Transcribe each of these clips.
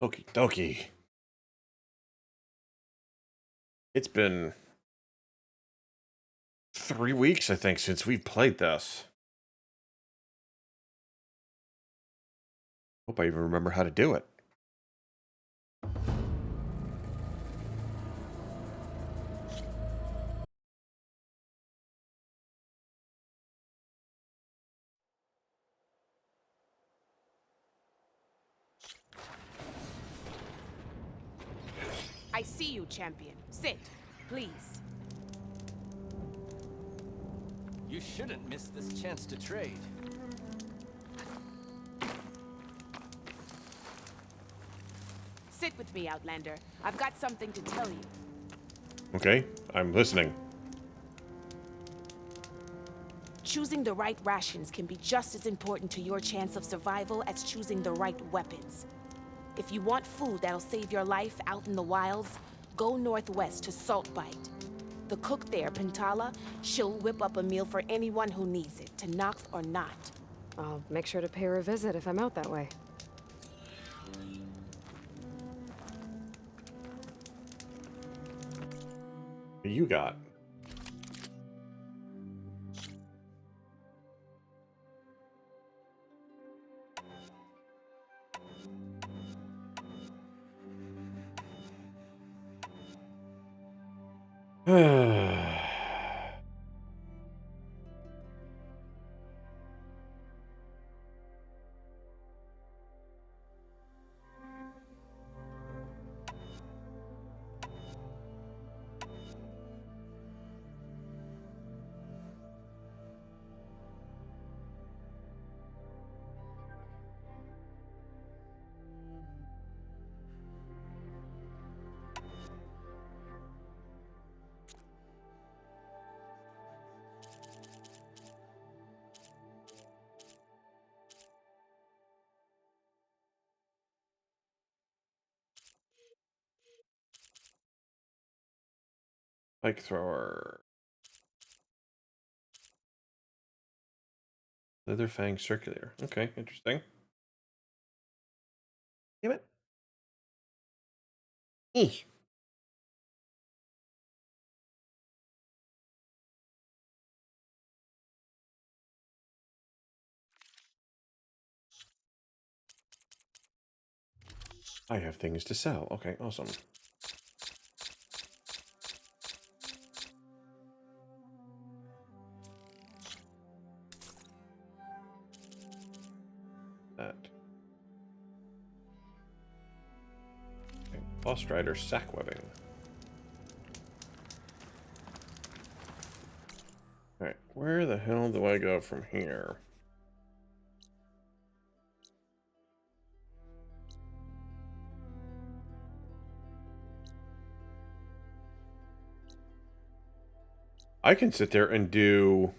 Okie dokie. It's been 3 weeks, I think, since we've played this. Hope I even remember how to do it. I see you, champion. Sit, please. You shouldn't miss this chance to trade. Sit with me, Outlander. I've got something to tell you. Okay, I'm listening. Choosing the right rations can be just as important to your chance of survival as choosing the right weapons. If you want food that'll save your life out in the wilds, go northwest to Saltbite. The cook there, Pintala, she'll whip up a meal for anyone who needs it, to Nox or not. I'll make sure to pay her a visit if I'm out that way. What you got? Pike thrower. Leatherfang circular. Okay, interesting. Damn it. Eeh. I have things to sell. Okay, awesome. That. Okay. Boss Rider sack webbing. Alright, where the hell do I go from here? I can sit there and do...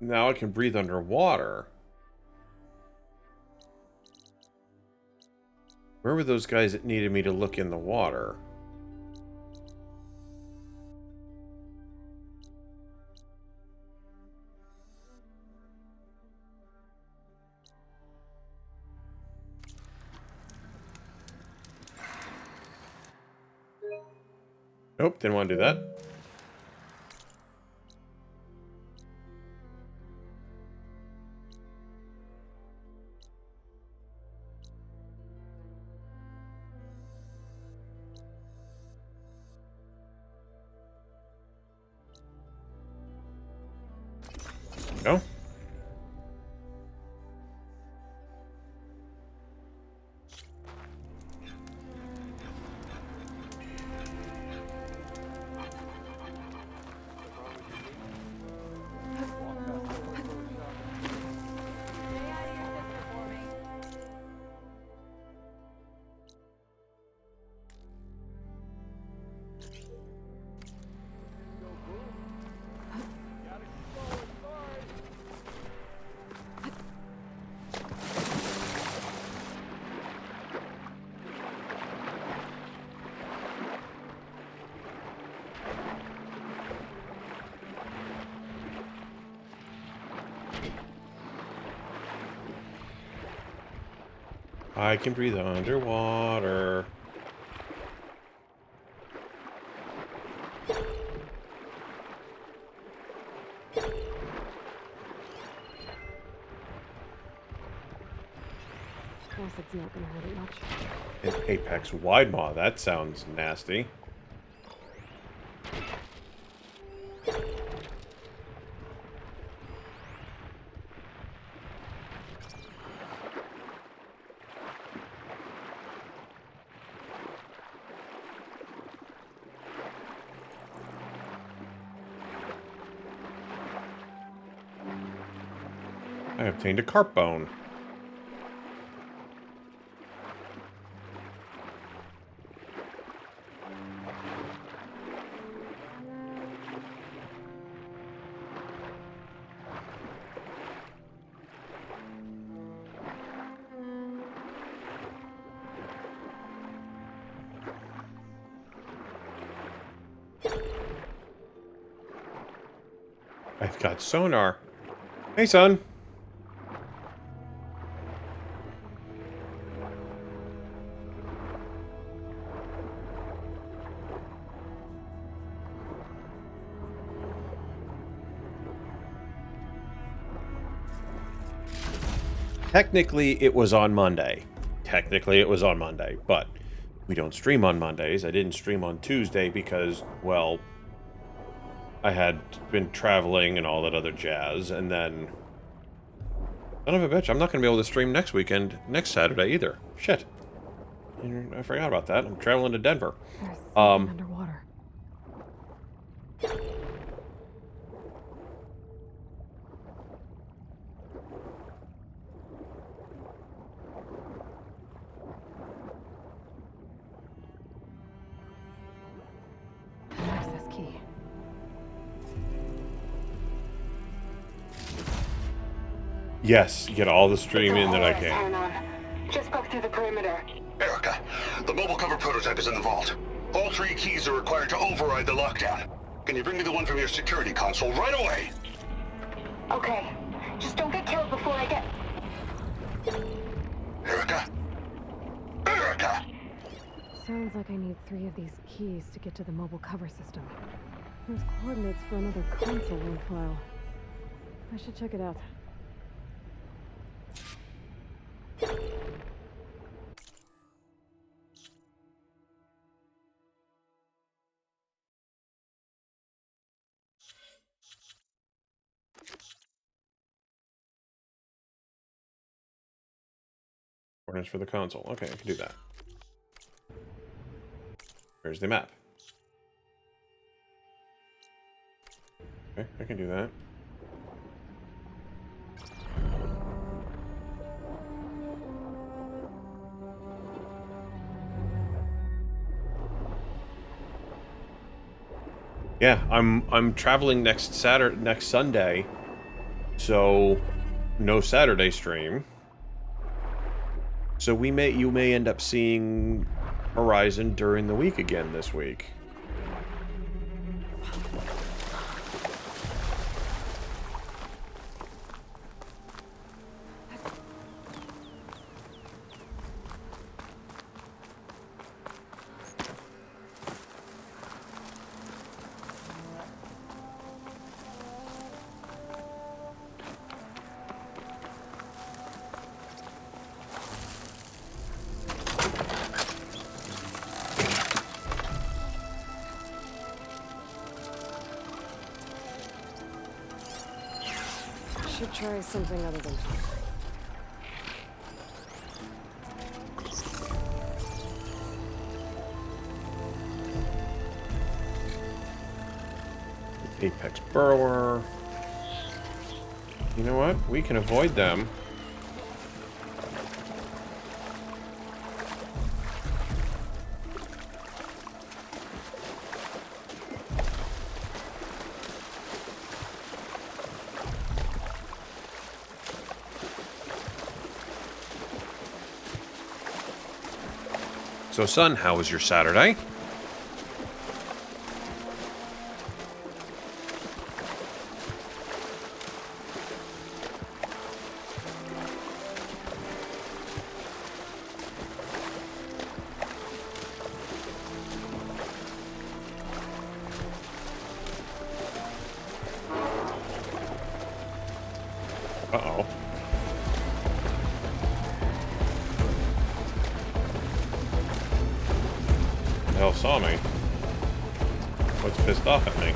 Now I can breathe underwater. Where were those guys that needed me to look in the water? Nope, didn't want to do that. No? I can breathe underwater. Acid's not gonna hurt it much. An apex wide maw. That sounds nasty. I obtained a carp bone. I've got sonar. Hey, son. Technically, it was on Monday. But we don't stream on Mondays. I didn't stream on Tuesday because, well, I had been traveling and all that other jazz, and then... Son of a bitch, I'm not going to be able to stream next Saturday either. Shit. I forgot about that. I'm traveling to Denver. There's something underwater. Access key. Yes, get all the stream in that I can. Just broke through the perimeter. Erica, the mobile cover prototype is in the vault. All 3 keys are required to override the lockdown. Can you bring me the one from your security console right away? Okay. Just don't get killed before I get... Erica? Erica! Sounds like I need 3 of these keys to get to the mobile cover system. There's coordinates for another console in file. I should check it out. Coordinates for the console. Okay, I can do that. Where's the map? Okay, I can do that. Yeah, I'm traveling next Sunday, so no Saturday stream. So you may end up seeing Horizon during the week again this week. Should try something other than fire. Apex Burrower. You know what? We can avoid them. So, son, how was your Saturday? Uh-oh. The hell saw me? What's pissed off at me?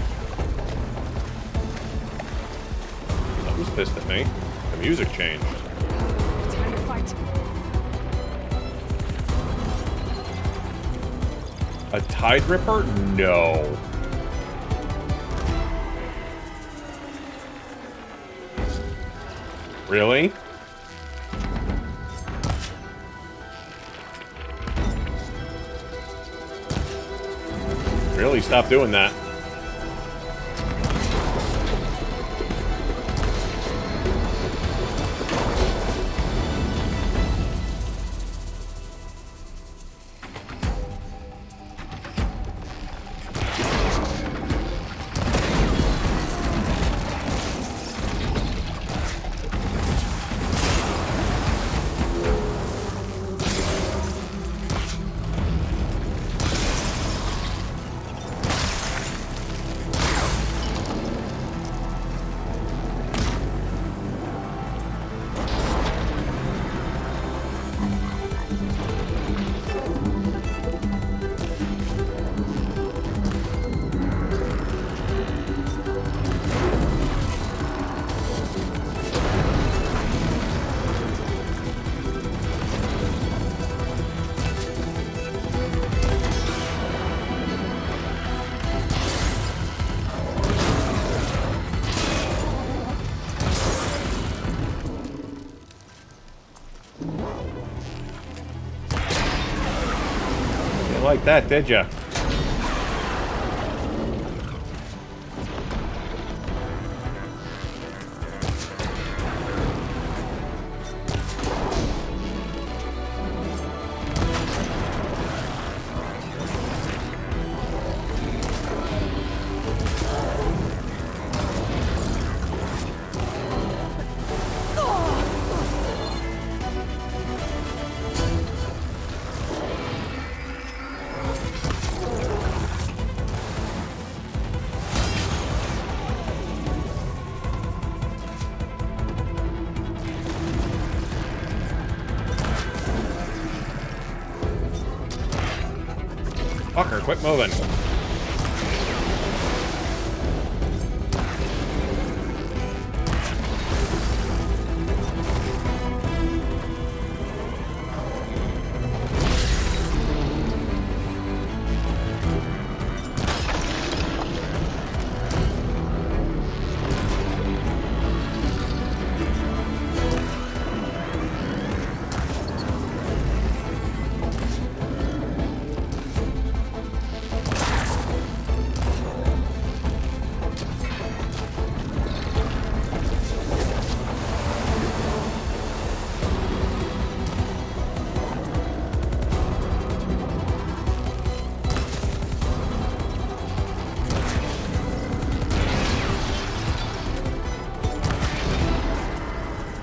Something's pissed at me. The music changed. Time to fight. A Tide Ripper? No. Really? Really? Stop doing that. Like that, did ya? Fucker, quit moving.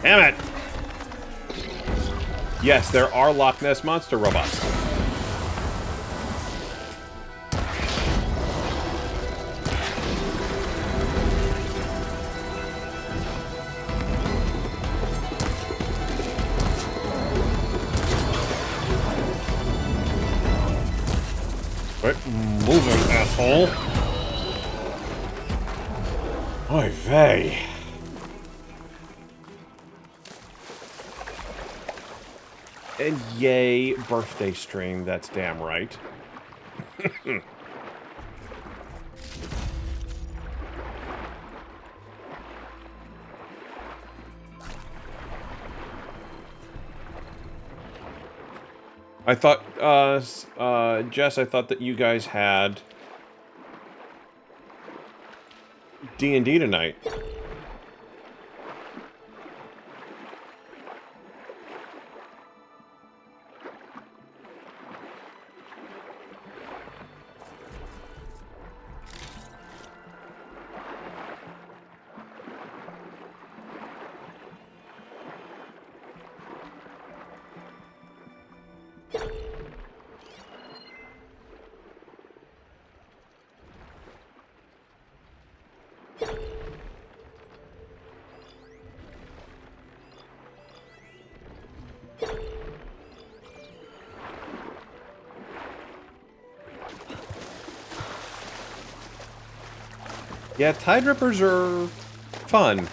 Damn it! Yes, there are Loch Ness Monster robots. Quit moving, asshole. Oy vey. And yay, birthday stream, that's damn right. I thought, Jess, I thought that you guys had D&D tonight. Yeah, Tide Rippers are fun.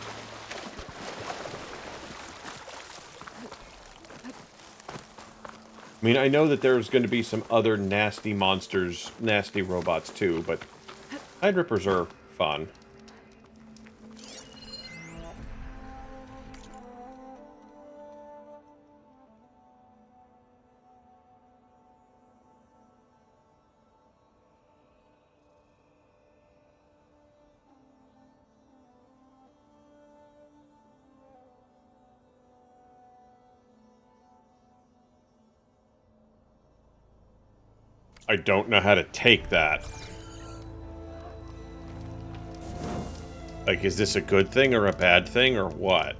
I mean, I know that there's going to be some other nasty monsters, nasty robots too, but Tide Rippers are fun. I don't know how to take that. Like, is this a good thing or a bad thing or what?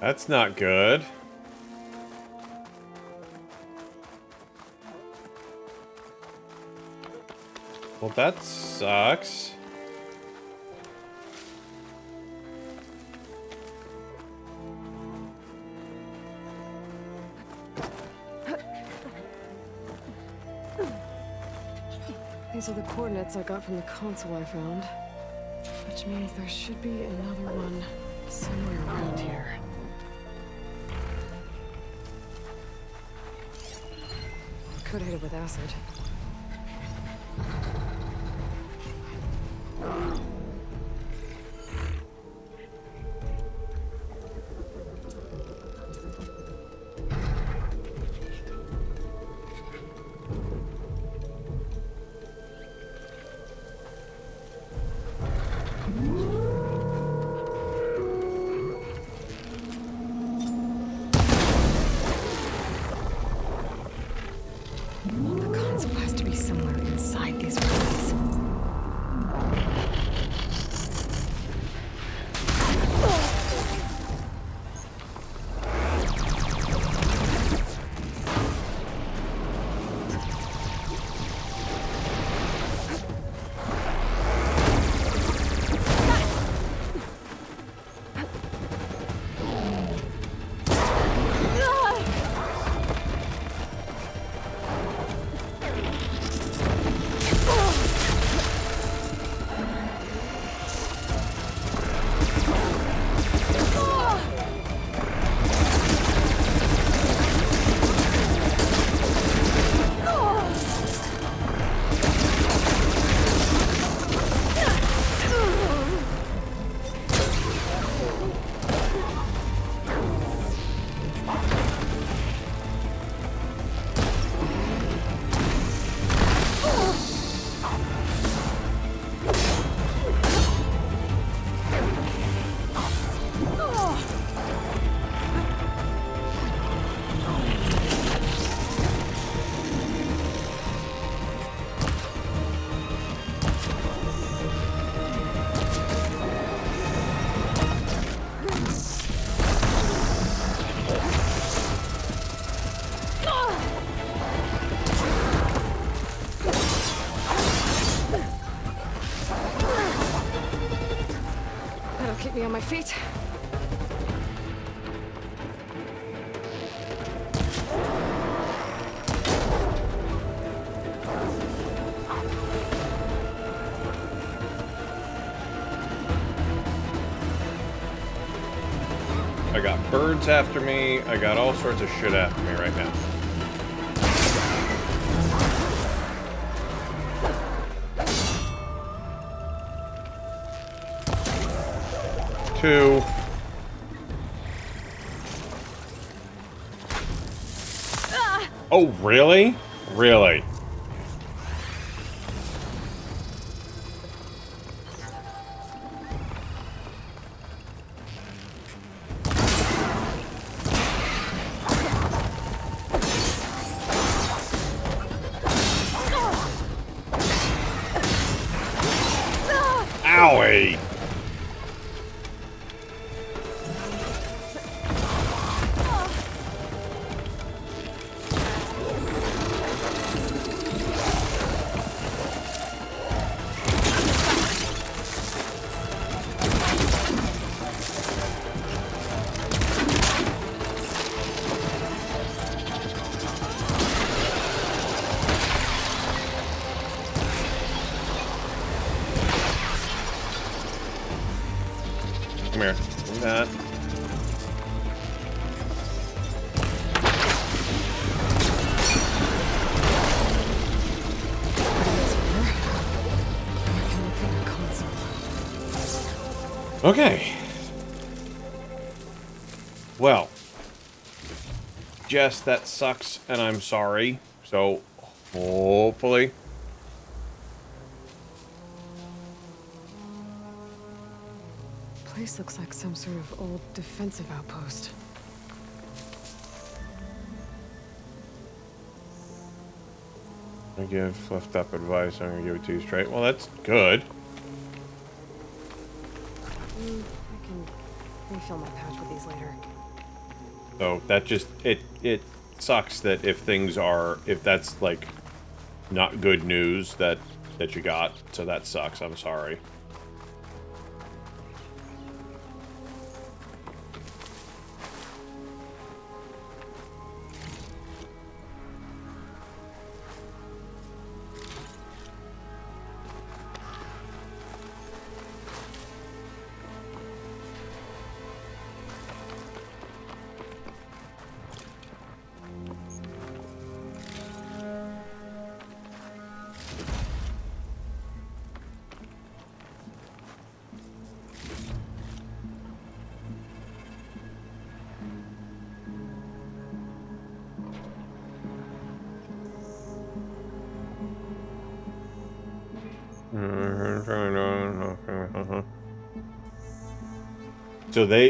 That's not good. Well, that sucks. These are the coordinates I got from the console I found. Which means there should be another one somewhere around here. Could hit it with acid. The console has to be somewhere inside these rooms. That'll keep me on my feet. I got birds after me. I got all sorts of shit after me right now. Two. Oh, really? Really? Owie! Okay. Well, Jess, that sucks, and I'm sorry. So, hopefully... Place looks like some sort of old defensive outpost. I give fluffed up advice. I'm gonna give it to you straight. Well, that's good. I can refill my pouch with these later. So that just it sucks that if that's like not good news that you got. So that sucks. I'm sorry.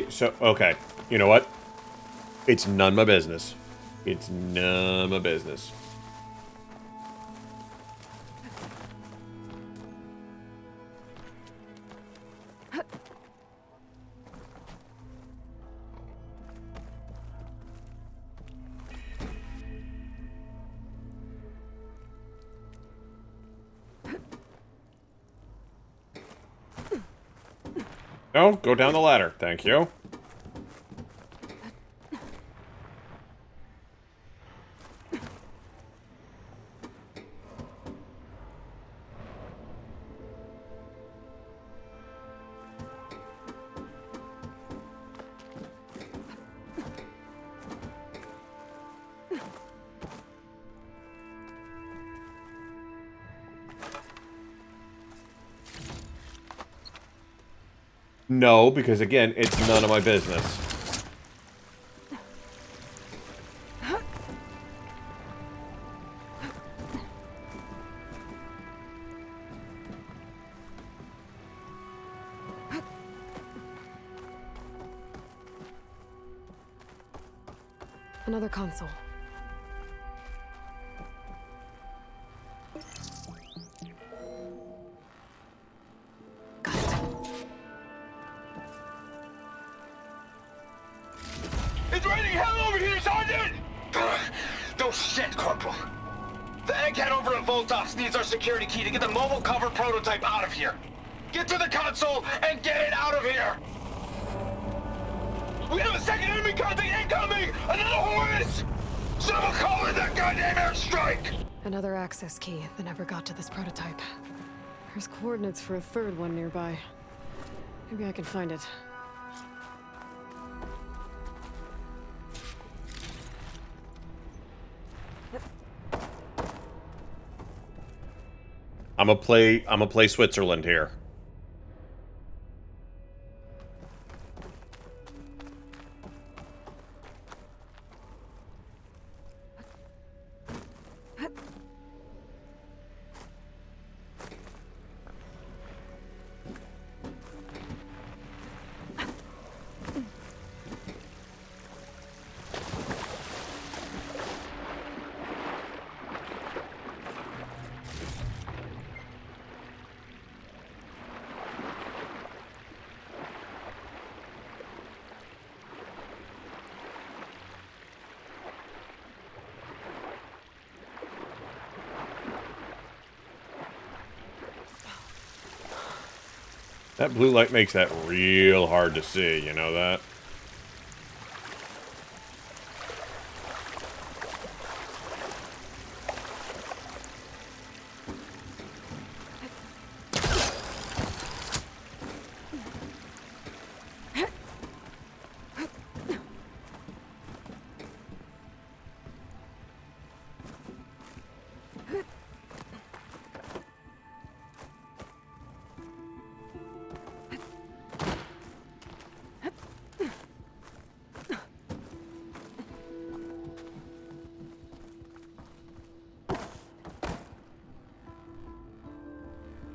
So okay, you know what? It's none of my business. It's none of my business. No, go down the ladder. Thank you. No, because again, it's none of my business. Another console. Got it. It's raining hell over here, Sergeant! No shit, Corporal. The egghead over at Voltos needs our security key to get the mobile cover prototype out of here. Get to the console and get it out of here! We have a second enemy contact incoming! Another Horus! Someone call in that goddamn airstrike! Another access key that never got to this prototype. There's coordinates for a third one nearby. Maybe I can find it. I'm gonna play Switzerland here. That blue light makes that real hard to see, you know that?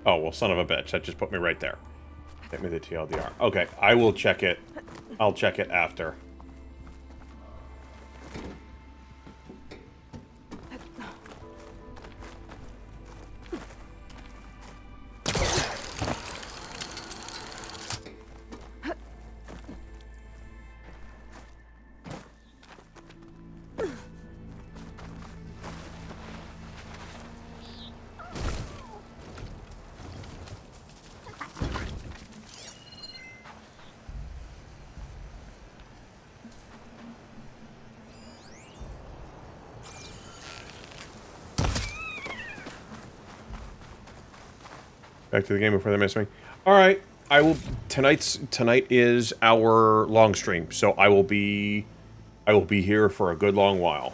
Oh, well, son of a bitch. That just put me right there. Get me the TLDR. Okay, I will check it. I'll check it after. Back to the game before they miss me. All right, I will. Tonight is our long stream, so I will be here for a good long while.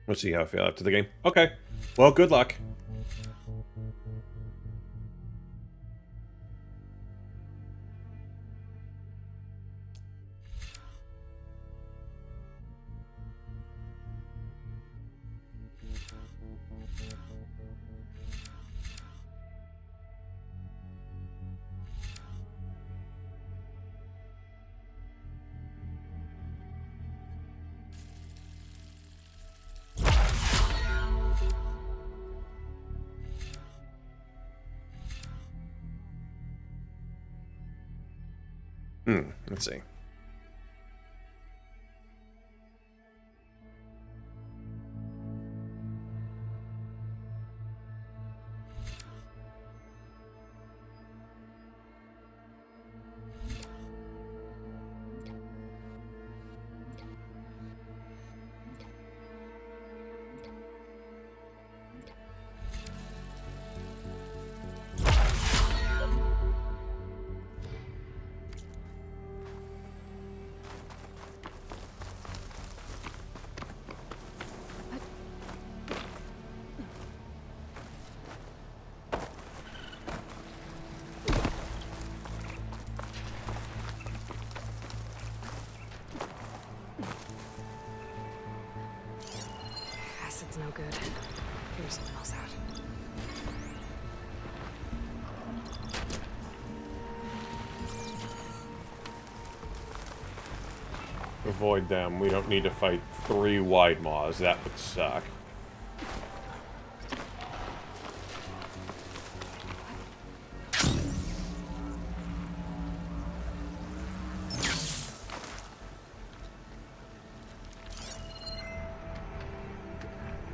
Let's see how I feel after the game. Okay. Well, good luck. Let's see. Acid's no good. Figure something else out. Avoid them. We don't need to fight 3 wide maws. That would suck.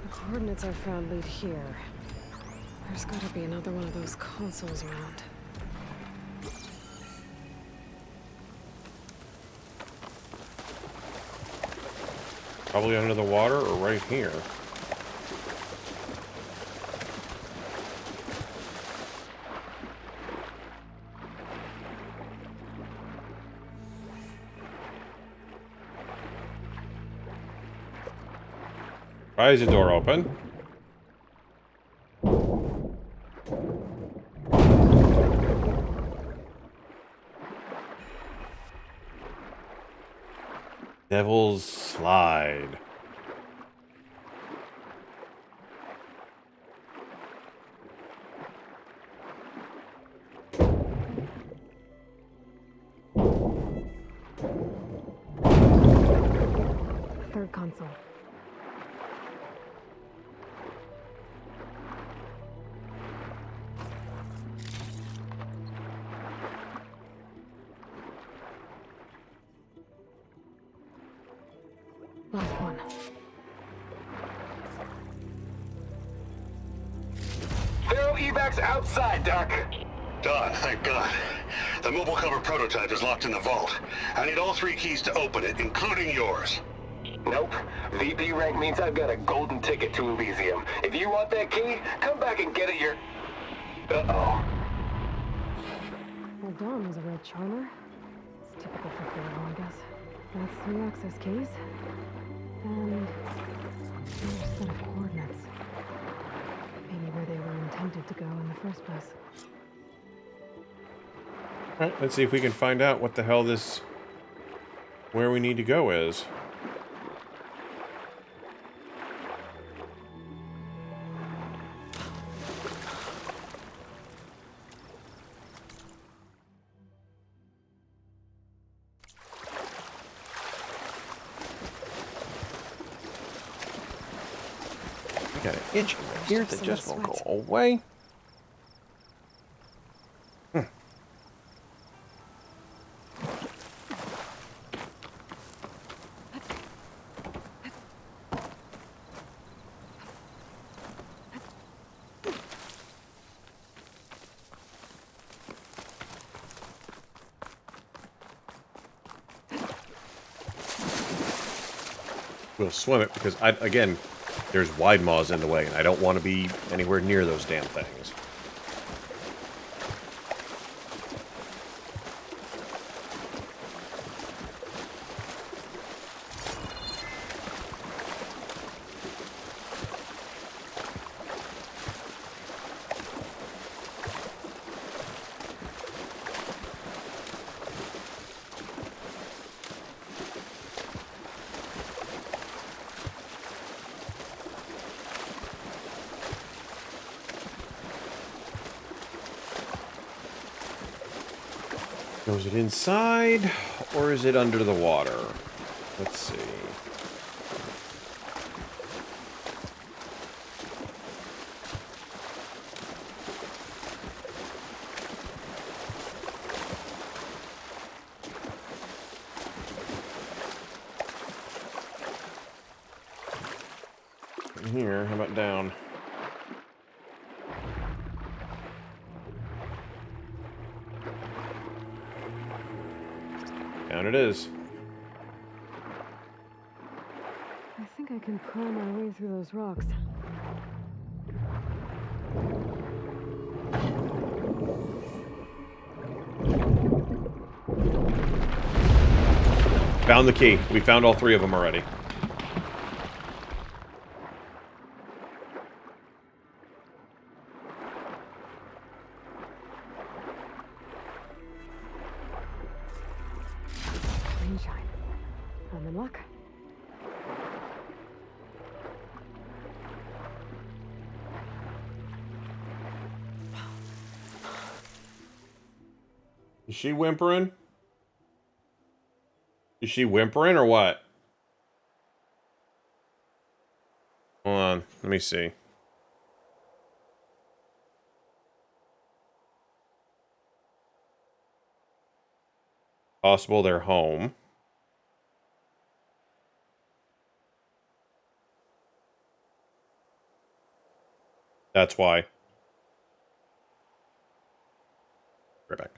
The coordinates I found lead here. There's gotta be another one of those consoles around. Probably under the water or right here. Why is the door open? Devil's Slide. Third console. Last one. Thorough evacs outside, Doc. Done, thank God. The mobile cover prototype is locked in the vault. I need all 3 keys to open it, including yours. Nope. VP rank means I've got a golden ticket to Elysium. If you want that key, come back and get it Uh-oh. Well, Dawn was a real charmer. It's typical for Farewell, I guess. That's 3 access keys. And another set of coordinates. Maybe where they were intended to go in the first place. All right, let's see if we can find out what the hell this... where we need to go is. I got an itch in my ear that just won't go away. We'll swim it because, again, there's wide maws in the way, and I don't want to be anywhere near those damn things. So is it inside, or is it under the water? Let's see. In here, how about down? Down it is. I think I can pry my way through those rocks. Found the key. We found all 3 of them already. Rainshine. I'm in luck. Is she whimpering? Is she whimpering or what? Hold on. Let me see. Possible they're home. That's why. Right back.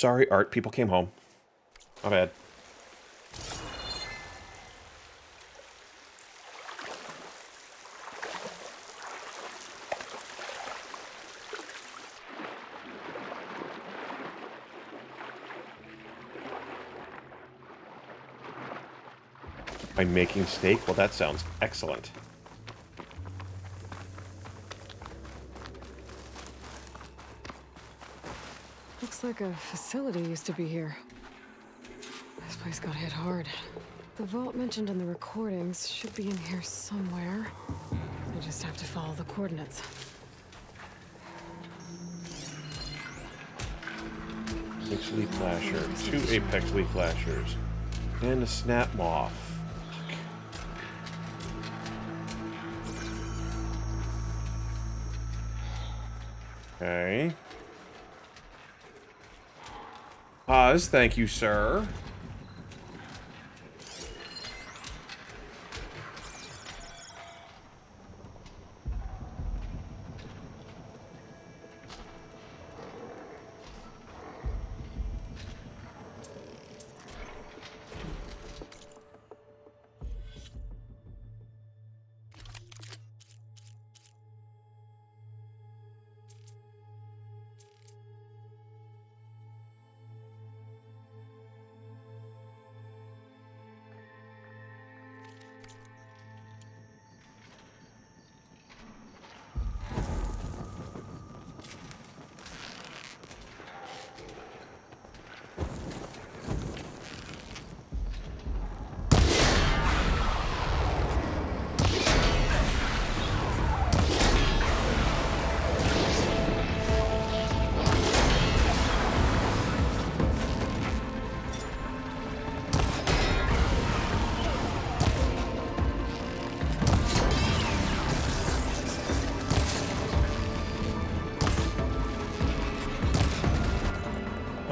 Sorry, Art. People came home. My bad. I'm making steak? Well, that sounds excellent. Looks like a facility used to be here. This place got hit hard. The vault mentioned in the recordings should be in here somewhere. I just have to follow the coordinates. Apex Leaf Flasher, 2 Apex Leaf Flashers, and a Snap Moth. Okay. Pause, thank you, sir.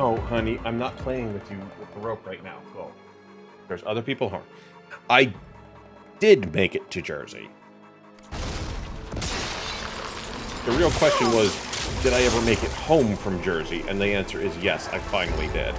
Oh, honey, I'm not playing with you with the rope right now. Well, there's other people home. I did make it to Jersey. The real question was, did I ever make it home from Jersey? And the answer is yes, I finally did.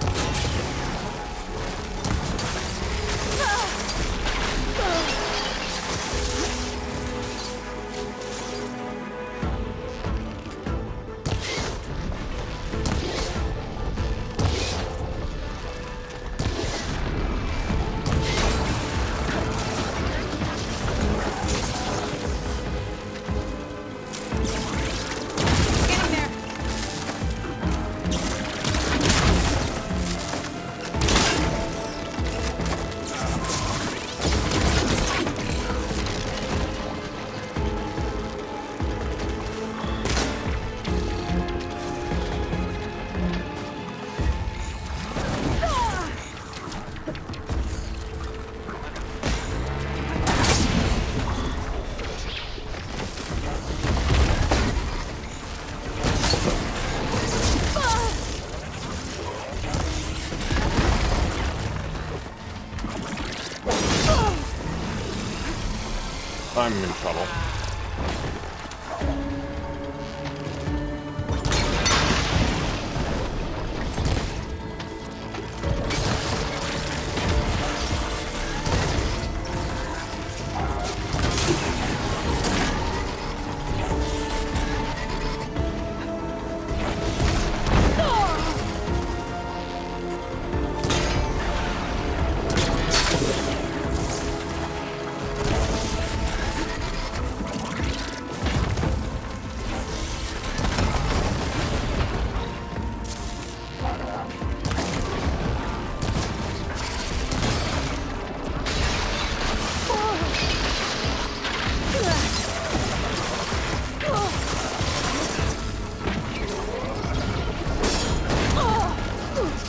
I'm in trouble.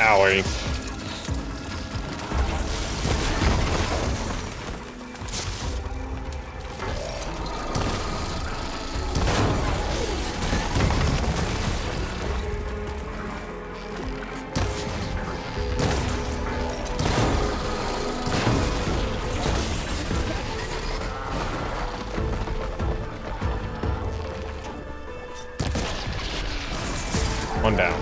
Owie. One down.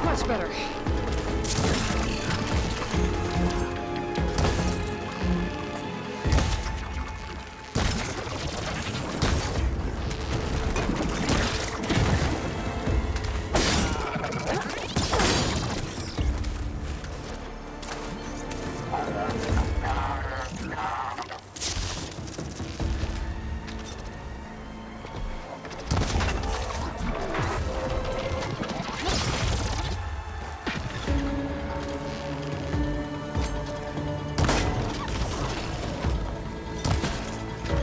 Much better.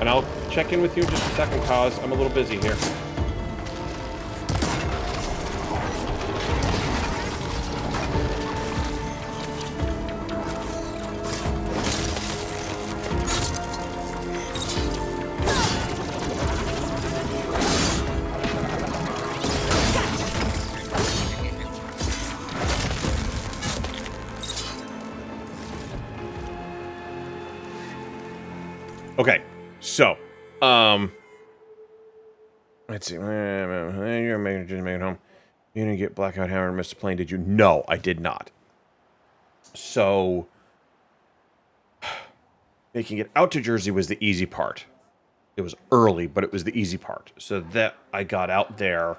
And I'll check in with you in just a second, cause I'm a little busy here. Okay, so, let's see. You're making it home. You didn't get Blackout Hammer and Mr. Plane, did you? No, I did not. So, making it out to Jersey was the easy part. It was early, but it was the easy part. So that I got out there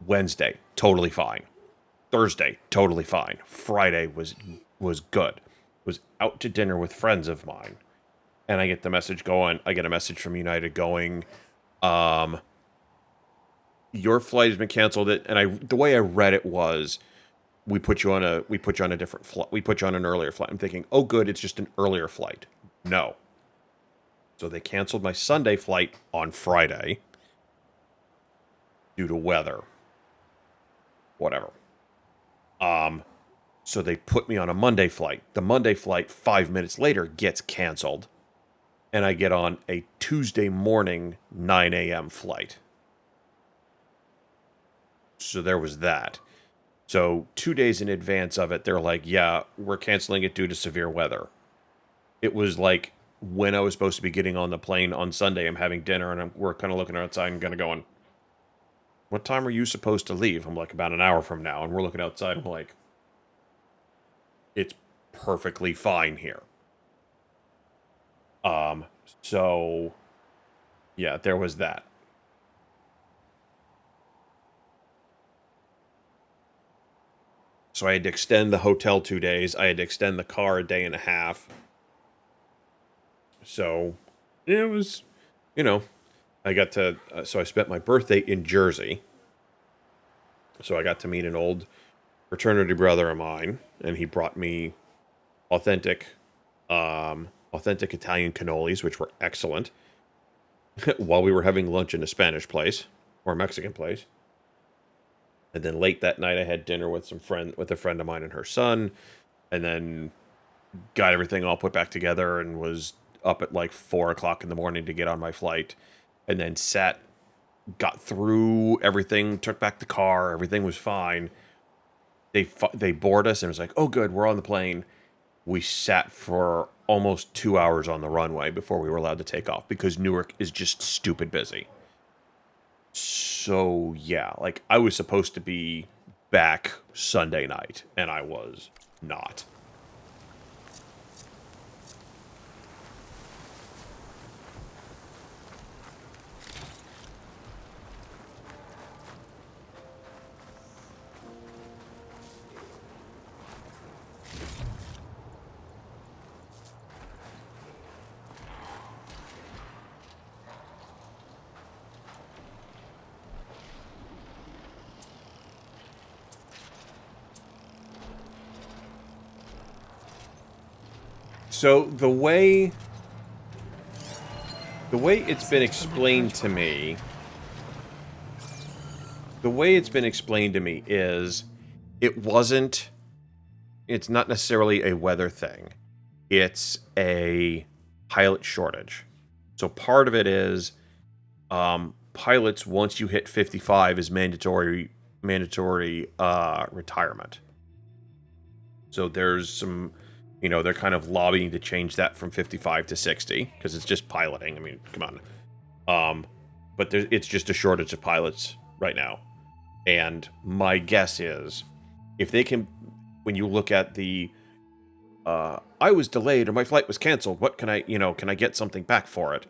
Wednesday, totally fine. Thursday, totally fine. Friday was good. Was out to dinner with friends of mine. And I get the message going. I get a message from United going, your flight has been canceled. And the way I read it was, we put you on a different flight. We put you on an earlier flight. I'm thinking, oh, good, it's just an earlier flight. No. So they canceled my Sunday flight on Friday due to weather. Whatever. So they put me on a Monday flight. The Monday flight, 5 minutes later, gets canceled. And I get on a Tuesday morning 9 a.m. flight. So there was that. So 2 days in advance of it, they're like, yeah, we're canceling it due to severe weather. It was like when I was supposed to be getting on the plane on Sunday, I'm having dinner, and we're kind of looking outside and kind of going, what time are you supposed to leave? I'm like, about an hour from now. And we're looking outside, and I'm like, it's perfectly fine here. So, yeah, there was that. So I had to extend the hotel 2 days. I had to extend the car a day and a half. So, it was, I got to, so I spent my birthday in Jersey. So I got to meet an old fraternity brother of mine, and he brought me authentic Italian cannolis, which were excellent, while we were having lunch in a Spanish place, or a Mexican place. And then late that night, I had dinner with a friend of mine and her son, and then got everything all put back together and was up at like 4 o'clock in the morning to get on my flight, and then got through everything, took back the car, everything was fine. They board us and it was like, oh good, we're on the plane. We sat for almost 2 hours on the runway before we were allowed to take off because Newark is just stupid busy. So yeah, like I was supposed to be back Sunday night and I was not. So the way it's been explained to me, is it's not necessarily a weather thing. It's a pilot shortage. So part of it is pilots, once you hit 55, is mandatory retirement. So there's some, they're kind of lobbying to change that from 55 to 60 because it's just piloting. I mean, come on. But it's just a shortage of pilots right now. And my guess is if they can, when you look at the, I was delayed or my flight was canceled, what can I get something back for it?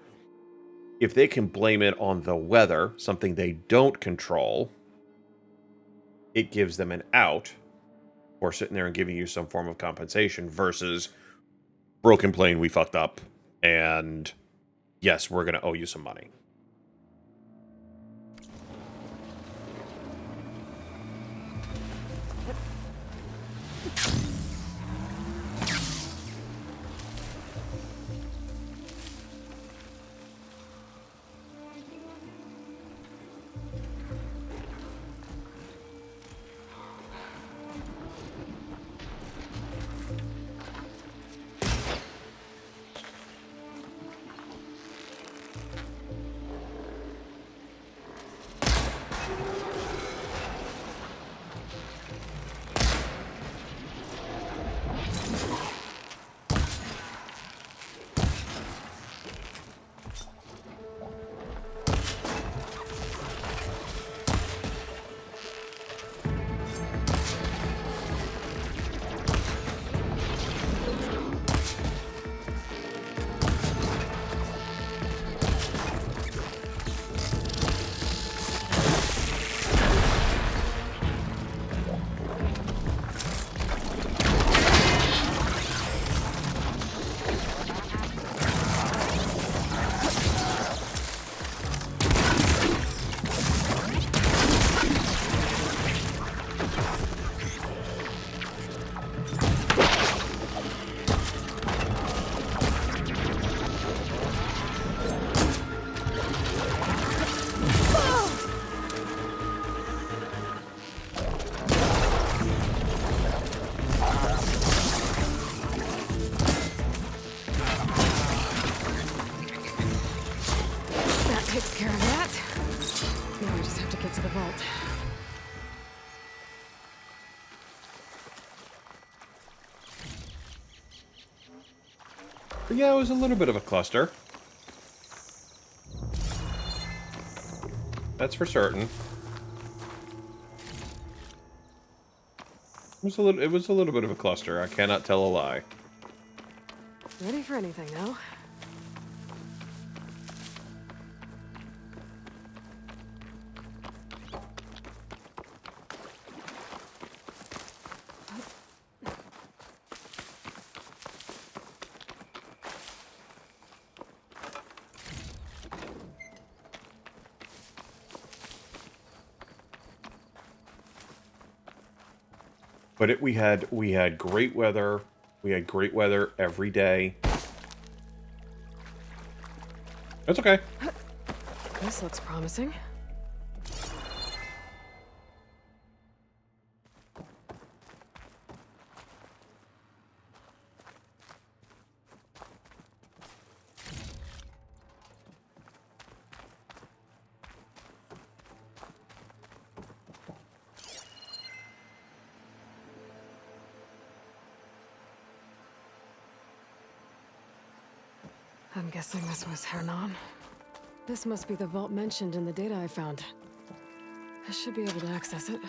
If they can blame it on the weather, something they don't control, it gives them an out for sitting there and giving you some form of compensation versus broken plane, we fucked up, and yes, we're going to owe you some money. Takes care of that. Now we just have to get to the vault. But yeah, it was a little bit of a cluster. That's for certain. It was a little bit of a cluster. I cannot tell a lie. Ready for anything now. But we had great weather. We had great weather every day. That's okay. This looks promising. I'm guessing this was Hernan. This must be the vault mentioned in the data I found. I should be able to access it.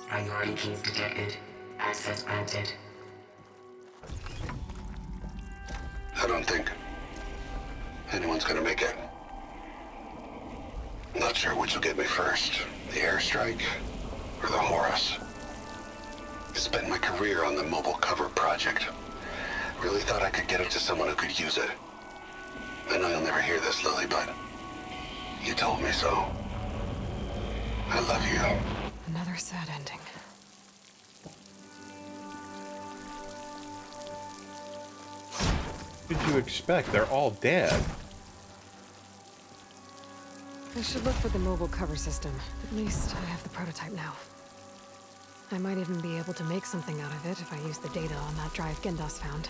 Priority keys detected. Access granted. I don't think anyone's gonna make it. Not sure which will get me first, the airstrike or the Horus. I spent my career on the mobile cover project. Really thought I could get it to someone who could use it. I know you'll never hear this, Lily, but you told me so. I love you. Another sad ending. What did you expect? They're all dead. I should look for the mobile cover system. At least I have the prototype now. I might even be able to make something out of it if I use the data on that drive Gendas found.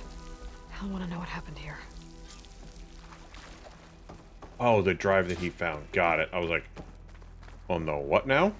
I'll want to know what happened here. Oh, the drive that he found. Got it. I was like, oh no, what now?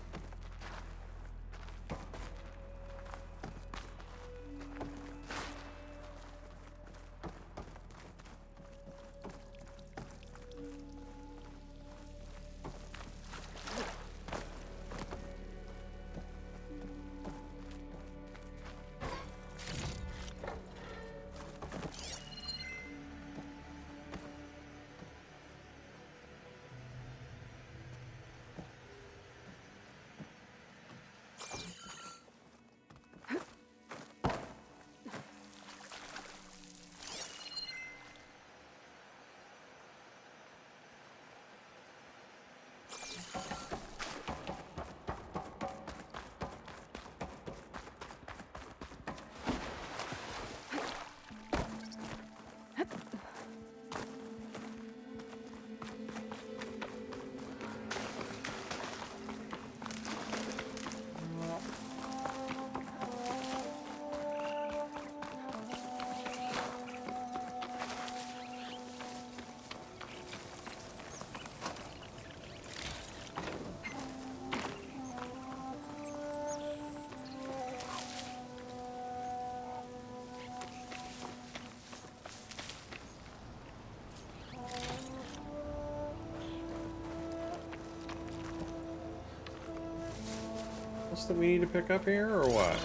Else that we need to pick up here, or what?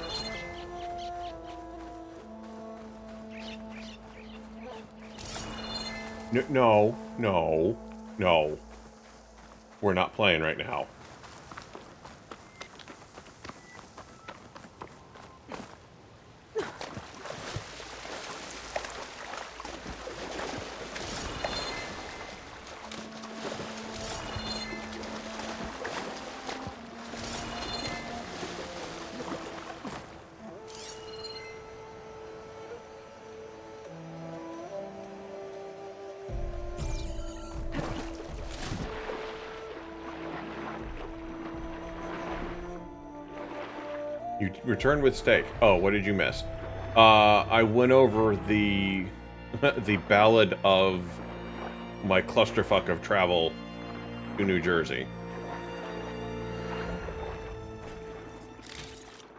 No. We're not playing right now. You returned with steak. Oh, what did you miss? I went over the the ballad of my clusterfuck of travel to New Jersey.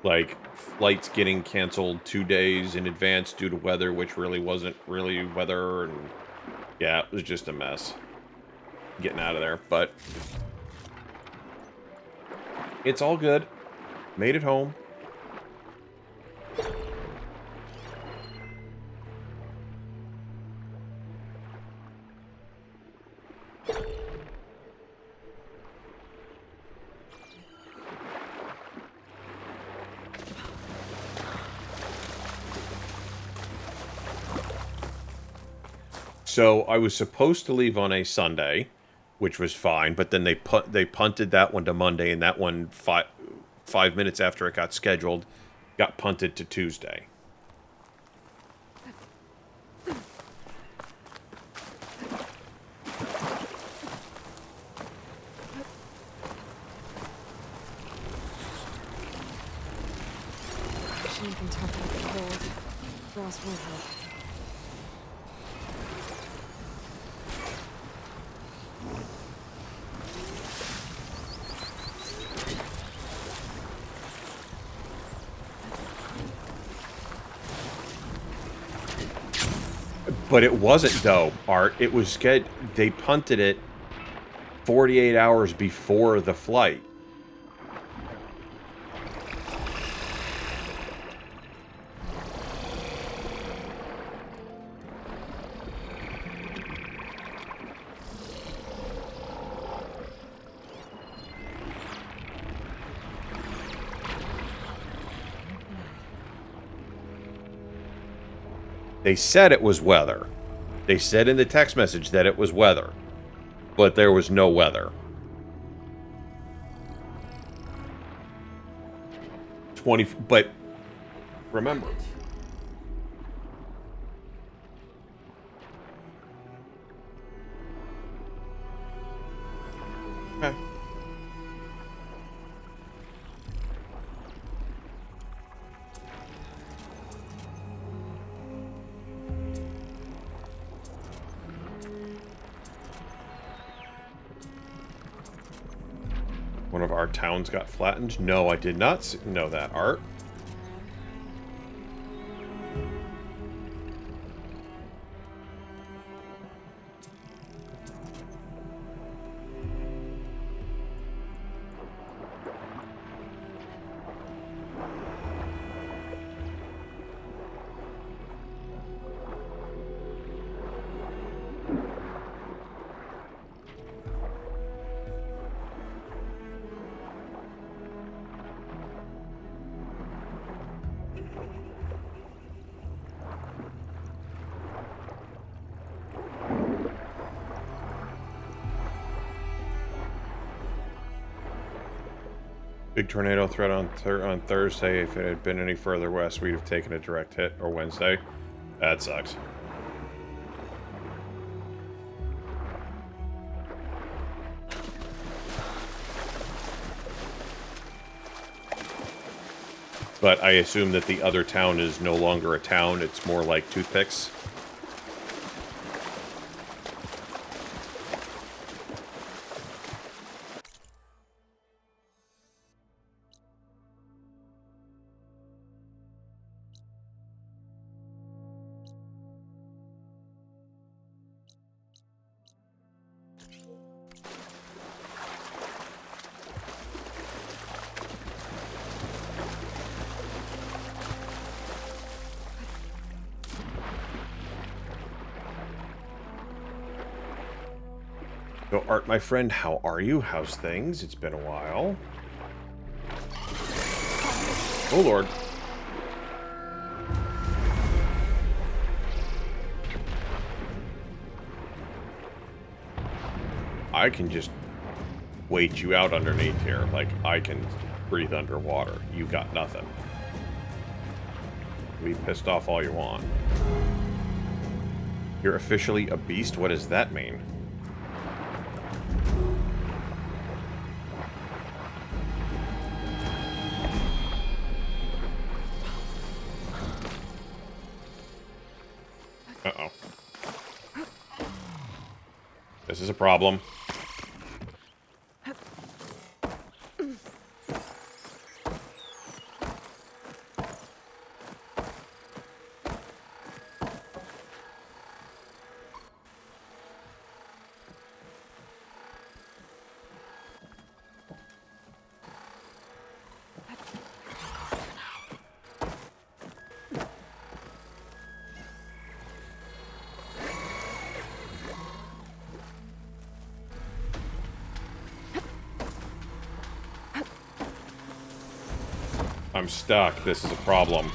Like, flights getting canceled 2 days in advance due to weather, which really wasn't really weather, and yeah, it was just a mess getting out of there, but it's all good. Made it home. So I was supposed to leave on a Sunday, which was fine, but then they punted that one to Monday, and that one 5 minutes after it got scheduled got punted to Tuesday. She can talk about the cold. Frost will help. But it wasn't, though, Art. It was good. They punted it 48 hours before the flight. They said it was weather. They said in the text message that it was weather. But there was no weather. 20... But... Remember. Okay. One of our towns got flattened? No, I did not know that, Art. Big tornado threat on Thursday. If it had been any further west, we'd have taken a direct hit. Or Wednesday. That sucks. But I assume that the other town is no longer a town. It's more like toothpicks. So, Art, my friend, how are you? How's things? It's been a while. Oh, Lord. I can just wait you out underneath here. Like, I can breathe underwater. You got nothing. Be pissed off all you want. You're officially a beast? What does that mean? Uh-oh. This is a problem. I'm stuck. This is a problem.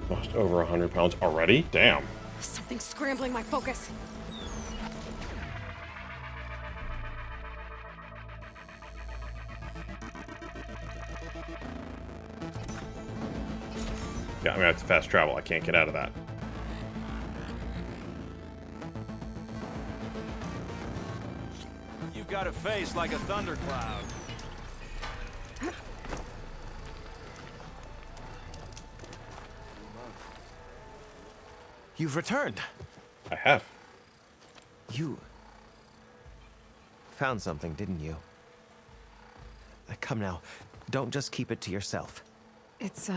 Lost over 100 pounds already? Damn. Something's scrambling my focus. Yeah, I'm gonna have to fast travel. I can't get out of that. got a face like a thundercloud. You've returned. I have. You found something, didn't you? Come now, don't just keep it to yourself. It's,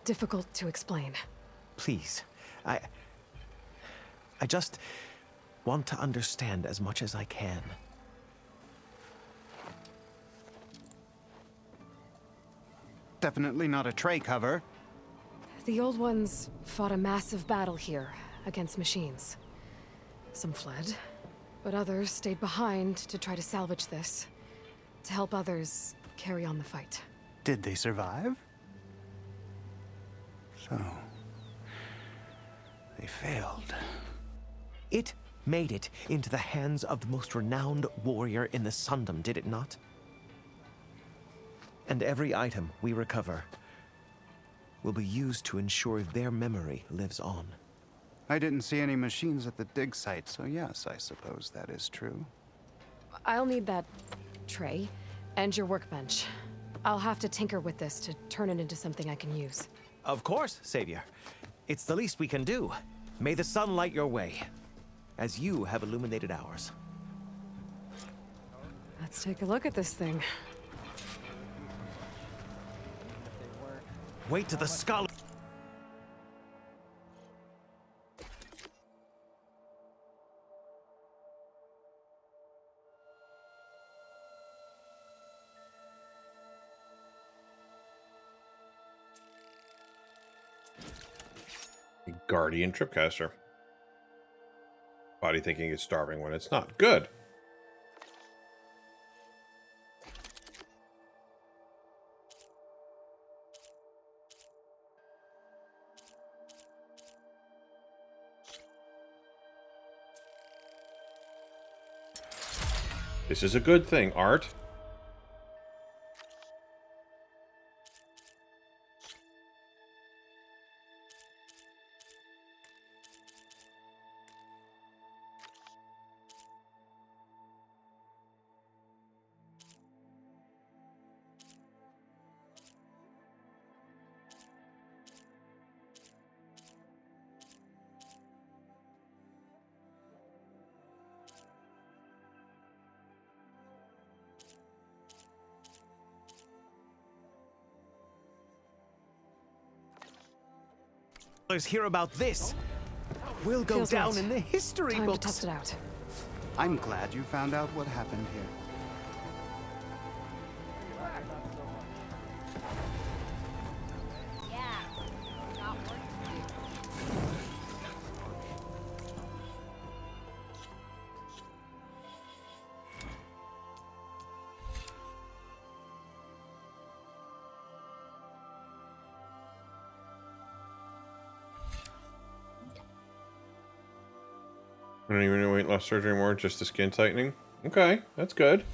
difficult to explain. Please, I just want to understand as much as I can. Definitely not a tray cover. The old ones fought a massive battle here against machines. Some fled, but others stayed behind to try to salvage this, to help others carry on the fight. Did they survive? So, they failed. It made it into the hands of the most renowned warrior in the Sundom, did it not? And every item we recover will be used to ensure their memory lives on. I didn't see any machines at the dig site, so yes, I suppose that is true. I'll need that tray and your workbench. I'll have to tinker with this to turn it into something I can use. Of course, Savior. It's the least we can do. May the sun light your way, as you have illuminated ours. Let's take a look at this thing. Wait to the skull. Guardian Tripcaster. Body thinking it's starving when it's not. Good. This is a good thing, Art. Hear about this. We'll go Feels down right. in the history Time books. to test it out. I'm glad you found out what happened here. I don't even know weight loss surgery anymore, just the skin tightening. Okay, that's good.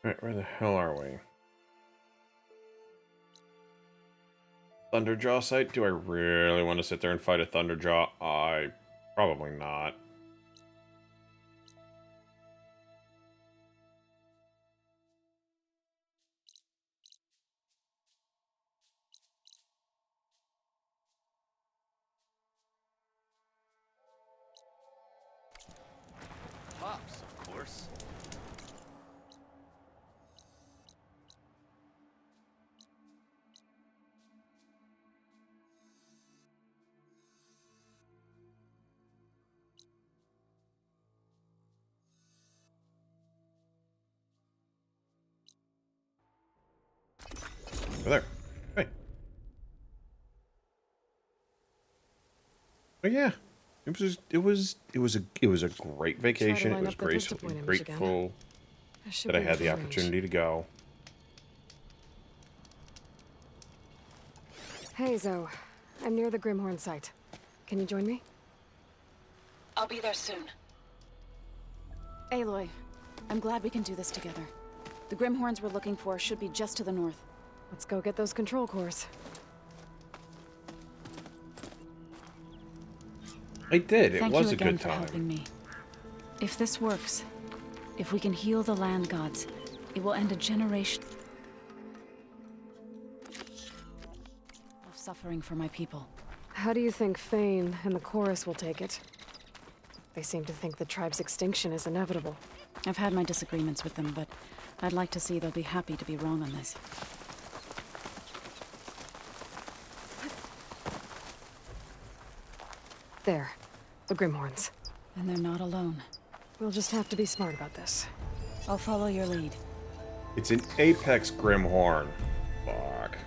Alright, where the hell are we? Thunderjaw site? Do I really want to sit there and fight a Thunderjaw? Probably not. Pops, of course. Over there. Hey. Oh yeah. It was a great vacation. It line was up the vista point image again. grateful that I had the opportunity to go. Hey, Zoe. I'm near the Grimhorn site. Can you join me? I'll be there soon. Aloy, I'm glad we can do this together. The Grimhorns we're looking for should be just to the north. Let's go get those control cores. I did. It Thank was you a again good for time. helping me. If this works, if we can heal the land gods, it will end a generation of suffering for my people. How do you think Fane and the Chorus will take it? They seem to think the tribe's extinction is inevitable. I've had my disagreements with them, but I'd like to see they'll be happy to be wrong on this. There. The Grimhorns. And they're not alone. We'll just have to be smart about this. I'll follow your lead. It's an Apex Grimhorn. Fuck.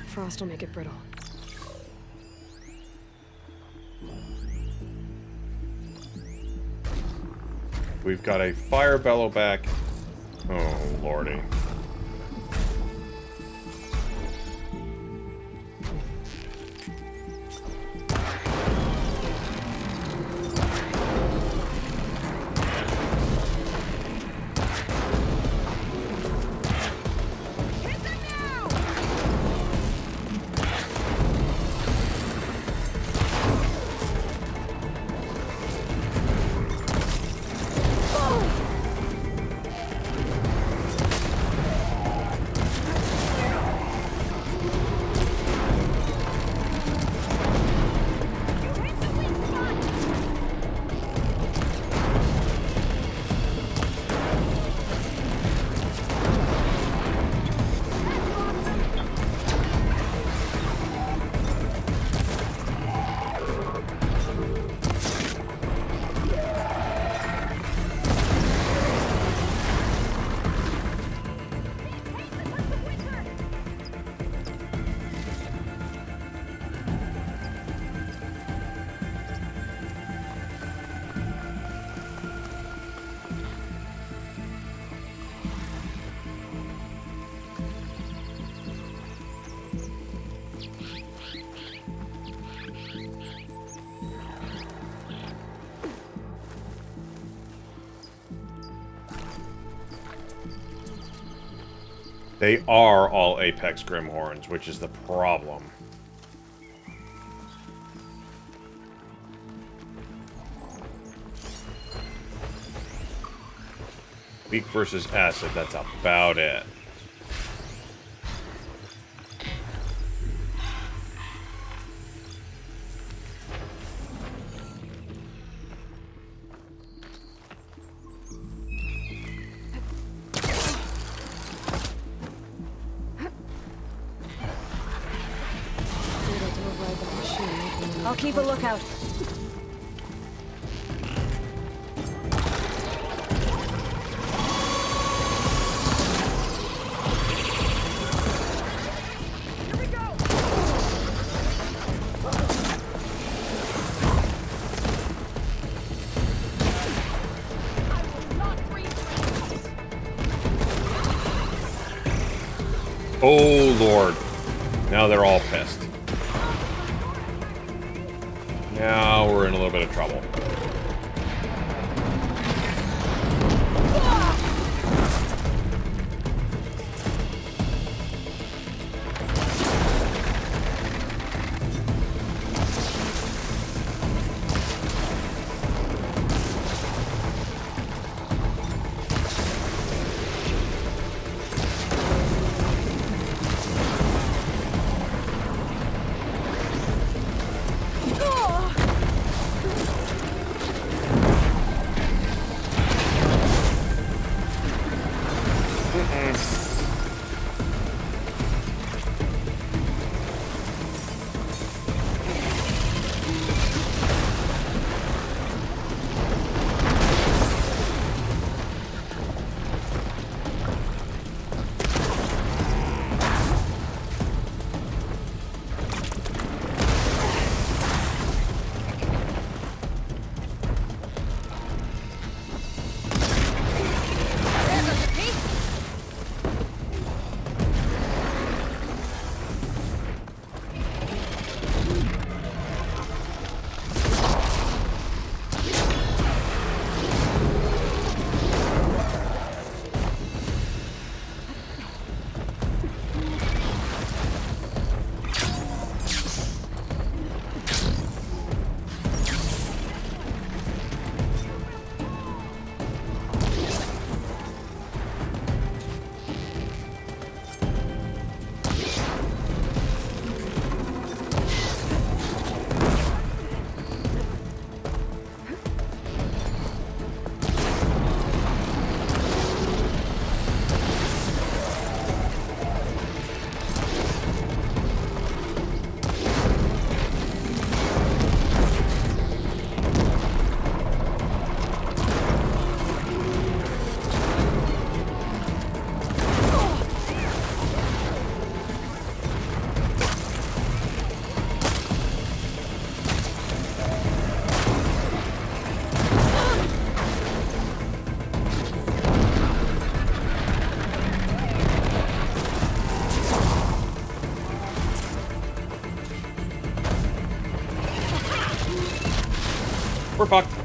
Frost will make it brittle. We've got a fire bellow back. Oh, lordy. They are all Apex Grimhorns, which is the problem. Weak versus acid, that's about it. I'll keep a lookout. Oh, Lord. Now they're all pissed. Now we're in a little bit of trouble. We're fucked.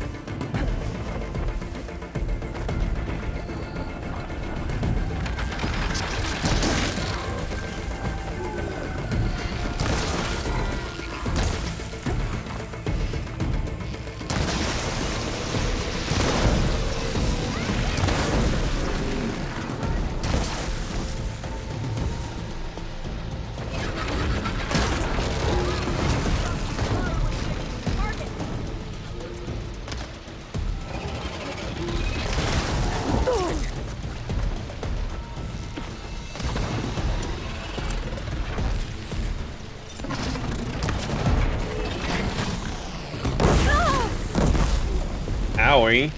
Owie.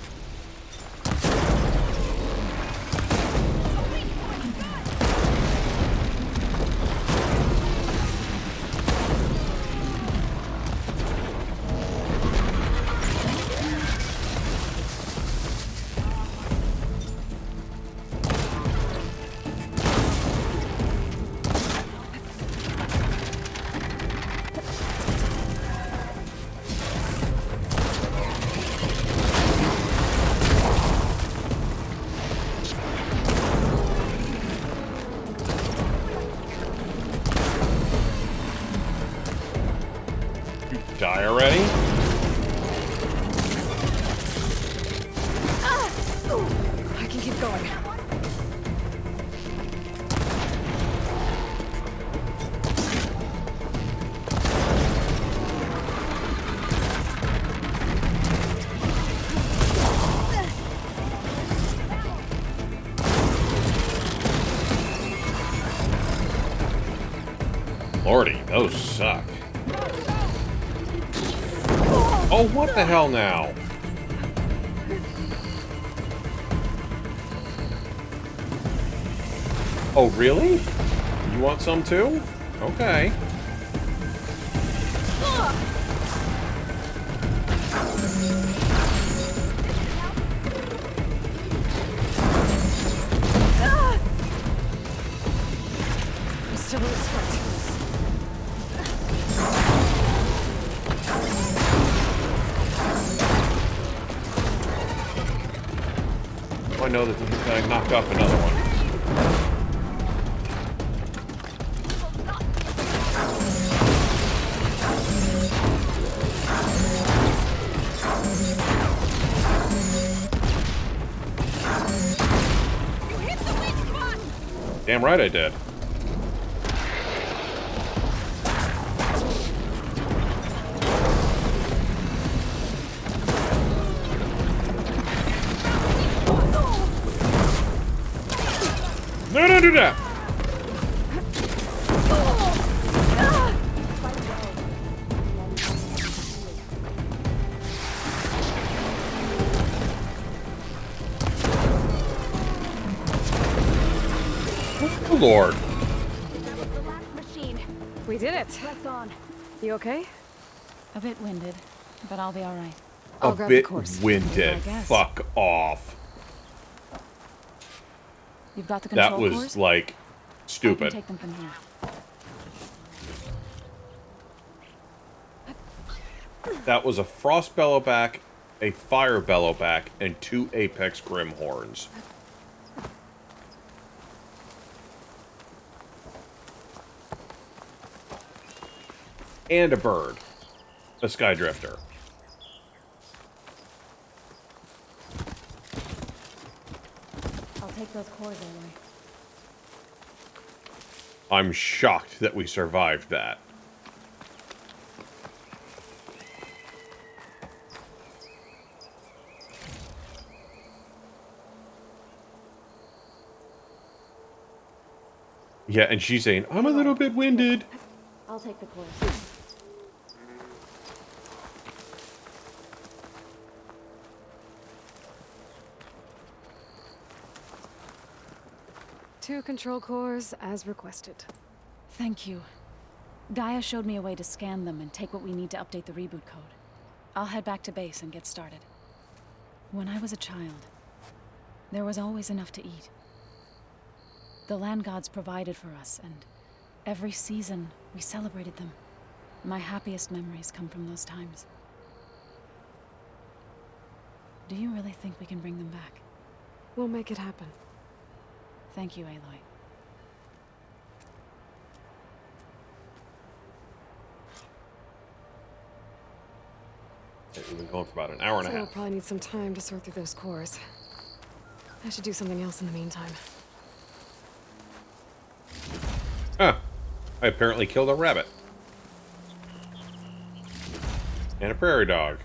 Die already? I can keep going. Lordy, those suck. Oh, what the hell now? Oh, really? You want some too? Okay. I'm still in this fight. I know that I knocked off another one. Damn right I did. No, don't do that! Oh, Lord. That was the last machine. We did it. Press on. You okay? A bit winded, but I'll be alright. I'll A grab bit the course. winded. I guess. Fuck off. You've got the control That was, cores? like, I can stupid. take them from here. That was a Frost Bellowback, a Fire Bellowback, and 2 Apex Grimhorns. And a bird. A Skydrifter. I'll take those cores away. I'm shocked that we survived that. Yeah, and she's saying, I'm a little bit winded. I'll take the cores. Two control cores as requested. Thank you. Gaia showed me a way to scan them and take what we need to update the reboot code. I'll head back to base and get started. When I was a child, there was always enough to eat. The land gods provided for us, and every season we celebrated them. My happiest memories come from those times. Do you really think we can bring them back? We'll make it happen. Thank you, Aloy. We've been going for about an hour and So a we'll half. probably need some time to sort through those cores. I should do something else in the meantime. Huh. I apparently killed a rabbit. And a prairie dog.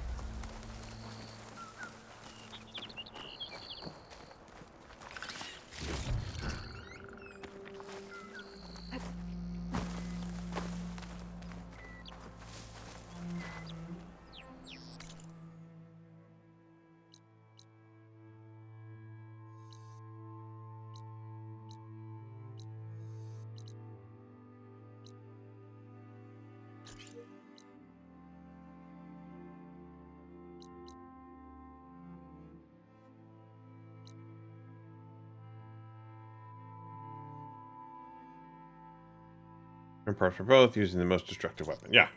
And parts for both, using the most destructive weapon. Yeah.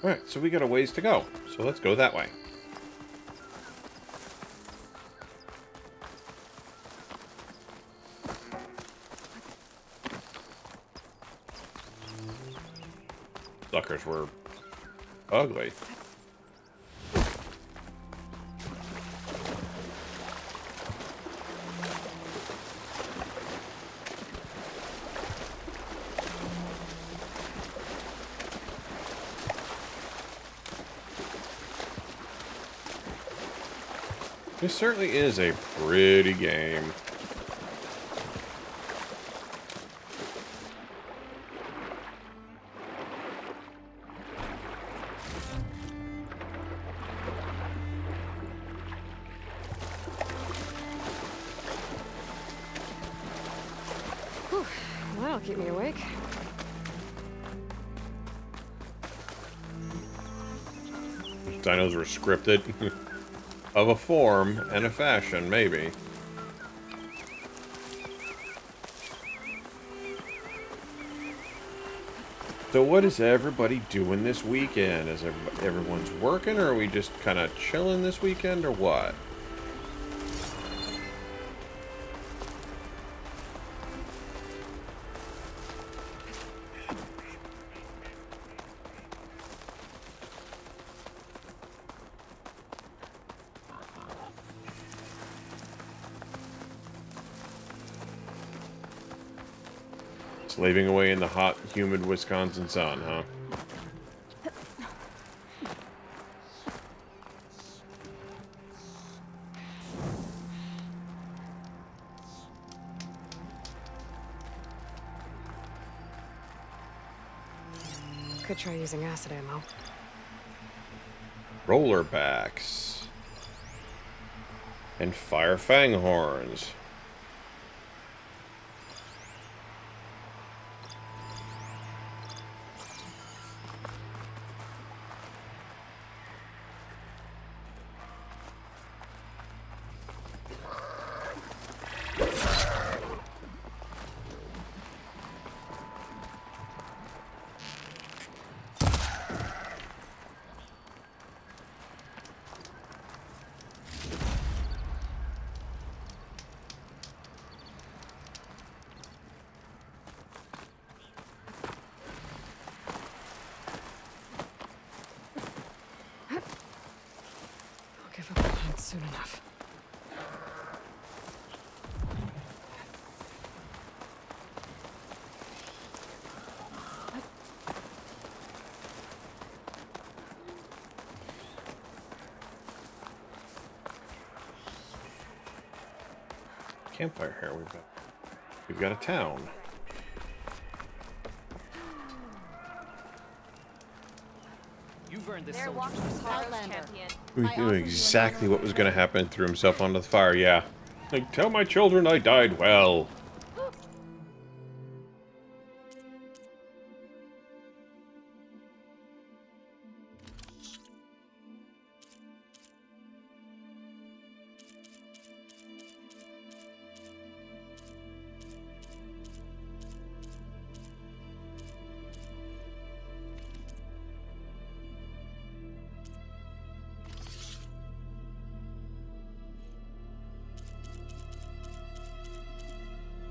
Alright, so we got a ways to go. So let's go that way. Suckers were ugly. This certainly is a pretty game. Whew. Well, that'll keep me awake. Dinos were scripted. Of a form and a fashion, maybe. So what is everybody doing this weekend? Is everyone's working, or are we just kind of chilling this weekend, or what? Slaving away in the hot, humid Wisconsin sun, huh? Could try using acid ammo. Rollerbacks. And fire fang horns. I'll give up on it soon enough. Campfire here. We've got a town. You've earned this They're soldier. walking Outlander. We knew exactly what was going to happen and threw himself onto the fire, yeah. Like, tell my children I died well.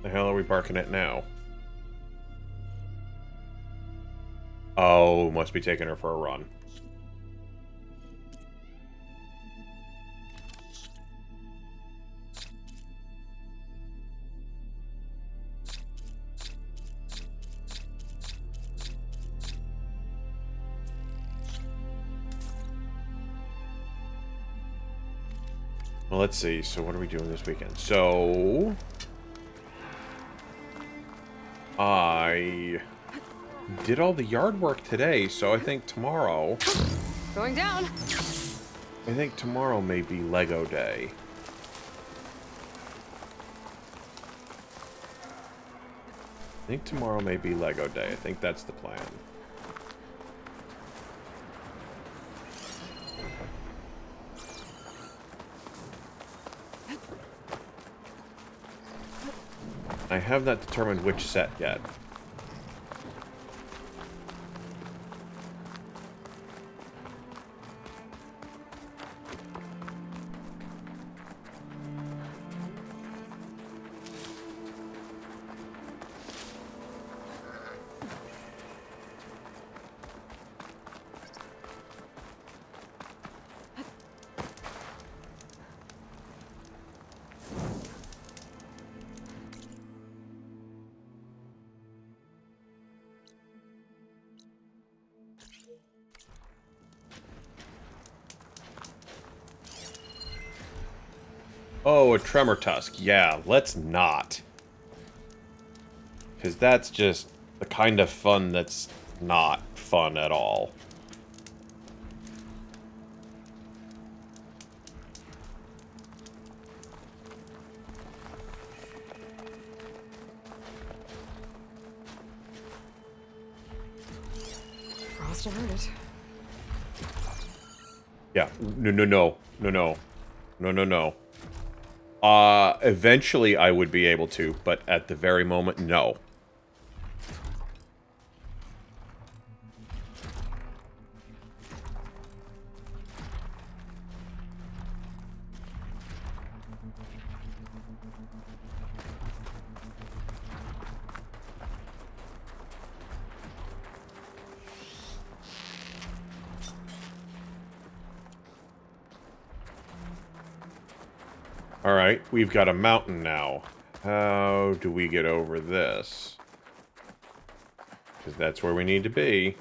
The hell are we barking at now? Oh, must be taking her for a run. Well, let's see. So what are we doing this weekend? So I did all the yard work today, so I think tomorrow... Going down. I think tomorrow may be Lego Day. I think tomorrow may be Lego Day. I think that's the plan. I have not determined which set yet. Oh, a Tremor Tusk. Yeah, let's not. Because that's just the kind of fun that's not fun at all. Frost averted. Yeah, no. Eventually I would be able to, but at the very moment, no. Alright, we've got a mountain now. How do we get over this? Because that's where we need to be.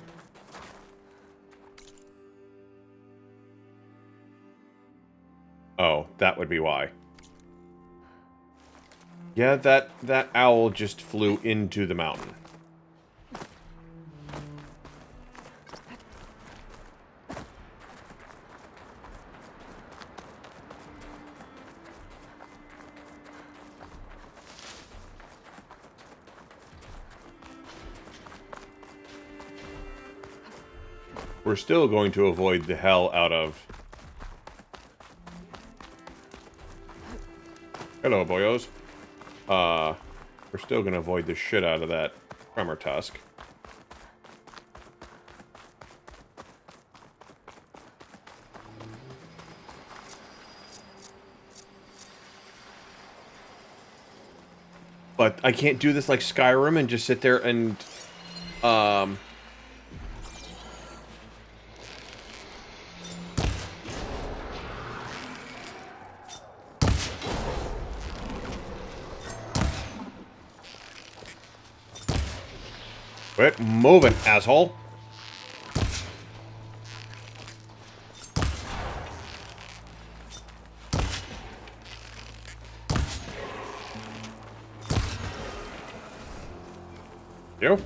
Oh, that would be why. Yeah, that owl just flew into the mountain. We're still going to avoid the hell out of... Hello, boyos. We're still going to avoid the shit out of that Tremor Tusk. But I can't do this like Skyrim and just sit there and... Quit moving, asshole. You?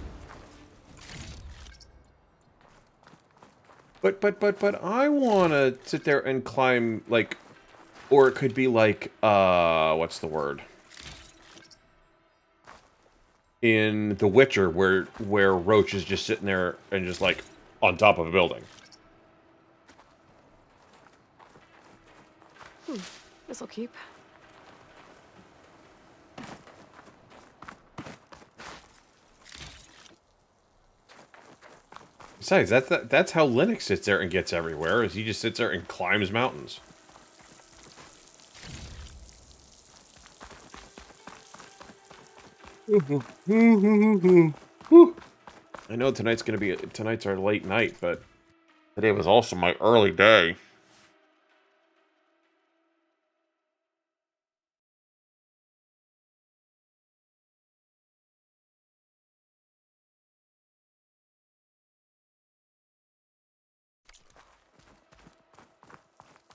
But I want to sit there and climb, like, or it could be like, what's the word? In The Witcher, where Roach is just sitting there and just, like, on top of a building. This'll keep. Besides, that's how Linux sits there and gets everywhere, is he just sits there and climbs mountains. I know tonight's our late night, but today was also my early day.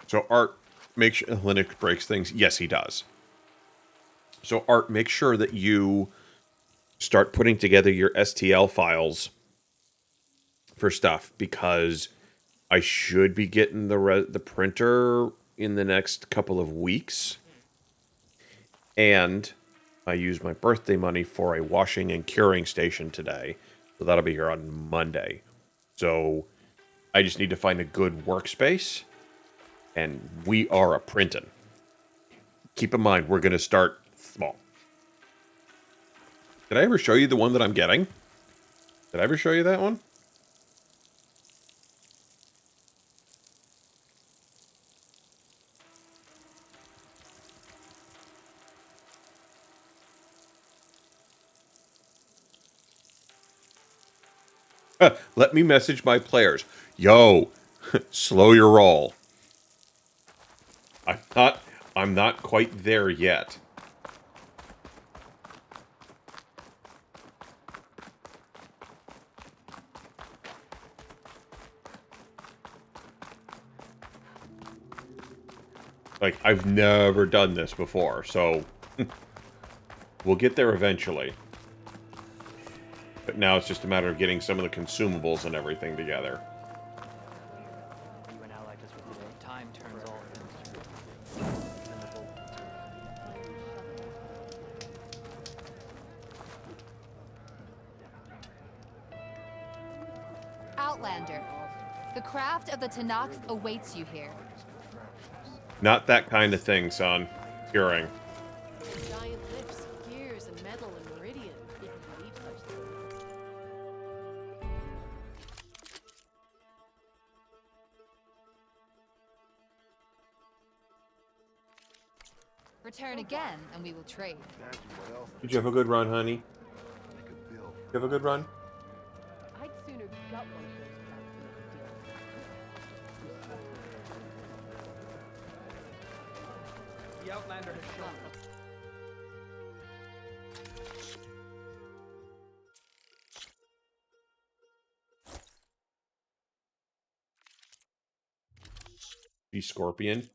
So Art, make sure Linux breaks things. Yes, he does. So Art, make sure that you start putting together your STL files for stuff, because I should be getting the printer in the next couple of weeks, and I used my birthday money for a washing and curing station today, so that'll be here on Monday. So I just need to find a good workspace, and we are a printing. Keep in mind, we're going to start small. Did I ever show you the one that I'm getting? Did I ever show you that one? Let me message my players. Yo, slow your roll. I'm not quite there yet. Like, I've never done this before, so we'll get there eventually. But now it's just a matter of getting some of the consumables and everything together. Time turns all Outlander, the craft of the Tanakh awaits you here. Not that kind of thing, son. Curing. Giant lifts, gears, and metal and meridian. If you need such things. Return again, and we will trade. Did you have a good run, honey? Did you have a good run? I'd sooner gut one of those The Outlander has shown. Be Scorpion.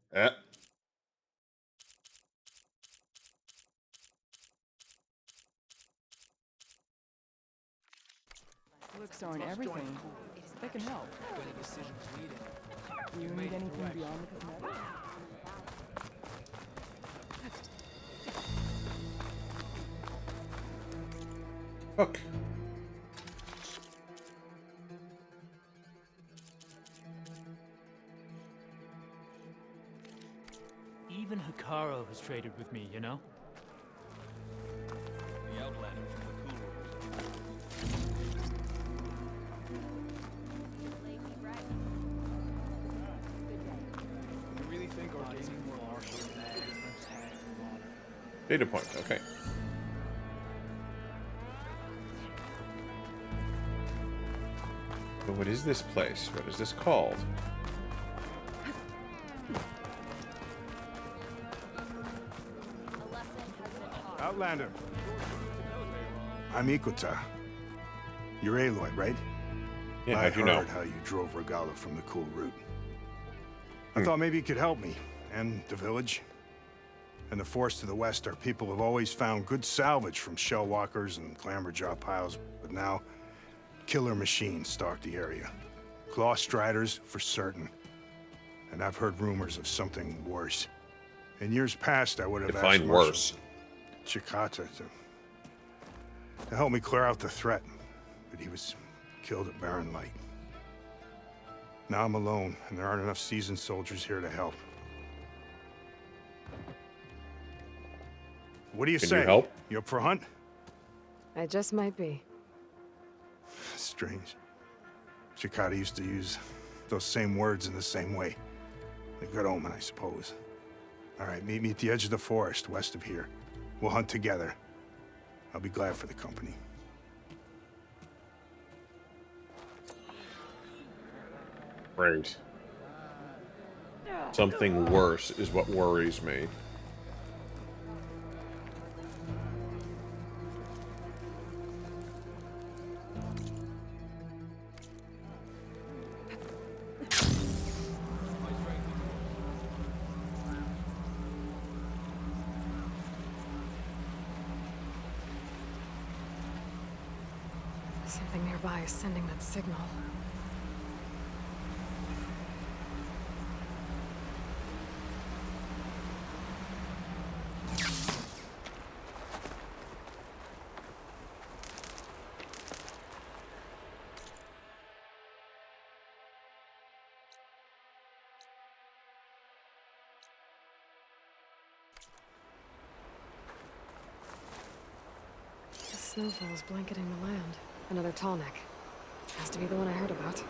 Looks aren't everything. They can help. Do you need anything beyond the cosmetics? Hook. Even Hikaru has traded with me, you know? The Outlander from the Cool. You really think ordaining more marshals Data point, okay. So what is this place? What is this called? Outlander. I'm Ikuta. You're Aloy, right? Yeah, I how'd you know? heard how you drove Regala from the cool route. I thought maybe you could help me, and the village. And the forest to the west, our people have always found good salvage from shell walkers and clamberjaw piles, but now killer machines stalk the area. Claw striders for certain. And I've heard rumors of something worse. In years past, I would have asked Define worse. Chikata to help me clear out the threat, but he was killed at Barren Light. Now I'm alone, and there aren't enough seasoned soldiers here to help. What do you say? Can you help? You up for a hunt? I just might be. Strange. Chikata used to use those same words in the same way. A good omen, I suppose. All right, meet me at the edge of the forest, west of here. We'll hunt together. I'll be glad for the company. Great. Something worse is what worries me. Something nearby is sending that signal. The snowfall is blanketing the land. Another tall neck. Has to be the one I heard about.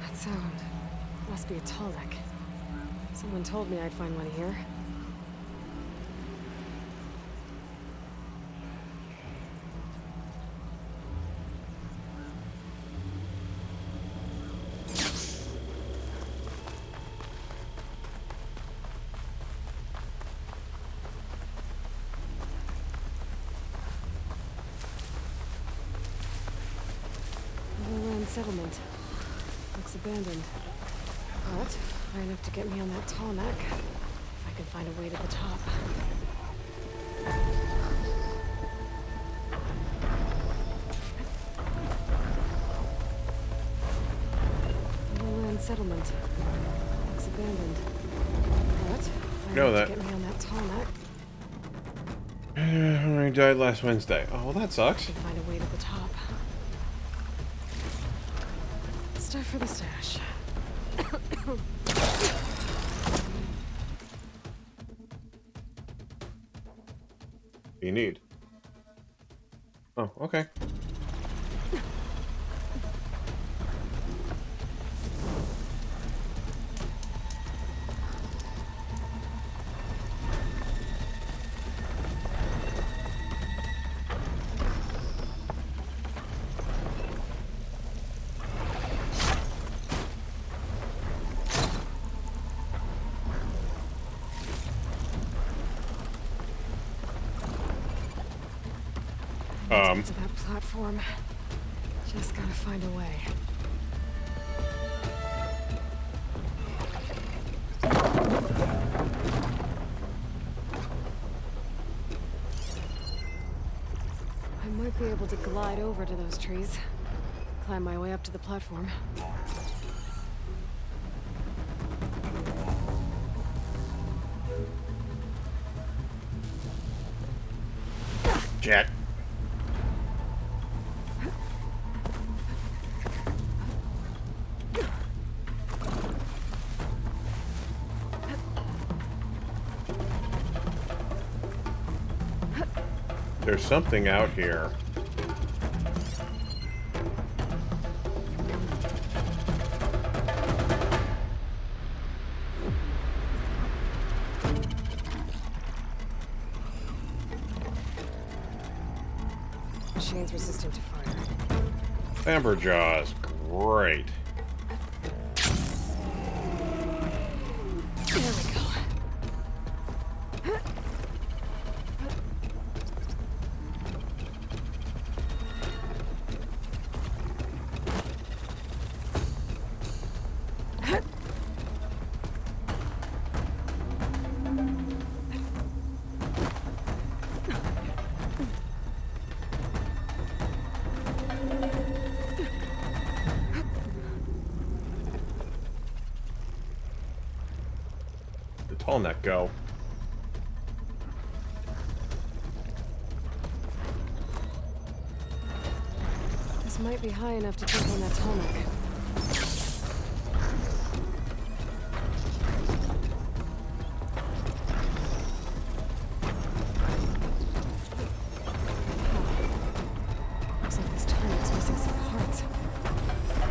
That sound must be a tall neck. Someone told me I'd find one here. Settlement. Looks abandoned. But high enough to get me on that tall neck. If I can find a way to the top. Lowland settlement. Looks abandoned. But high enough to get me on that tall neck. I died last Wednesday. Oh, well, that sucks. I can find a way to the top. Stuff for the stash. You need. Oh, okay. To that platform. Just gotta find a way. I might be able to glide over to those trees. Climb my way up to the platform. Jet. There's something out here. Machine's resistant to fire. Amberjaws, great. There we go. Tall neck go. This might be high enough to jump on that tall neck. Looks like this tall neck's missing some parts.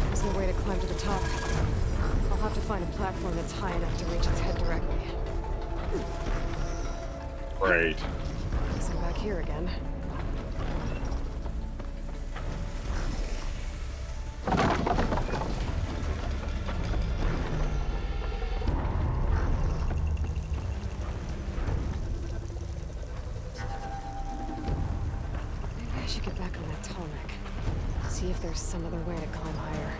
There's no way to climb to the top. I'll have to find a platform that's high enough to reach its head directly. Great. Guess I'm back here again. Maybe I should get back on that tall neck. See if there's some other way to climb higher.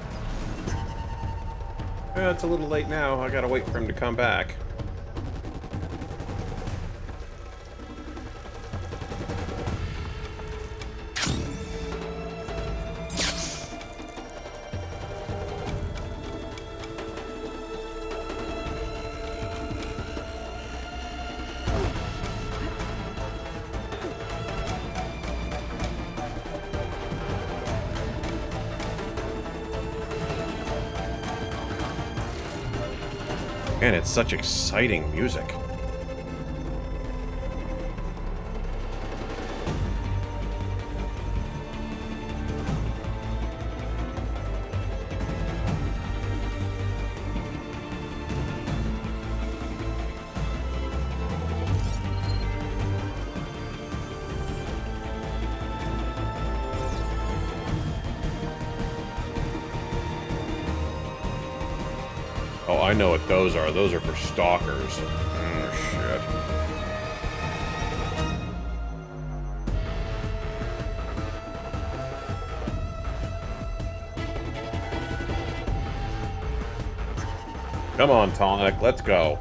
It's a little late now. I gotta wait for him to come back. Man, it's such exciting music. Oh, I know what those are. Those are for stalkers. Oh, shit. Come on, Tonic, let's go.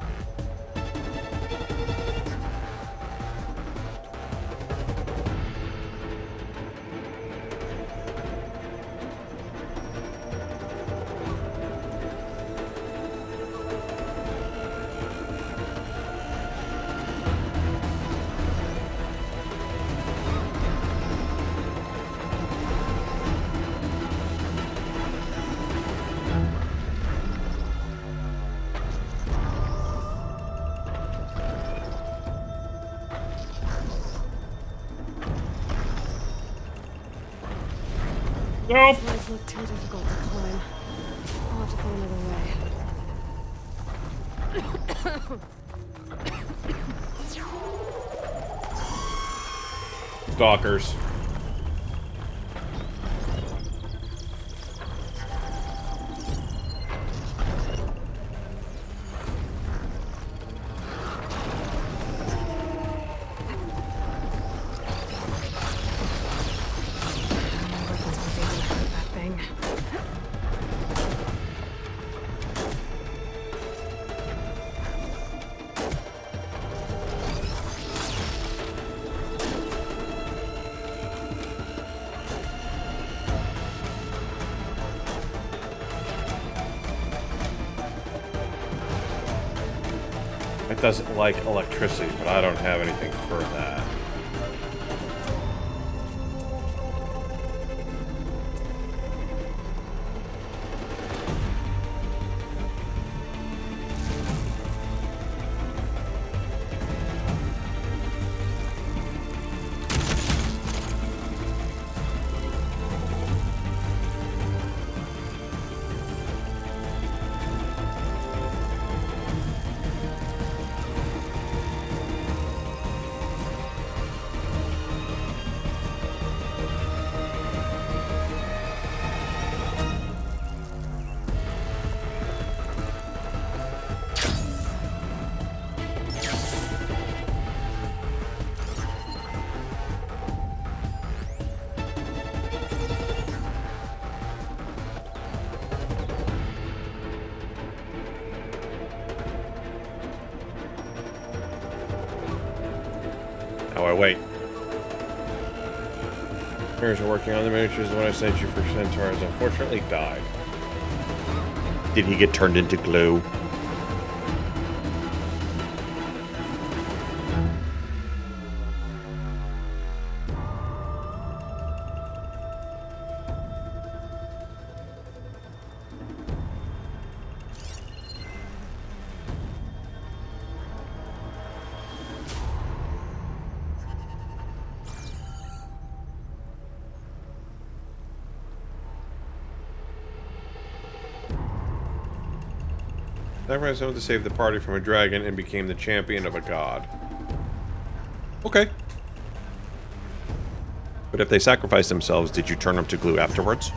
Nope. These lights look too difficult to climb. I'll have to find another way. Stalkers. It doesn't like electricity, but I don't have anything for that. Oh, wait. Mirrors are working on the miniatures. The one I sent you for Centaurs unfortunately died. Did he get turned into glue? Sacrificed someone to save the party from a dragon and became the champion of a god. Okay. But if they sacrificed themselves, did you turn them to glue afterwards?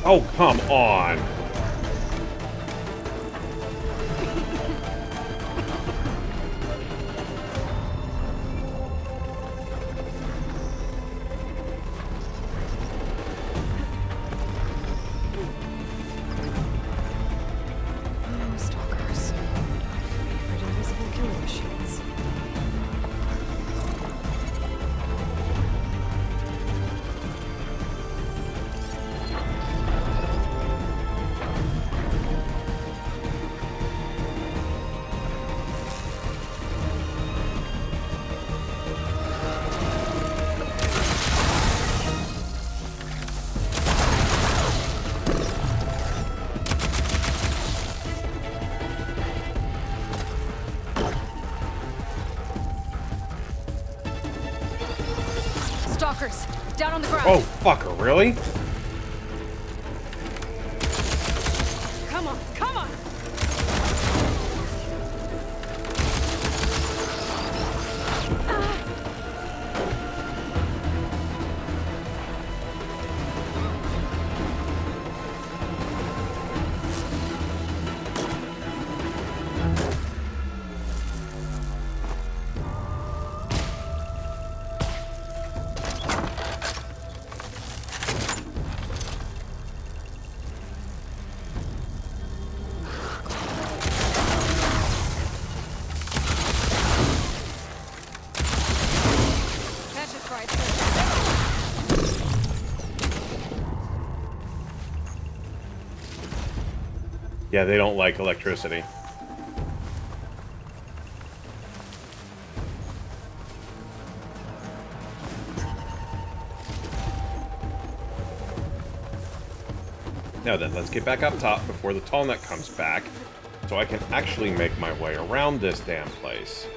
Oh, come on. Oh, stalkers. My favorite invisible killing machines. Stalkers, down on the ground. Oh, fucker, really? Come on, come on. Yeah, they don't like electricity. Now then, let's get back up top before the tall neck comes back, so I can actually make my way around this damn place.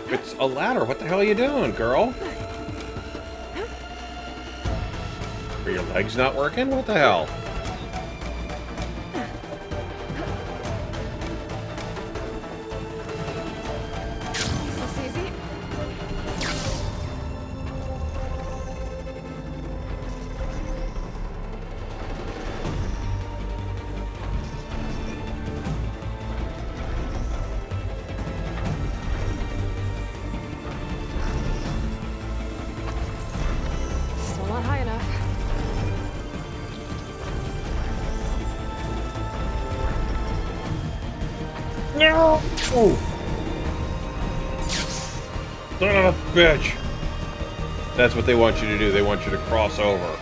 It's a ladder. What the hell are you doing, girl? Are your legs not working? What the hell? Is this easy? Still not high enough. No! Oh. Son of a bitch! That's what they want you to do. They want you to cross over.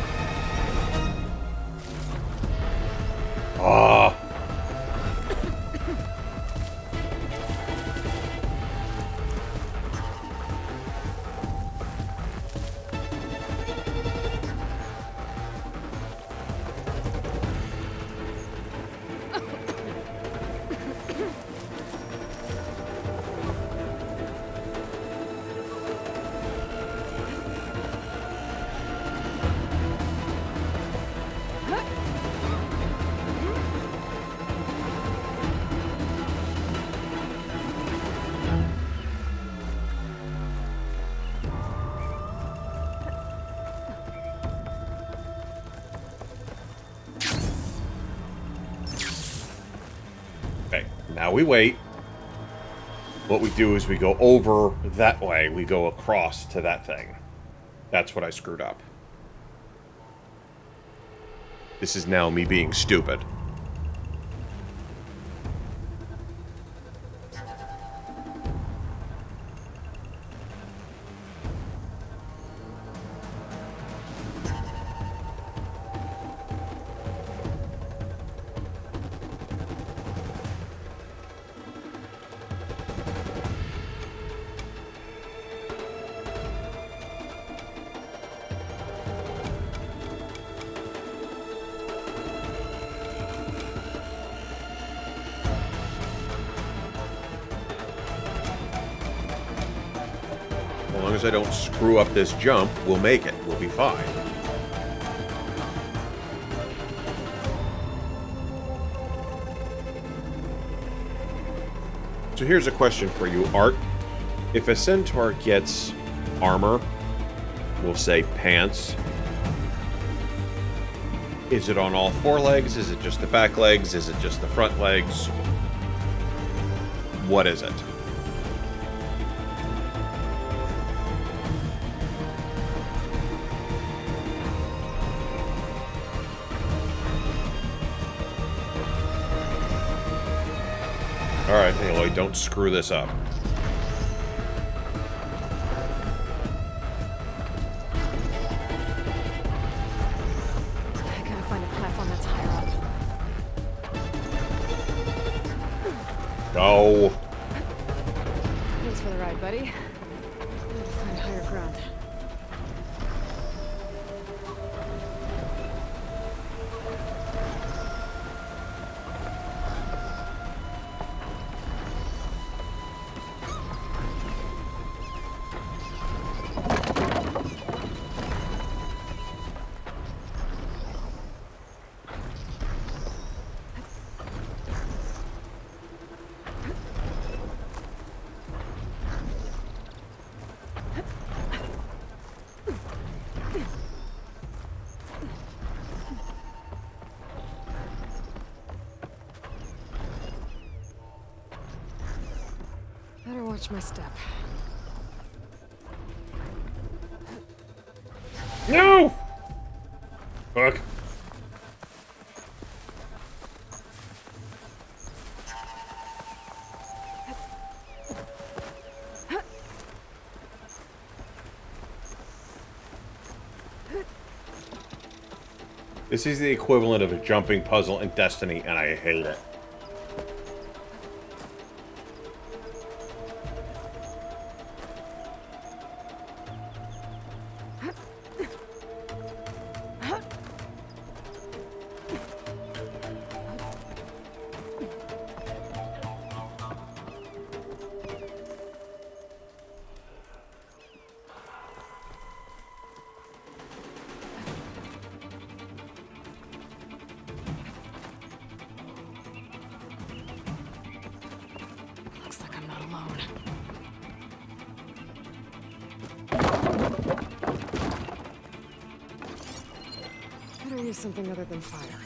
Ah! Okay, now we wait. What we do is we go over that way. We go across to that thing. That's what I screwed up. This is now me being stupid. as I don't screw up this jump, we'll make it. We'll be fine. So here's a question for you, Art. If a centaur gets armor, we'll say pants, is it on all four legs? Is it just the back legs? Is it just the front legs? What is it? Alright, Aloy, don't screw this up. I gotta find a platform that's higher up. Go. Thanks for the ride, buddy. I need to find higher ground. Better watch my step. No! Fuck. This is the equivalent of a jumping puzzle in Destiny, and I hate it. Looks like I'm not alone. Better use something other than fire.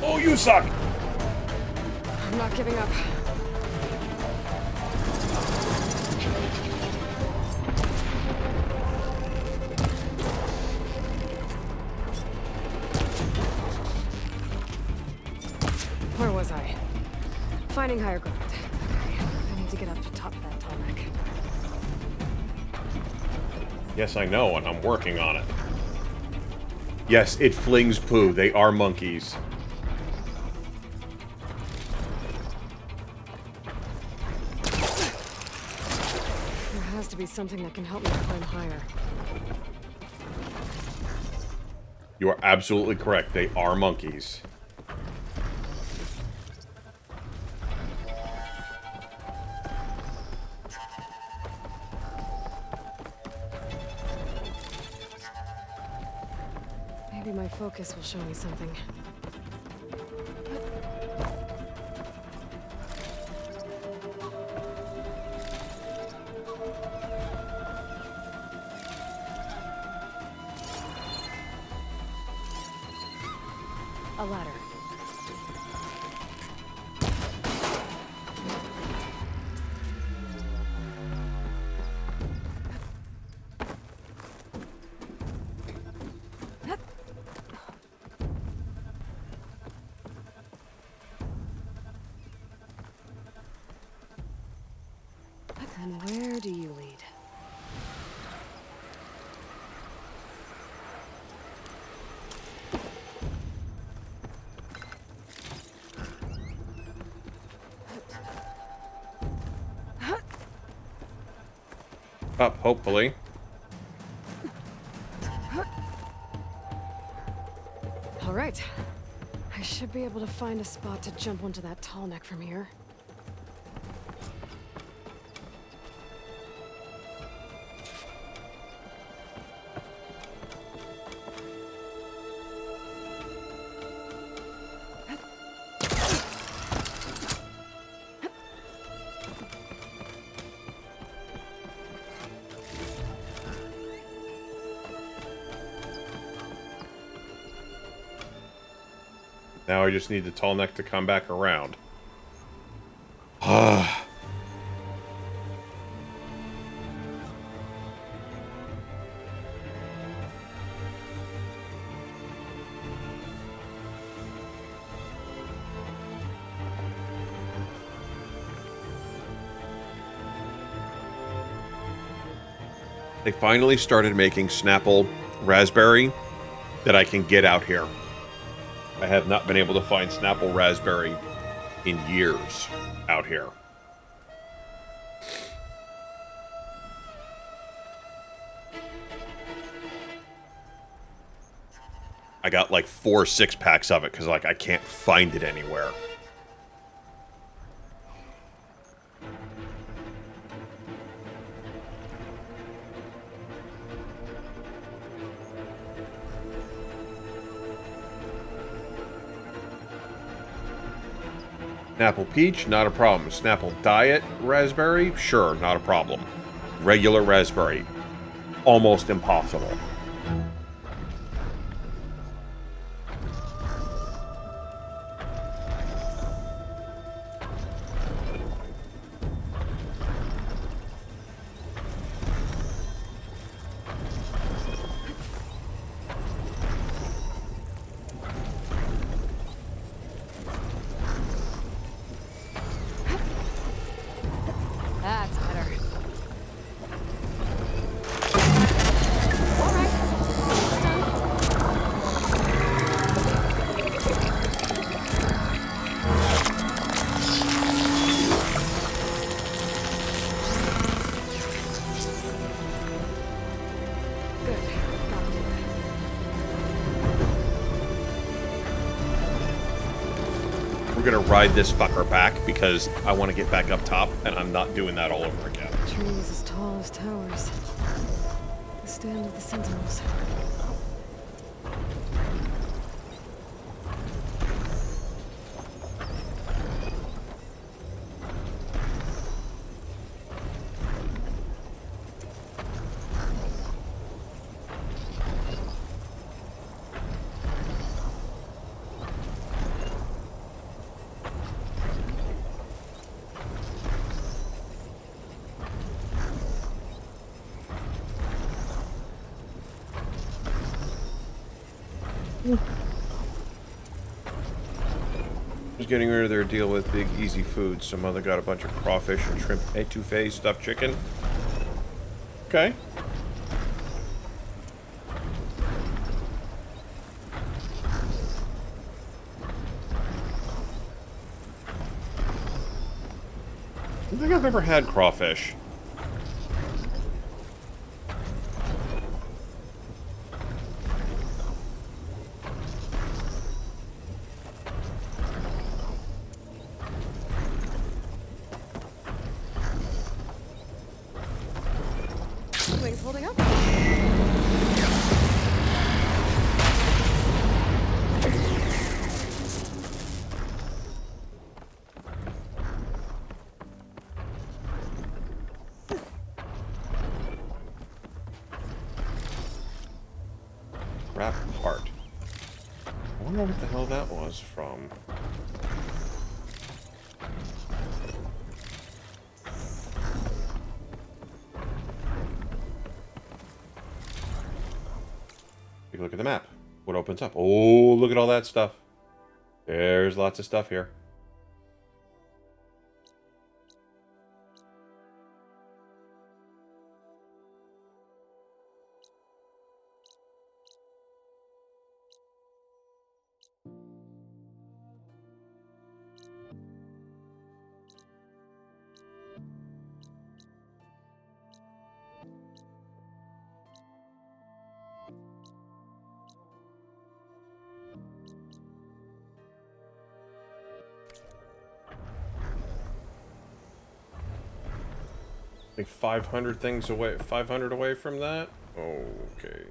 Oh, you suck! I'm not giving up. Where was I? Finding higher ground. Yes, I know, and I'm working on it. Yes, it flings poo. They are monkeys. There has to be something that can help me climb higher. You are absolutely correct. They are monkeys. Maybe my focus will show me something. A ladder. And where do you lead? Up, hopefully. All right. I should be able to find a spot to jump onto that tall neck from here. Now I just need the tall neck to come back around. Ah. They finally started making Snapple Raspberry that I can get out here. I have not been able to find Snapple Raspberry in years out here. I got like 4 6-packs of it because like I can't find it anywhere. Snapple Peach, not a problem. Snapple Diet Raspberry, sure, not a problem. Regular Raspberry, almost impossible. That's better. We're gonna ride this fucker back because I want to get back up top, and I'm not doing that all over again. Trees as tall as towers. The stand of the Sentinels. Just getting rid of their deal with Big Easy Foods. Some other got a bunch of crawfish and shrimp etouffee stuffed chicken. Okay. think I've ever had crawfish. Wings holding up. Crap heart. I wonder what the hell that was from. Take a look at the map. What opens up? Oh, look at all that stuff. There's lots of stuff here. Like 500 things away, 500 away from that? Okay.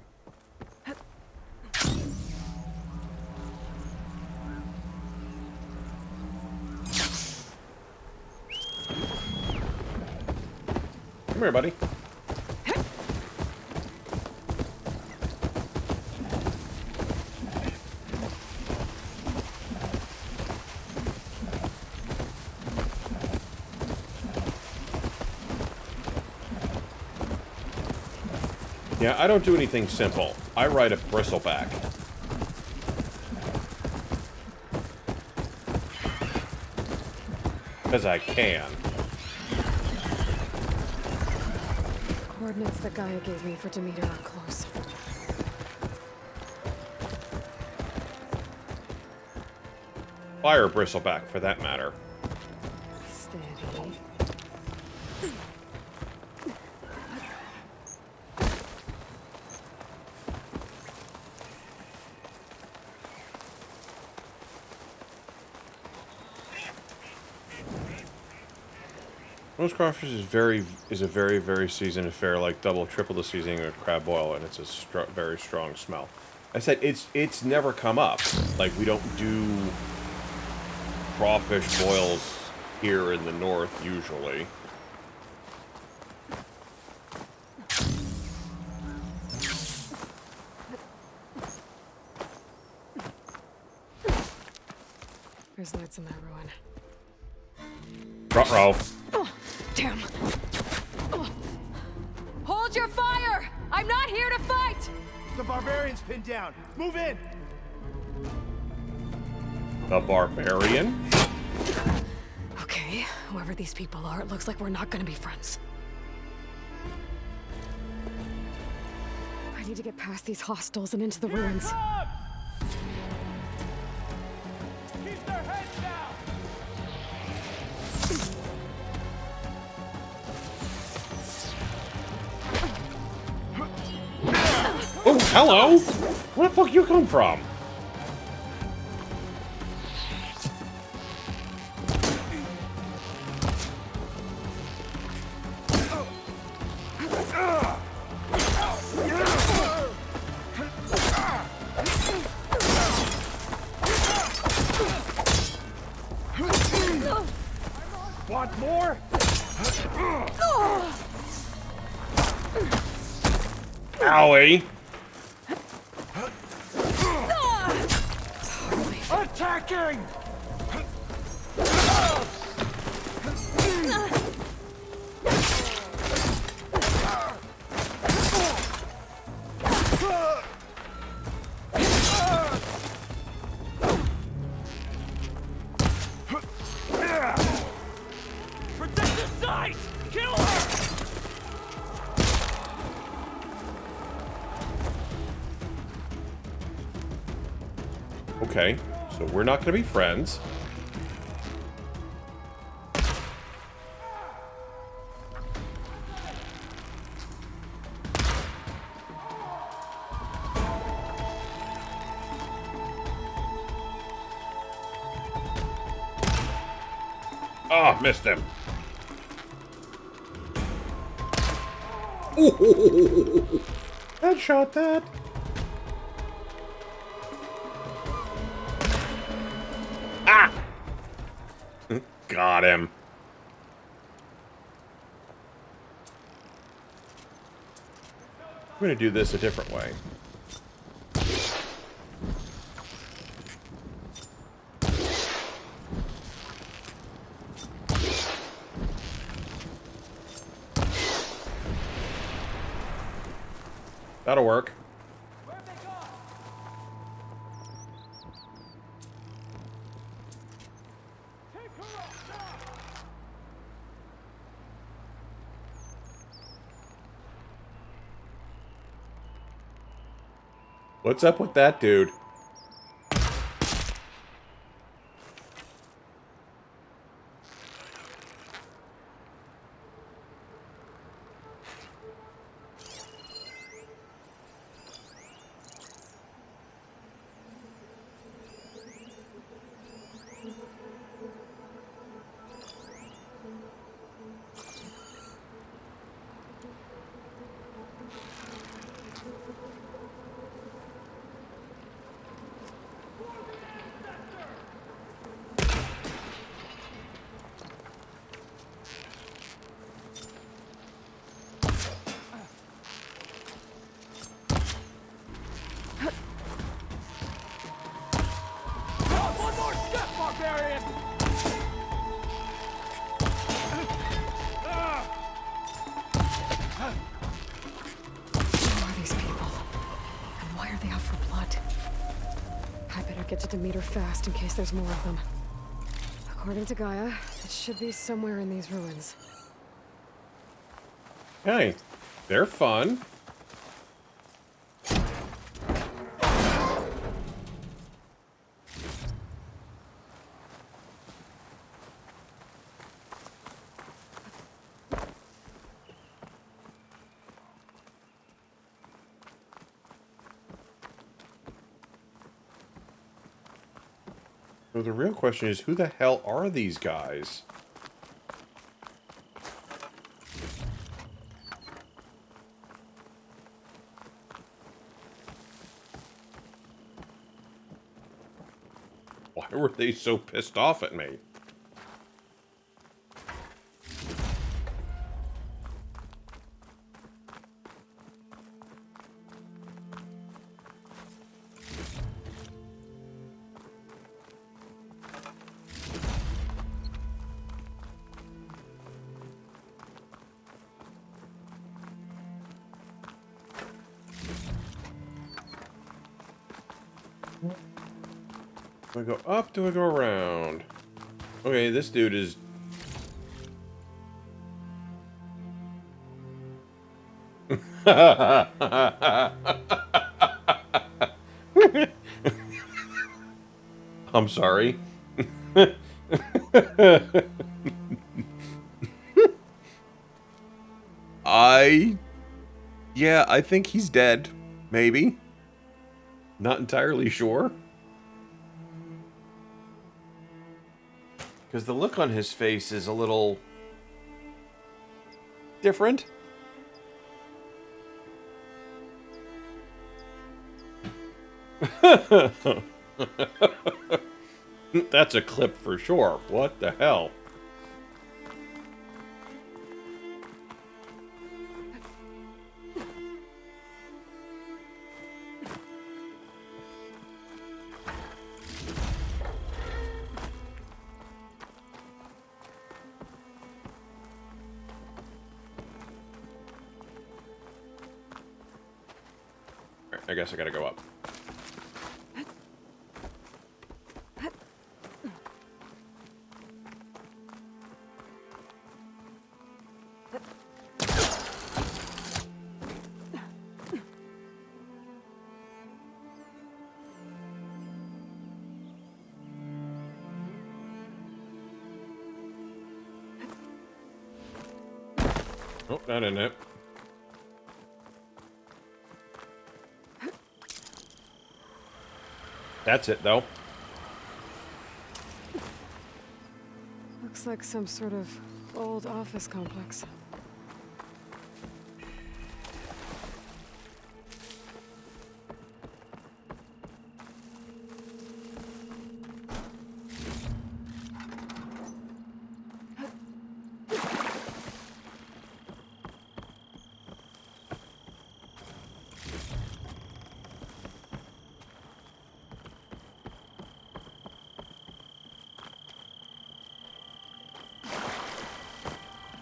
Come here, buddy. Yeah, I don't do anything simple. I ride a bristleback. Because I can. Coordinates that Gaia gave me for Demeter are close. Fire bristleback, for that matter. Steady. Most crawfish is a very seasoned affair, like double, triple the seasoning of crab boil, and it's a very strong smell. I said it's never come up. Like, we don't do crawfish boils here in the north usually. There's lights in that ruin. Ruh-roh. Oh, damn. Oh. Hold your fire! I'm not here to fight! The barbarian's pinned down. Move in! The barbarian? Okay, whoever these people are, it looks like we're not gonna be friends. I need to get past these hostels and into the ruins. Keep their heads down! Oh, hello! Where the fuck you come from? Want more? Owie! Attacking! Protect the site! Kill her! Okay, so we're not gonna be friends. Oh, missed him. Ooh, headshot that. Ah! Got him. I'm gonna do this a different way. That'll work. What's up with that dude? One more step, barbarian! Who are these people? And why are they out for blood? I better get to Demeter fast in case there's more of them. According to Gaia, it should be somewhere in these ruins. Hey, they're fun. So the real question is, who the hell are these guys? Why were they so pissed off at me? Do I go up? Do I go around? Okay, this dude is... I'm sorry. Yeah, I think he's dead. Maybe. Not entirely sure. Because the look on his face is a little... different. That's a clip for sure. What the hell? I guess I gotta go up. Oh, that isn't it. That's it, though. Looks Looks like some sort of old office complex.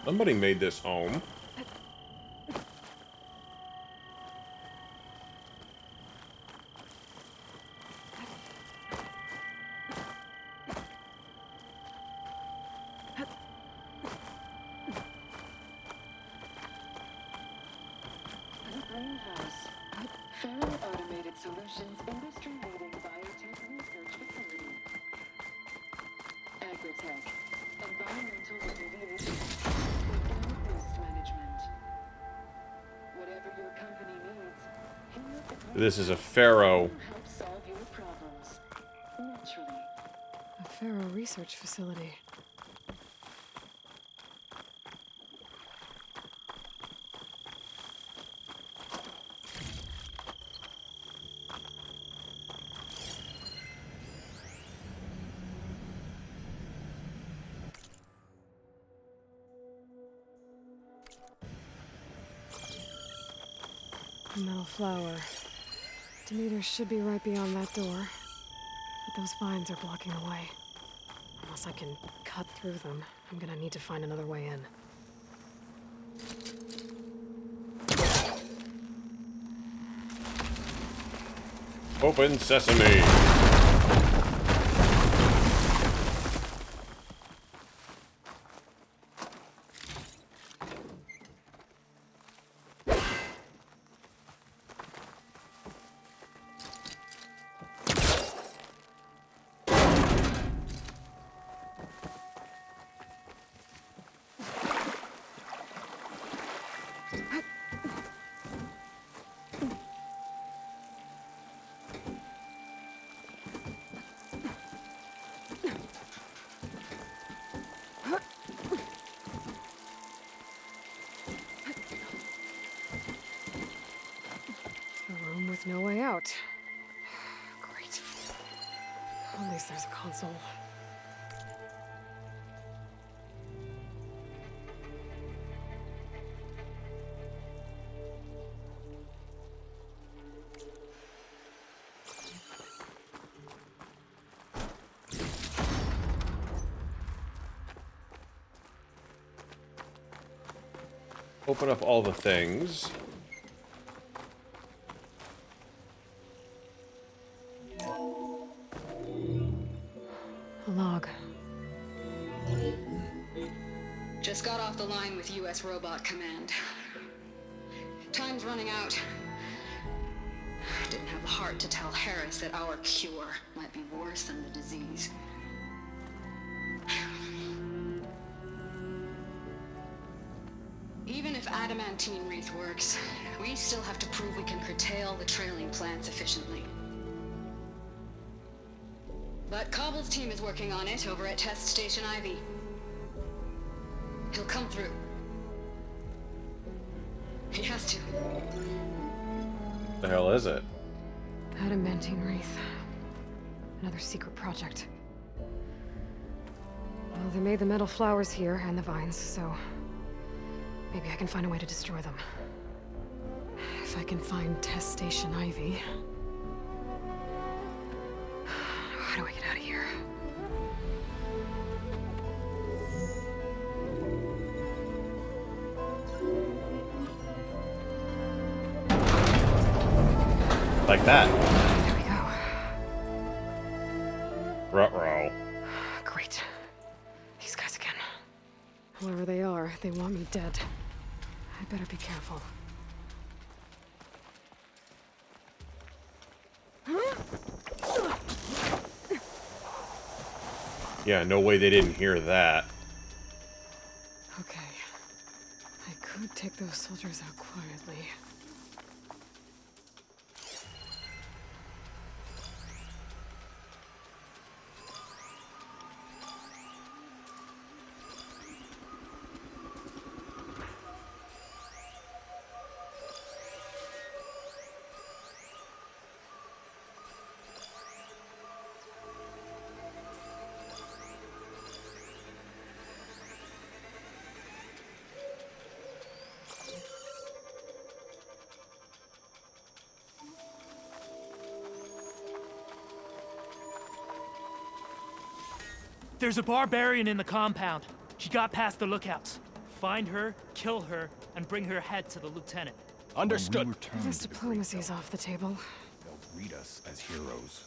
Somebody made this home. Greenhouse. Faro Automated Solutions industry-leading biotech research facility. Agritech. Environmental remediation. Organic waste management. Whatever your company needs, here at This is a Pharaoh. will help solve your problems. Naturally. A Pharaoh research facility. A metal flower. Demeter should be right beyond that door. But those vines are blocking the way. Unless I can cut through them, I'm gonna need to find another way in. Open sesame. A room with no way out. Great. At least there's a console. Open up all the things. A log. Just got off the line with U.S. Robot Command. Time's running out. Didn't have the heart to tell Harris that our cure might be worse than the disease. Even if adamantine wreath works, we still have to prove we can curtail the trailing plants efficiently. But Cobble's team is working on it over at Test Station Ivy. He'll come through. He has to. The hell is it? Adamantine wreath. Another secret project. Well, they made the metal flowers here and the vines, so maybe I can find a way to destroy them. If I can find Test Station Ivy. How do I get out of here? Like that. There we go. Ruh-roh. Great. These guys again. Whoever they are, they want me dead. I better be careful. Yeah, no way they didn't hear that. Okay. I could take those soldiers out quietly. There's a barbarian in the compound. She got past the lookouts. Find her, kill her, and bring her head to the lieutenant. Understood. This diplomacy's off the table. They'll read us as heroes.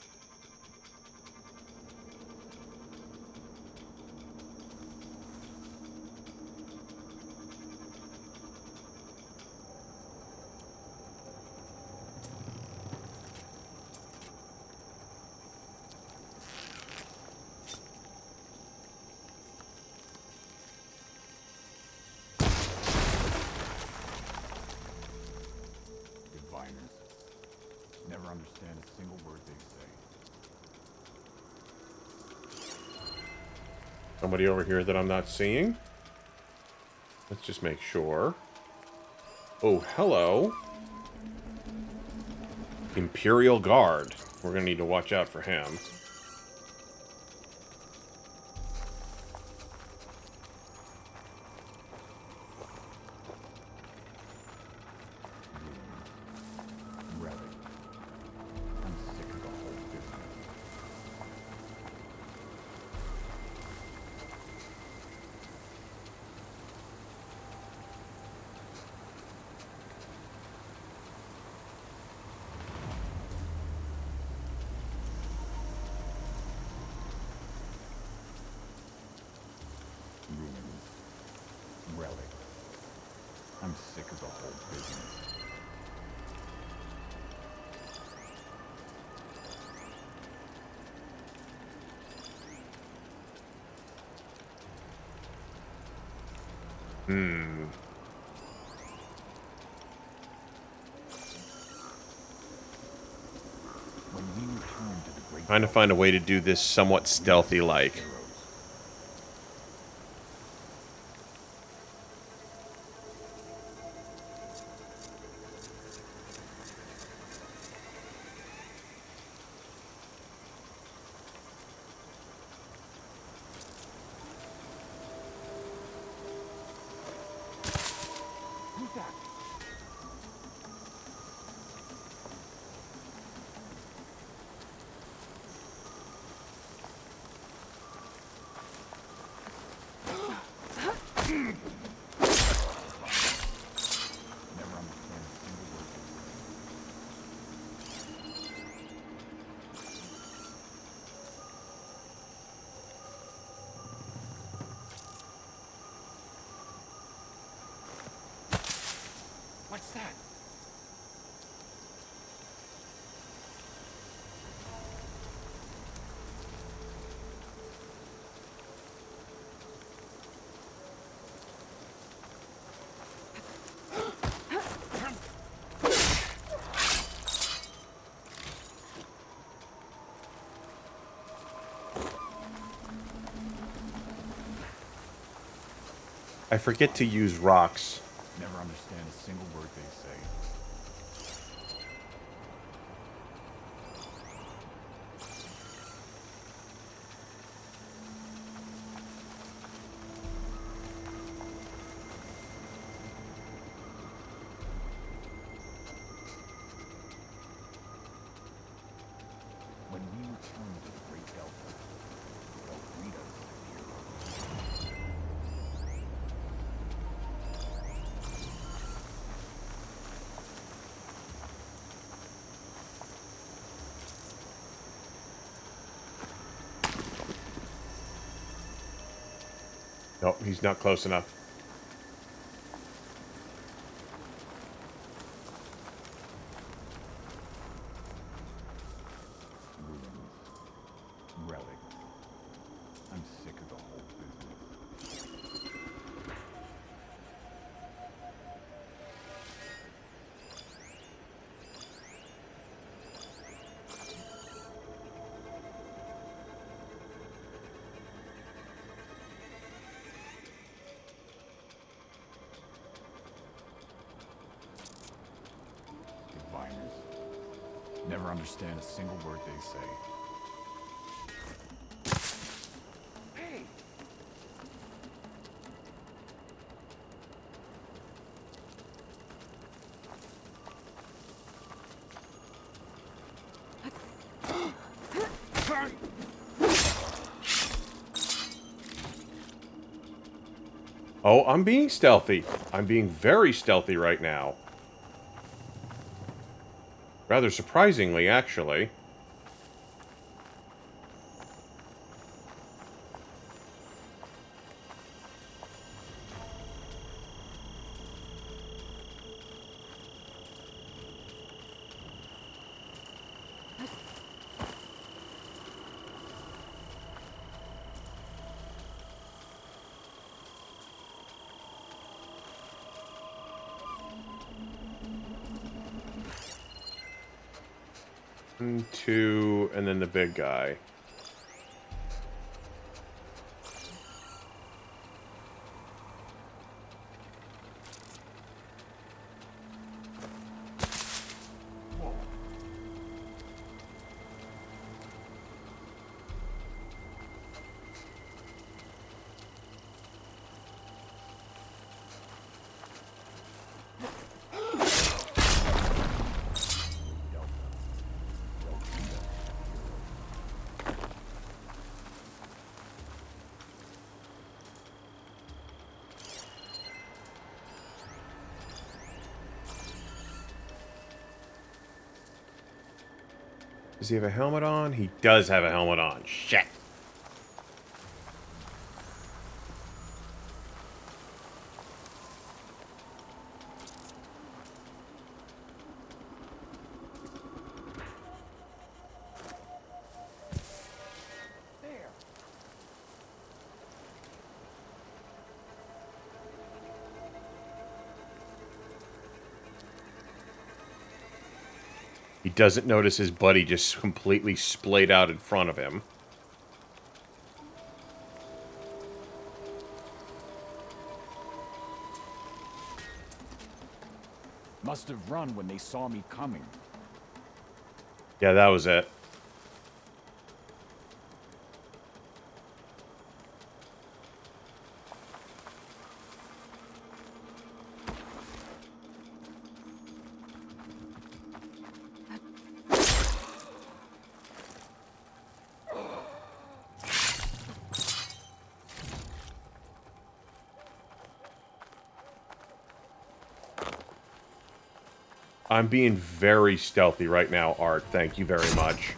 Never understand a single word they say. Somebody over here that I'm not seeing. Let's just make sure. Oh, hello. Imperial Guard. We're gonna need to watch out for him. Relic. I'm sick of the whole business. Trying to find a way to do this somewhat stealthy-like. What's that? I forget to use rocks. Never understand a single word they say. When we return to the Great Delta, they'll greet us as heroes. Nope, he's not close enough. Relic. I'm sick of the whole business. Diviners. Never understand a single word they say. Oh, I'm being stealthy. I'm being very stealthy right now. Rather surprisingly, actually. One, two, and then the big guy. Does he have a helmet on? He does have a helmet on. Shit. He doesn't notice his buddy just completely splayed out in front of him. Must have run when they saw me coming. Yeah, that was it. I'm being very stealthy right now, Art. Thank you very much.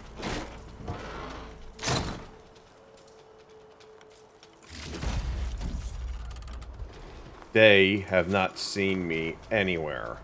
They have not seen me anywhere.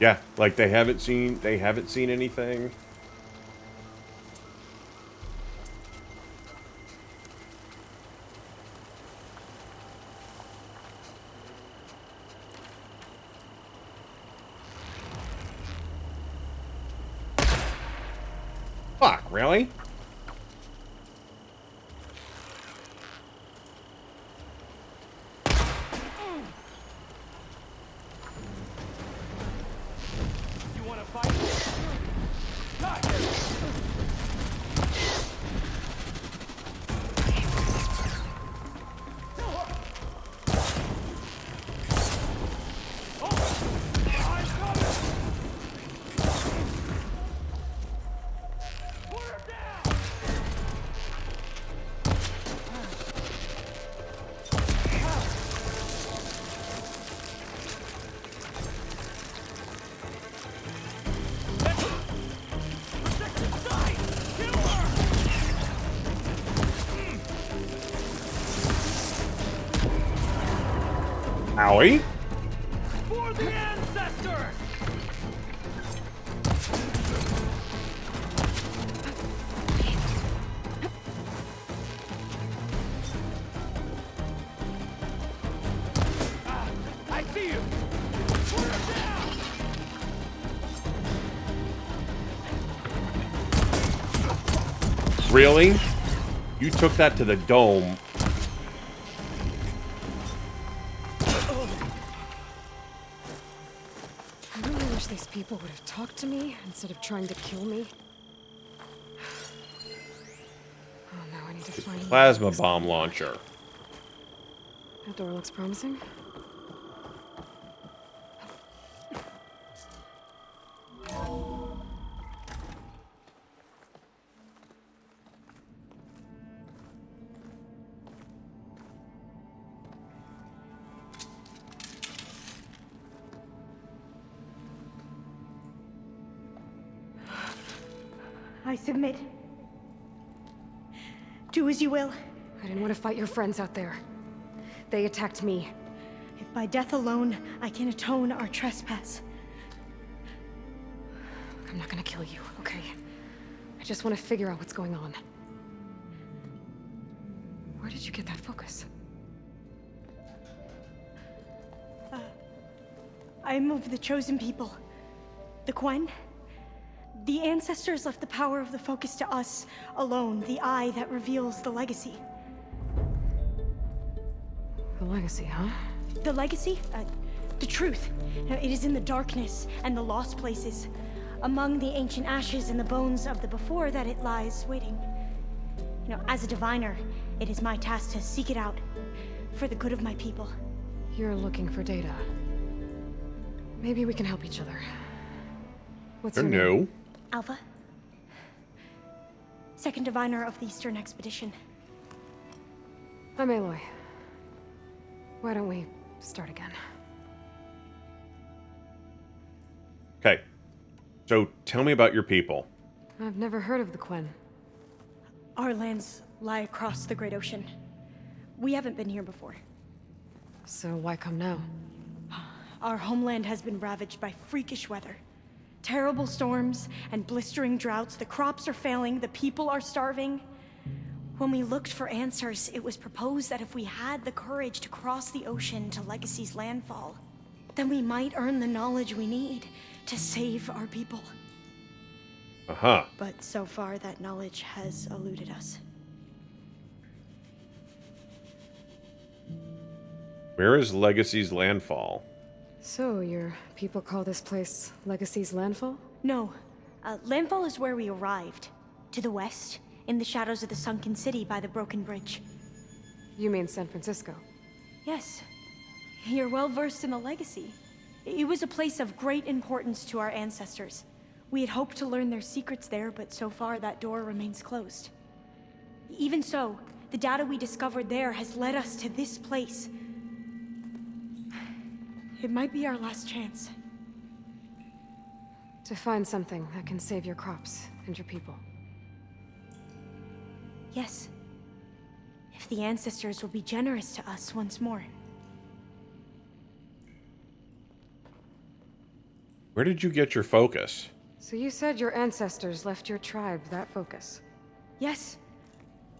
Yeah, like they haven't seen anything. Fuck, really? Owie. For the ancestors! I see you! Put her down! Really? You took that to the dome. I really wish these people would have talked to me instead of trying to kill me. need to find Plasma bomb launcher. That door looks promising. I submit. Do as you will. I didn't want to fight your friends out there. They attacked me. If by death alone I can atone our trespass. I'm not gonna kill you, okay? I just want to figure out what's going on. Where did you get that focus? I am of the chosen people. The Quen. The ancestors left the power of the focus to us alone, the eye that reveals the legacy. The legacy, huh? The legacy? The truth. It is in the darkness and the lost places. Among the ancient ashes and the bones of the before that it lies waiting. As a diviner, it is my task to seek it out for the good of my people. You're looking for data. Maybe we can help each other. What's your name? Alpha. Second diviner of the Eastern Expedition. I'm Aloy. Why don't we start again? Okay. So tell me about your people. I've never heard of the Quen. Our lands lie across the Great Ocean. We haven't been here before. So why come now? Our homeland has been ravaged by freakish weather. Terrible storms and blistering droughts. The crops are failing, the people are starving. When we looked for answers, it was proposed that if we had the courage to cross the ocean to Legacy's landfall, then we might earn the knowledge we need to save our people. Uh-huh. But so far, that knowledge has eluded us. Where is Legacy's landfall? So, your people call this place Legacy's landfall? No. Landfall is where we arrived. To the west, in the shadows of the sunken city by the broken bridge. You mean San Francisco? Yes. You're well versed in the Legacy. It was a place of great importance to our ancestors. We had hoped to learn their secrets there, but so far that door remains closed. Even so, the data we discovered there has led us to this place. It might be our last chance. To find something that can save your crops and your people. Yes. If the ancestors will be generous to us once more. Where did you get your focus? So you said your ancestors left your tribe that focus? Yes.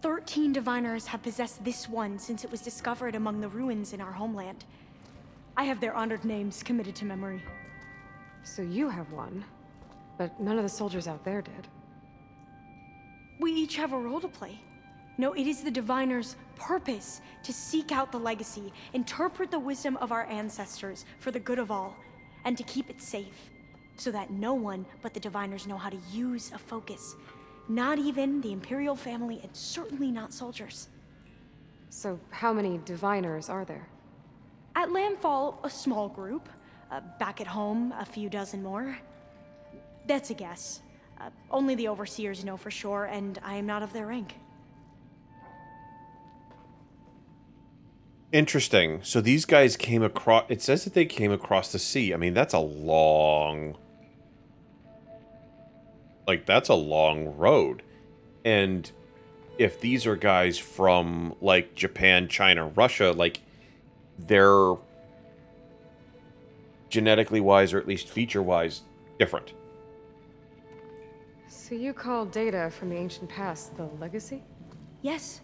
13 diviners have possessed this one since it was discovered among the ruins in our homeland. I have their honored names committed to memory. So you have one, but none of the soldiers out there did. We each have a role to play. No, it is the diviner's purpose to seek out the legacy, interpret the wisdom of our ancestors for the good of all, and to keep it safe, so that no one but the diviners know how to use a focus. Not even the Imperial family, and certainly not soldiers. So how many diviners are there? At Landfall, a small group. Back at home, a few dozen more. That's a guess. Only the overseers know for sure, and I am not of their rank. Interesting. So these guys came across... It says that they came across the sea. I mean, that's a long... Like, that's a long road. And if these are guys from, like, Japan, China, Russia, like, they're genetically wise, or at least feature-wise, different. So you call data from the ancient past the legacy? Yes.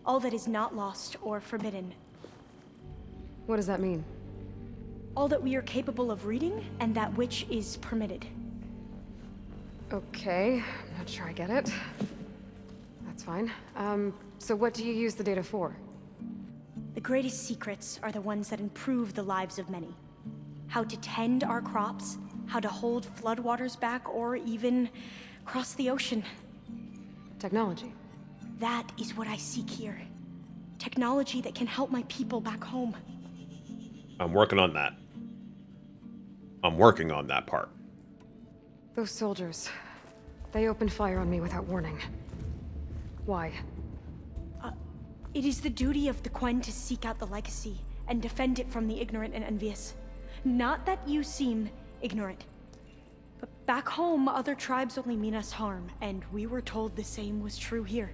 All that is not lost or forbidden. What does that mean? All that we are capable of reading, and that which is permitted. Okay, I'm not sure I get it. That's fine. So what do you use the data for? The greatest secrets are the ones that improve the lives of many. How to tend our crops, how to hold floodwaters back, or even cross the ocean. Technology. That is what I seek here. Technology that can help my people back home. I'm working on that. I'm working on that part. Those soldiers, they opened fire on me without warning. Why? It is the duty of the Quen to seek out the legacy and defend it from the ignorant and envious. Not that you seem ignorant. But back home, other tribes only mean us harm, and we were told the same was true here.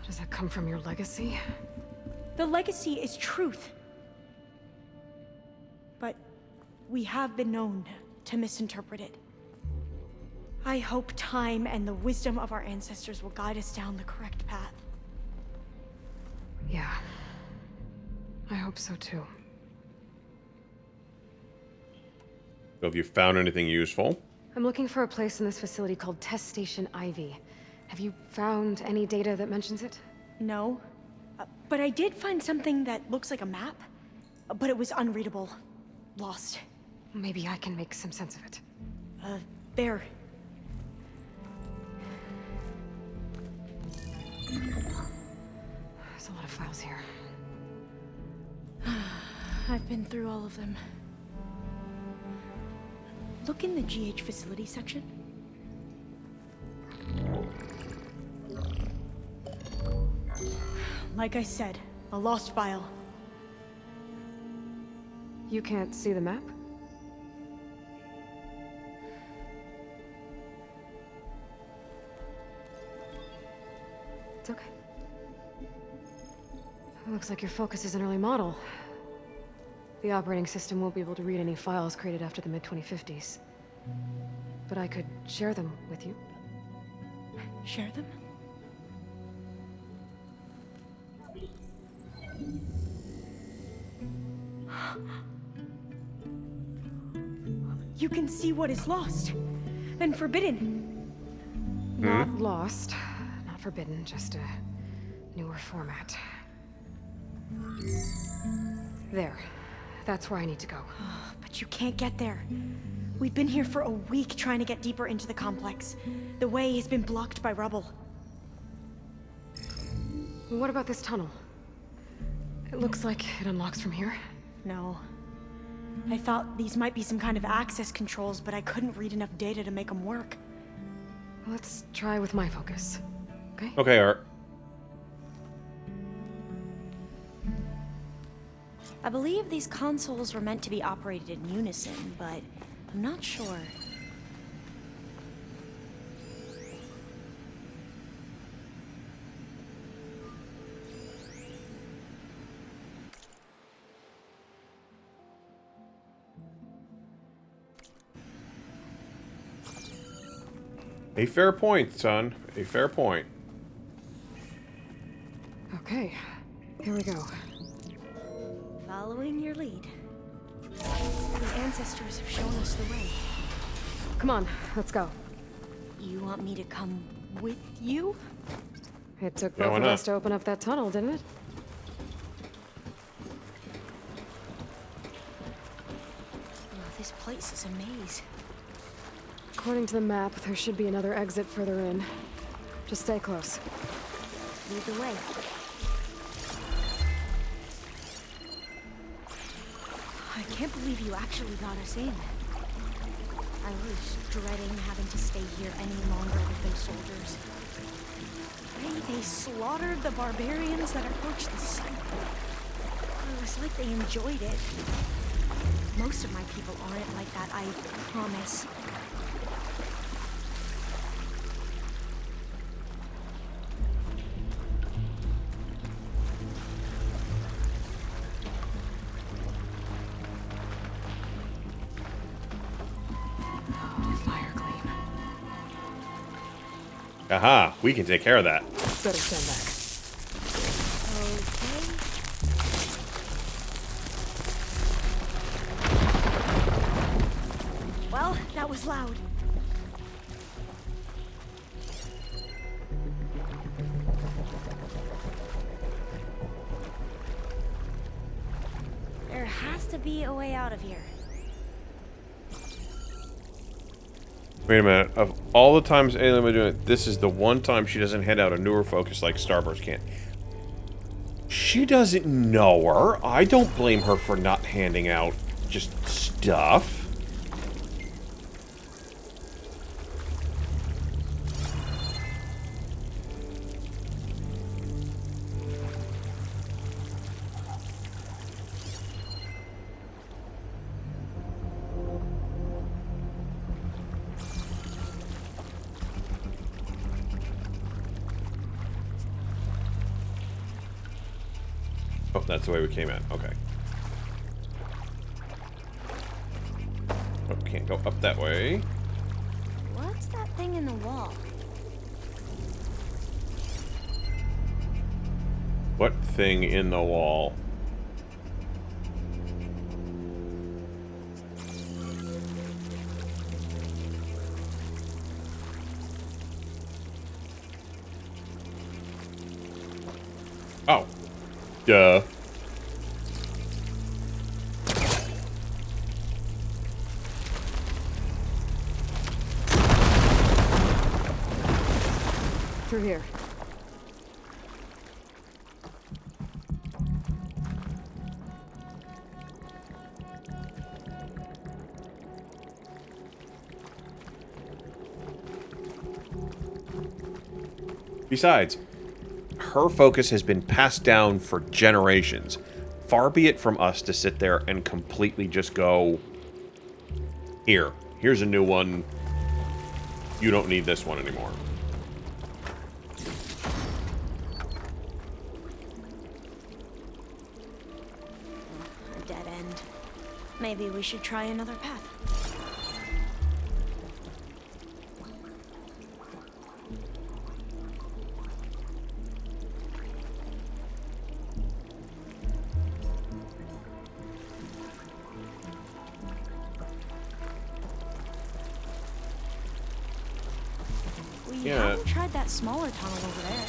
Does that come from your legacy? The legacy is truth. But we have been known to misinterpret it. I hope time and the wisdom of our ancestors will guide us down the correct path. Yeah. I hope so too. So have you found anything useful? I'm looking for a place in this facility called Test Station Ivy. Have you found any data that mentions it? No. But I did find something that looks like a map. But it was unreadable. Lost. Maybe I can make some sense of it. There. There's a lot of files here. I've been through all of them. Look in the GH facility section. Like I said, a lost file. You can't see the map? It's okay. It looks like your focus is an early model. The operating system won't be able to read any files created after the mid-2050s. But I could share them with you. Share them? You can see what is lost and forbidden. Not lost, not forbidden, just a newer format. There. That's where I need to go. But you can't get there. We've been here for a week trying to get deeper into the complex. The way has been blocked by rubble. What about this tunnel? It looks like it unlocks from here. No. I thought these might be some kind of access controls, but I couldn't read enough data to make them work. Let's try with my focus, okay? Okay, Art. I believe these consoles were meant to be operated in unison, but I'm not sure. A fair point, son. A fair point. Okay, here we go. Following your lead. The ancestors have shown us the way. Come on, let's go. You want me to come with you? It took both of us to open up that tunnel, didn't it? Oh, this place is a maze. According to the map, there should be another exit further in. Just stay close. Lead the way. I can't believe you actually got us in. I was dreading having to stay here any longer with those soldiers. They slaughtered the barbarians that approached the site. It was like they enjoyed it. Most of my people aren't like that, I promise. Aha, we can take care of that. Better stand back. Okay. Well, that was loud. There has to be a way out of here. Wait a minute. Of all the times Alien been doing it, this is the one time she doesn't hand out a newer focus like Starburst can. She doesn't know her. I don't blame her for not handing out just stuff. Oh, that's the way we came in. Okay. Oh, can't go up that way. What's that thing in the wall? What thing in the wall? Oh. Duh. Through here. Besides, her focus has been passed down for generations. Far be it from us to sit there and completely just go, here's a new one. You don't need this one anymore. A dead end. Maybe we should try another path. We haven't tried that smaller tunnel over there.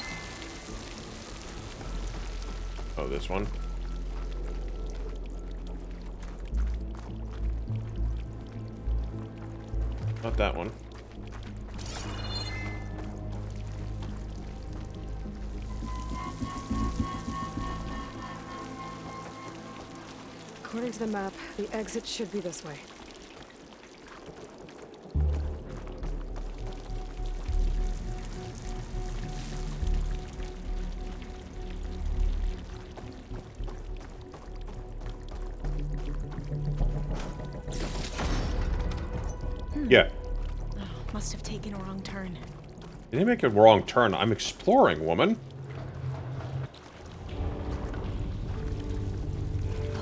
Oh, this one? Not that one. According to the map, the exit should be this way. Yeah. Oh, must have taken a wrong turn. You didn't make a wrong turn. I'm exploring, woman.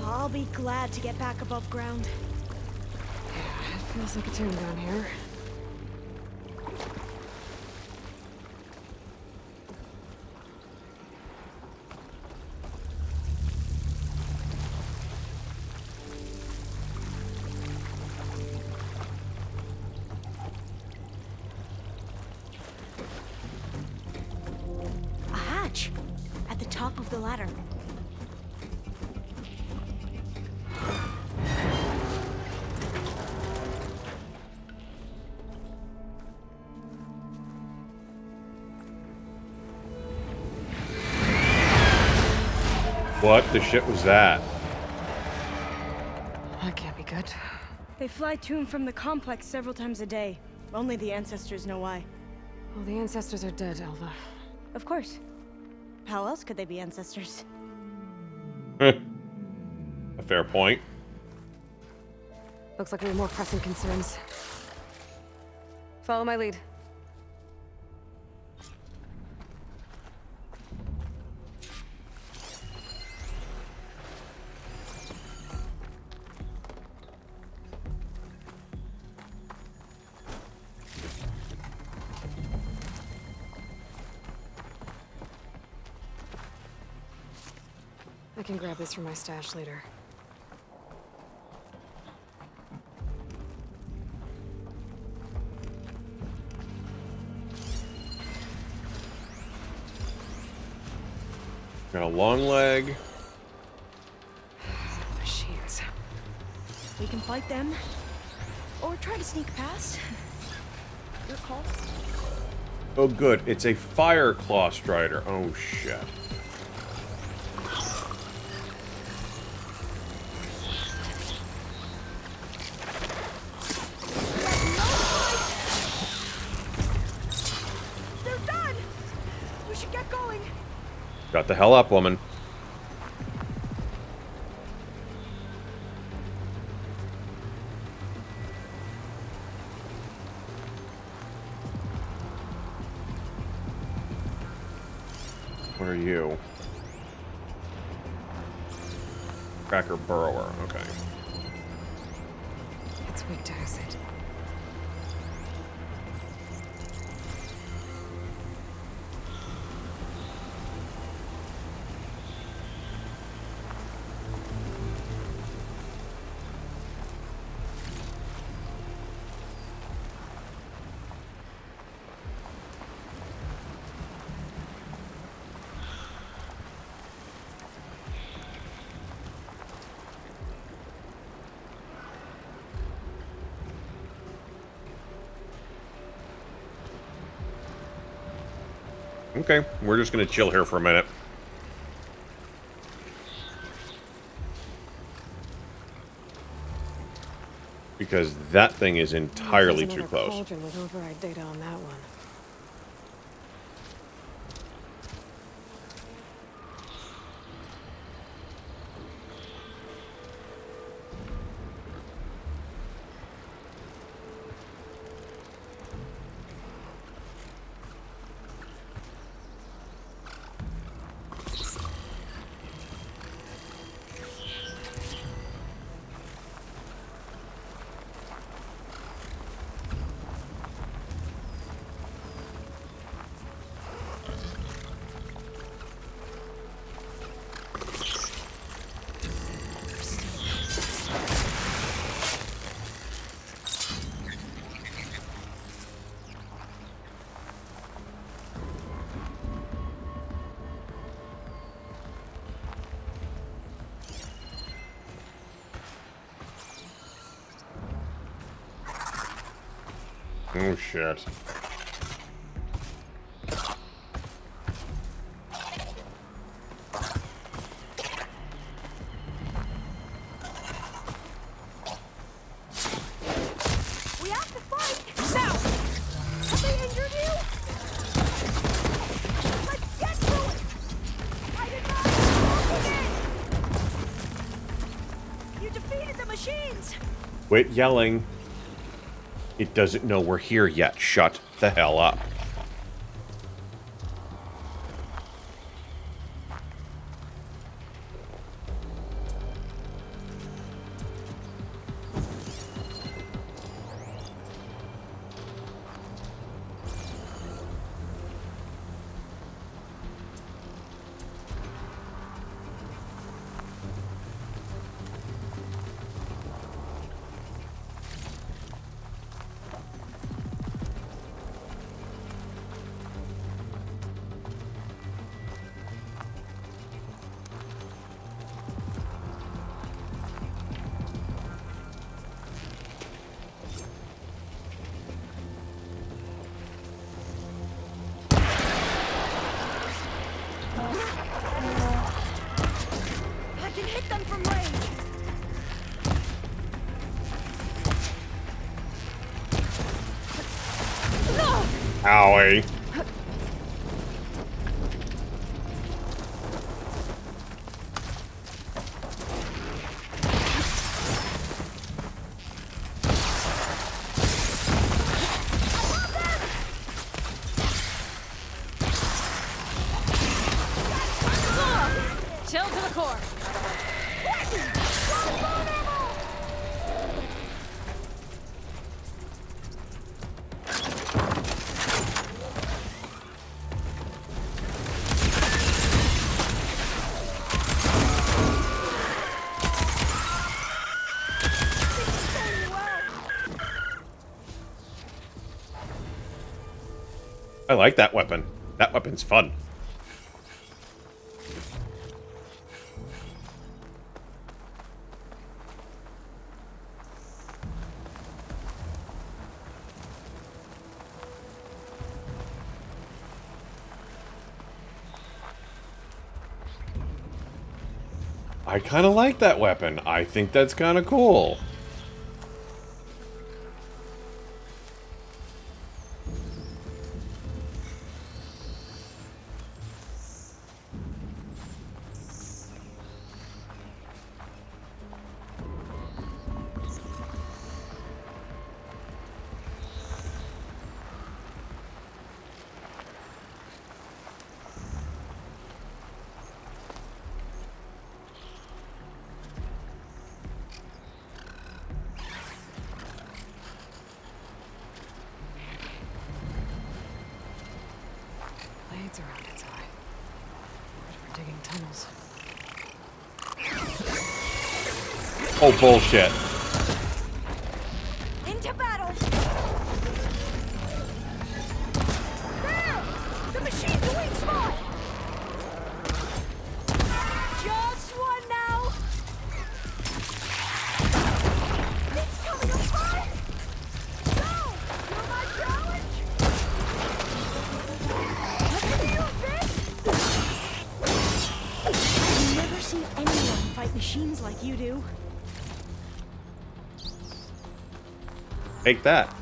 I'll be glad to get back above ground. It feels like a tomb down here. A hatch at the top of the ladder. What the shit was that? That can't be good. They fly to and from the complex several times a day. Only the ancestors know why. Well, the ancestors are dead, Elva. Of course. How else could they be ancestors? A fair point. Looks like we have more pressing concerns. Follow my lead. I can grab this from my stash later. Got a long leg. Machines. We can fight them, or try to sneak past. call? Oh, good. It's a fire claw strider. Oh, shit. They're done! We should get going. Got the hell up, woman. What are you? Cracker burrower, okay. It's weak to acid. Okay, we're just gonna chill here for a minute. Because that thing is entirely too close. Cauldron with override data on that one. Oh, shit. We have to fight! Now! Have they injured you? Let's get to it! I did not open it! You defeated the machines! Quit yelling. It doesn't know we're here yet. Shut the hell up. I can hit them from range! Owie. Chill to the core. I like that weapon. That weapon's fun. I kind of like that weapon. I think that's kind of cool. Blades around its eye. We're digging tunnels. Oh, bullshit. Into battle! There! The machine's a weak spot! Just one now! It's coming apart! Go! You're my challenge! I've never seen anyone fight machines like you do. Take that.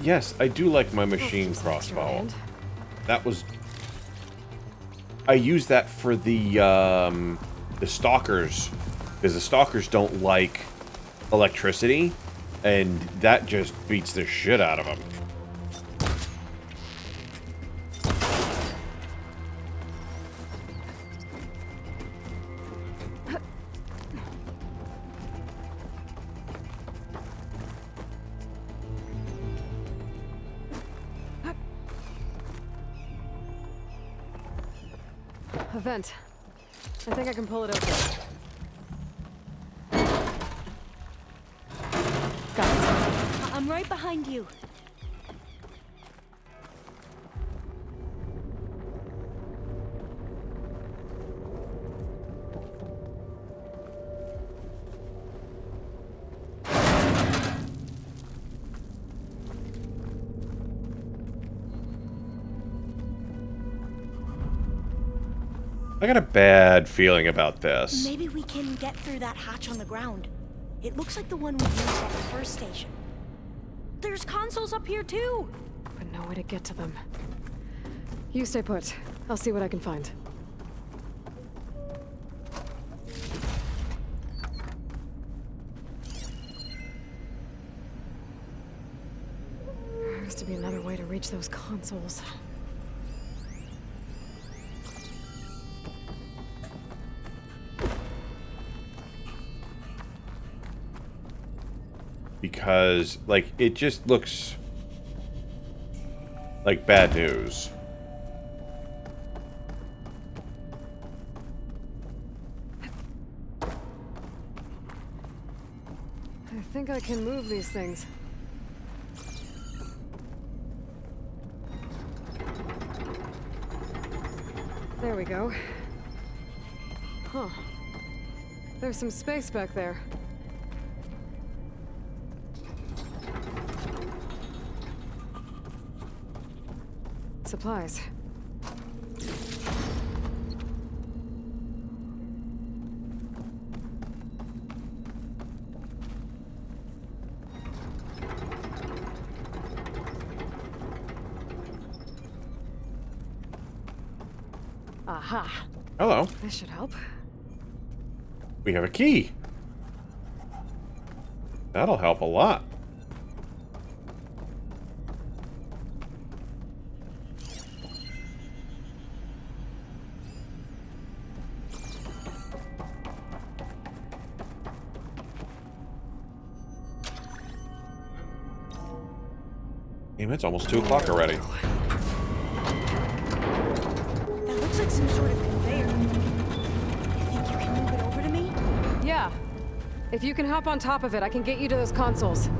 Yes, I do like my machine crossbow. That was... I use that for the stalkers. Because the stalkers don't like electricity. And that just beats the shit out of them. A vent. I think I can pull it open. Got it. I'm right behind you. I got a bad feeling about this. Maybe we can get through that hatch on the ground. It looks like the one we used at the first station. There's consoles up here too! But no way to get to them. You stay put. I'll see what I can find. There has to be another way to reach those consoles. Because, like, it just looks like bad news. I think I can move these things. There we go. Huh. There's some space back there. Supplies. Aha. Hello. This should help. We have a key. That'll help a lot. Damn, it's almost 2 o'clock already. That looks like some sort of conveyor. You think you can move it over to me? Yeah. If you can hop on top of it, I can get you to those consoles.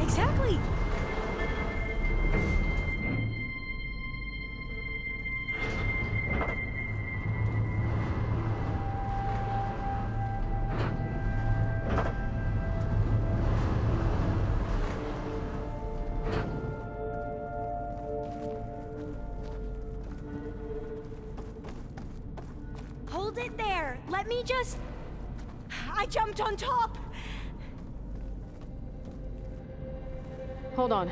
Exactly. me just... I jumped on top! Hold on.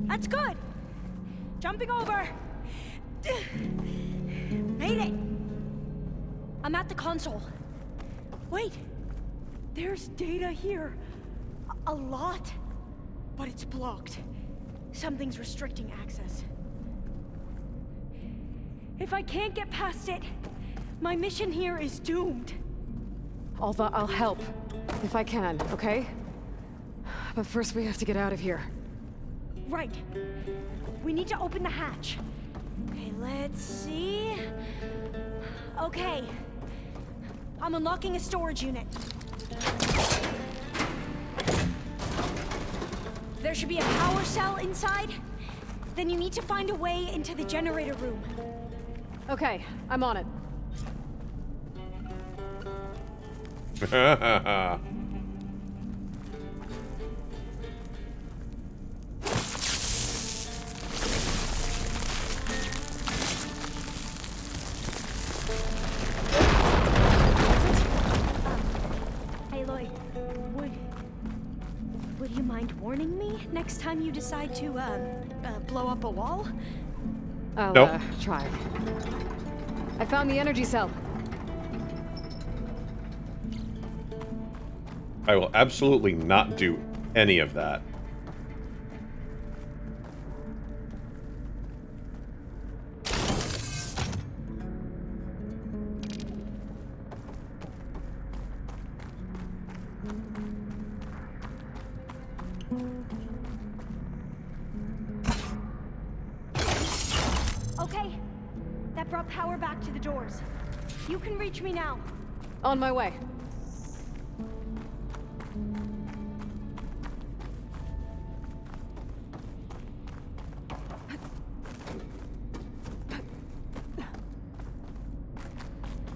That's good! Jumping over! Made it! I'm at the console. Wait! There's data here. A lot. But it's blocked. Something's restricting access. If I can't get past it, my mission here is doomed. Alva, I'll help. If I can, okay? But first we have to get out of here. Right. We need to open the hatch. Okay, let's see... Okay. I'm unlocking a storage unit. There should be a power cell inside. Then you need to find a way into the generator room. Okay, I'm on it. Aloy, would you mind warning me next time you decide to, blow up a wall? I'll, try. I found the energy cell. I will absolutely not do any of that. Okay, that brought power back to the doors. You can reach me now. On my way.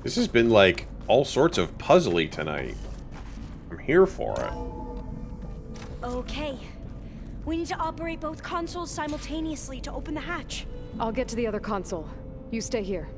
This has been like all sorts of puzzly tonight. I'm here for it. Okay. We need to operate both consoles simultaneously to open the hatch. I'll get to the other console. You stay here.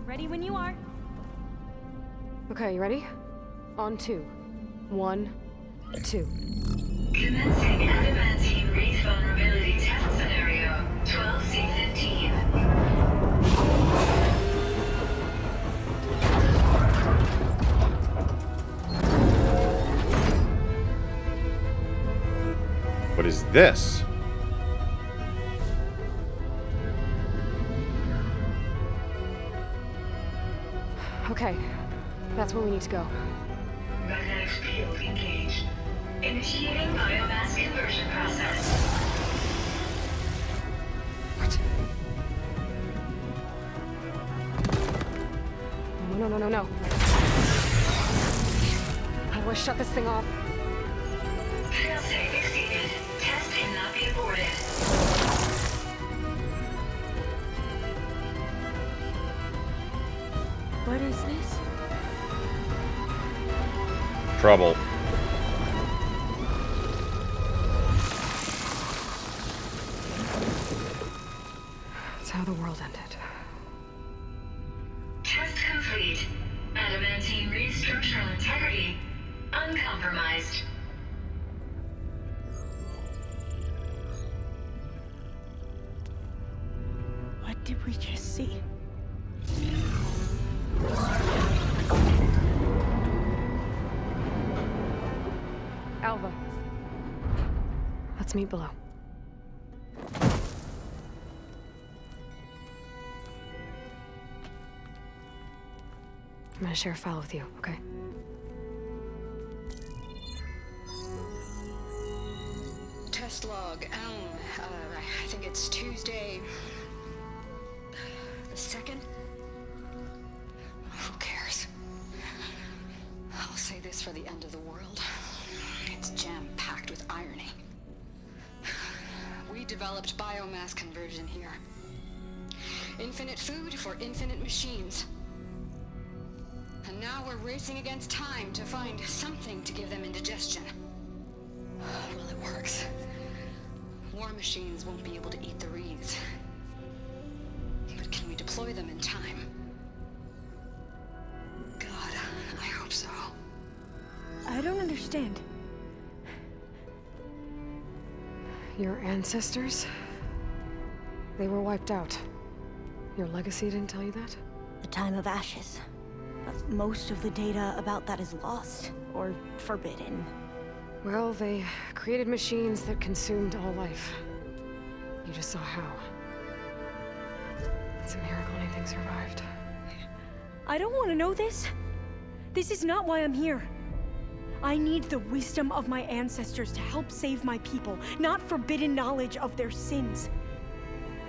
Ready when you are. Okay, you ready? On 2. 1, 2. Commencing Adamantium Wraith Vulnerability Test Scenario 12C15. What is this? Okay, that's where we need to go. Magnetic field engaged. Initiating biomass conversion process. What? No. How do I shut this thing off? Failsafe exceeded. Test cannot be aborted. What is this? Trouble. That's how the world ended. Test complete. Adamantine Wraith structural integrity uncompromised. What did we just see? Alva. Let's meet below. I'm gonna share a file with you, okay? Test log, Elm. I think it's Tuesday, the say this for the end of the world. It's jam-packed with irony. We developed biomass conversion here. Infinite food for infinite machines. And now we're racing against time to find something to give them indigestion. Well, it works. War machines won't be able to eat the reeds. But can we deploy them in time? God, I hope so. I don't understand. Your ancestors? They were wiped out. Your legacy didn't tell you that? The time of ashes. But most of the data about that is lost or forbidden. Well, they created machines that consumed all life. You just saw how. It's a miracle anything survived. I don't want to know this. This is not why I'm here. I need the wisdom of my ancestors to help save my people, not forbidden knowledge of their sins.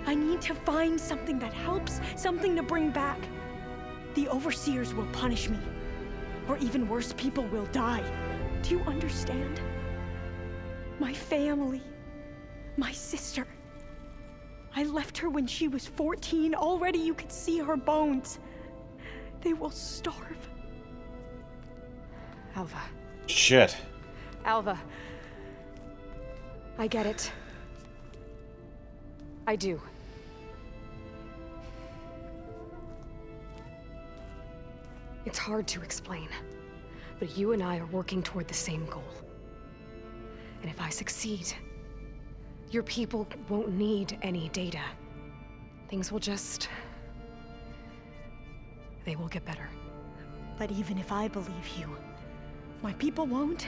I need to find something that helps, something to bring back. The overseers will punish me. Or even worse, people will die. Do you understand? My family. My sister. I left her when she was 14. Already you could see her bones. They will starve. Alva. Shit. Alva. I get it. I do. It's hard to explain, but you and I are working toward the same goal. And if I succeed, your people won't need any data. Things will just... they will get better. But even if I believe you, my people won't.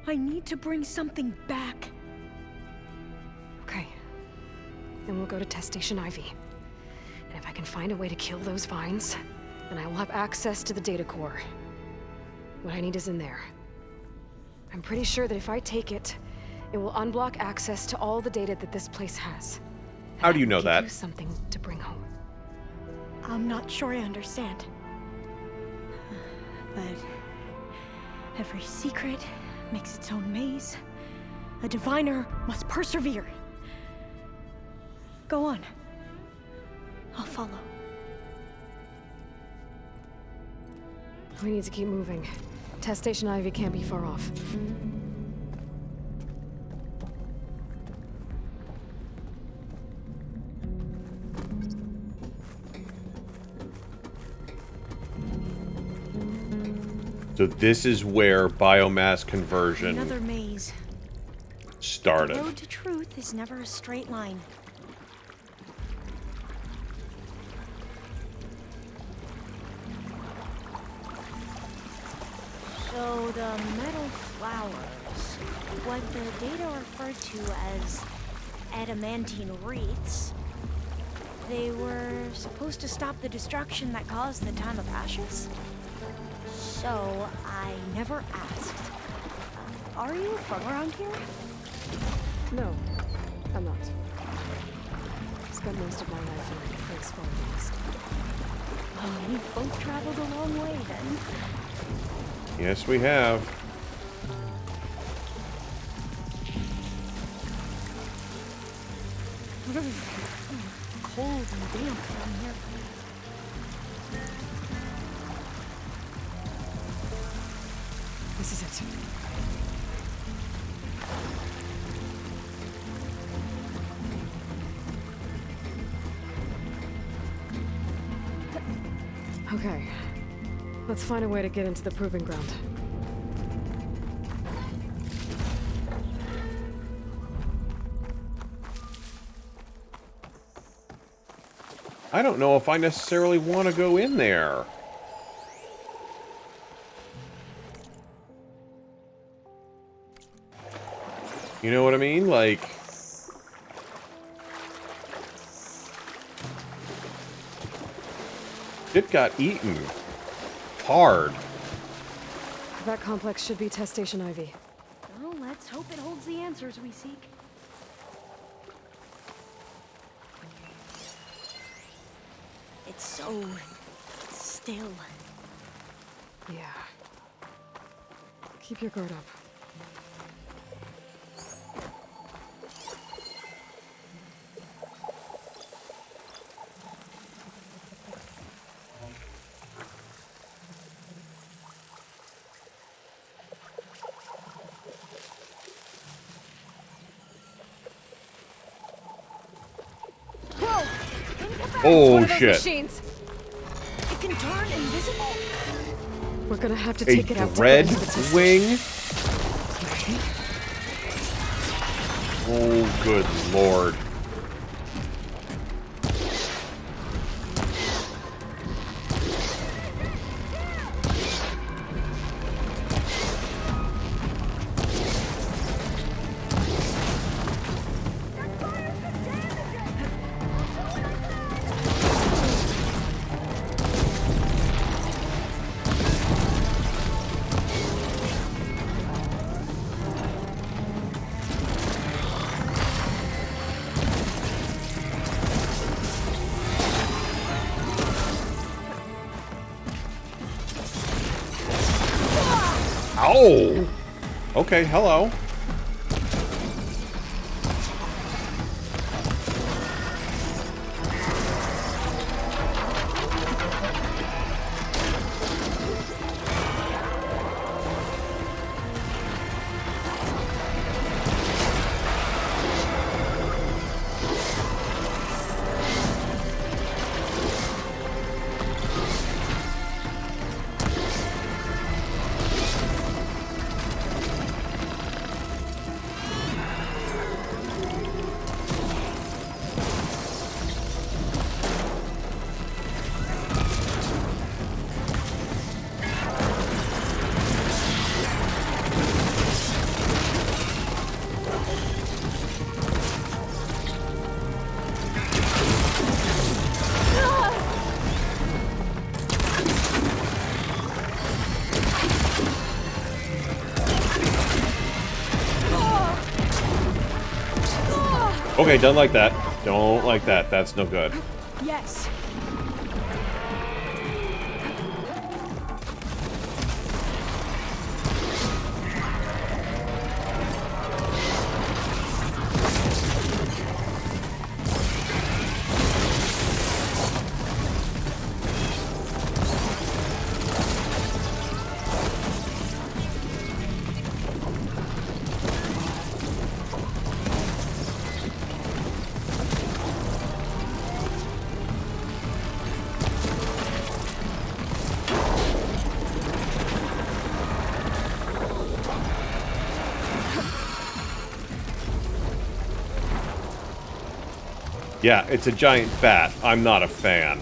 I need to bring something back. Okay. Then we'll go to Test Station Ivy. And if I can find a way to kill those vines, then I will have access to the data core. What I need is in there. I'm pretty sure that if I take it, it will unblock access to all the data that this place has. How do you know Give that? you something to bring home. I'm not sure I understand. But every secret makes its own maze. A diviner must persevere. Go on. I'll follow. We need to keep moving. Test Station Ivy can't be far off. So this is where biomass conversion Another maze. started. The road to truth is never a straight line. So the metal flowers, what the data referred to as adamantine wreaths, they were supposed to stop the destruction that caused the time of ashes? So I never asked. Are you from around here? No, I'm not. Spent most of my life in a place far east. Oh, we both traveled a long way then. Yes, we have. Cold and damp down here. This is it. Okay. Let's find a way to get into the proving ground. I don't know if I necessarily want to go in there. You know what I mean? Like... it got eaten. Hard. That complex should be Test Station Ivy. Well, let's hope it holds the answers we seek. It's so still. Yeah. Keep your guard up. Oh shit. Machines. It can turn invisible. We're gonna have to A take it out. dread wing? Oh, good lord. Ow! Okay, hello. Okay, don't like that. Don't like that. That's no good. Yes. Yeah, it's a giant bat. I'm not a fan.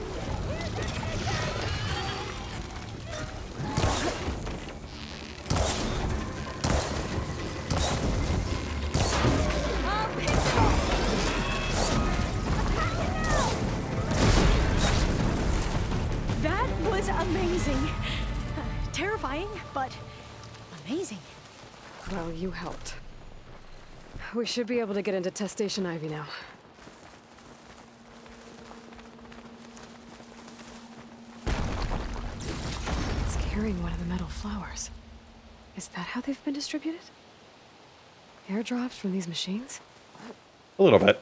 That was amazing. Terrifying, but amazing. Well, you helped. We should be able to get into Test Station Ivy now. It's carrying one of the metal flowers. Is that how they've been distributed? Airdrops from these machines? A little bit.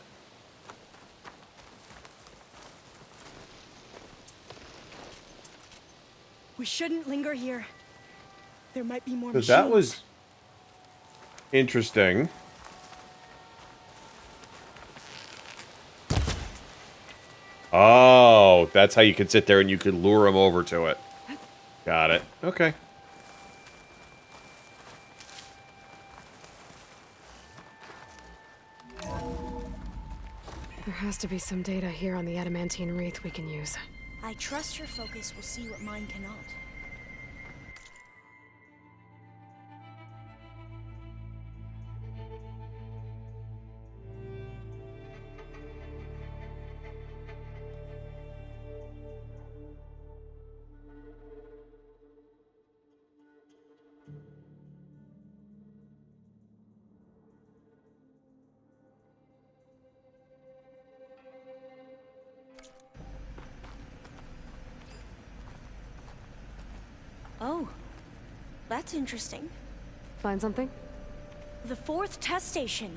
We shouldn't linger here. There might be more Because machines. that was interesting. Oh, that's how you could sit there and you could lure them over to it. Got it. Okay. There has to be some data here on the adamantine wreath we can use. I trust your focus will see what mine cannot. Oh, that's interesting. Find something? The 4th test station.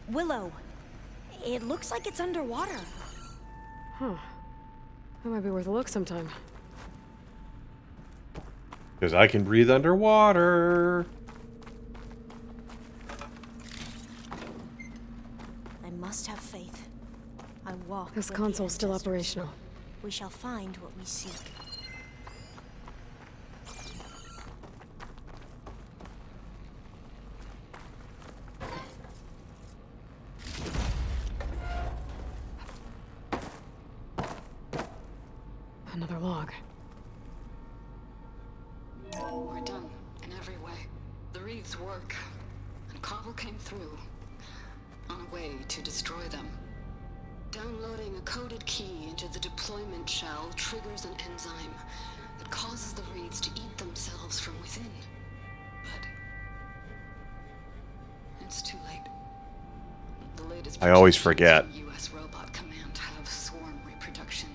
Willow. It looks like it's underwater. Huh. That might be worth a look sometime. Because I can breathe underwater. I must have faith. I walk. This with console's the still ancestors. operational. We shall find what we seek. Another log. We're done in every way. The reeds work, and Cobble came through on a way to destroy them. Downloading a coded key into the deployment shell triggers an enzyme that causes the reeds to eat themselves from within. But it's too late. The latest I always forget. U.S. Robot Command have swarm reproduction,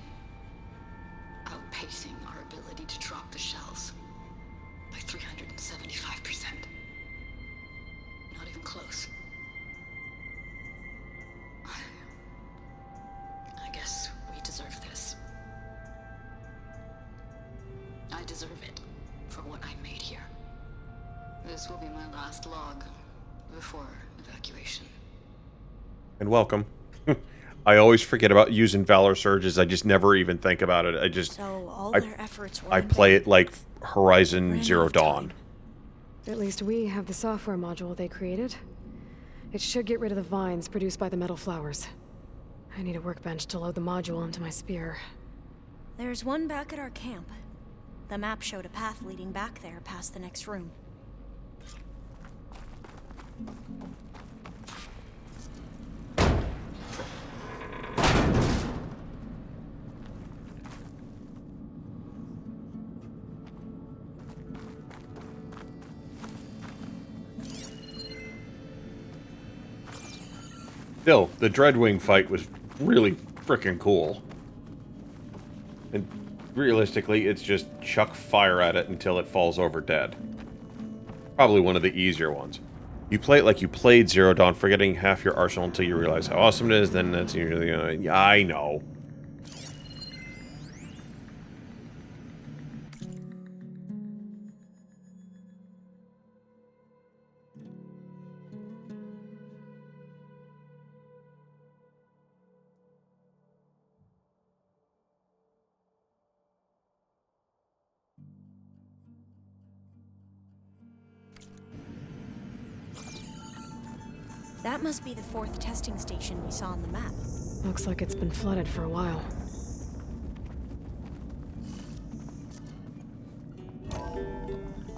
outpacing our ability to drop the shells by 375%. Not even close. I guess we deserve this. I deserve it for what I made here. This will be my last log before evacuation. And welcome. I always forget about using Valor Surges. I just never even think about it. I just... So all I, their efforts were I in play vain. it like Horizon Ran Zero out of time. Dawn. At least we have the software module they created. It should get rid of the vines produced by the metal flowers. I need a workbench to load the module onto my spear. There's one back at our camp. The map showed a path leading back there past the next room. Still, the Dreadwing fight was really freaking cool. And realistically, it's just chuck fire at it until it falls over dead. Probably one of the easier ones. You play it like you played Zero Dawn, forgetting half your arsenal until you realize how awesome it is, then that's usually... yeah, I know. That must be the 4th testing station we saw on the map. Looks like it's been flooded for a while.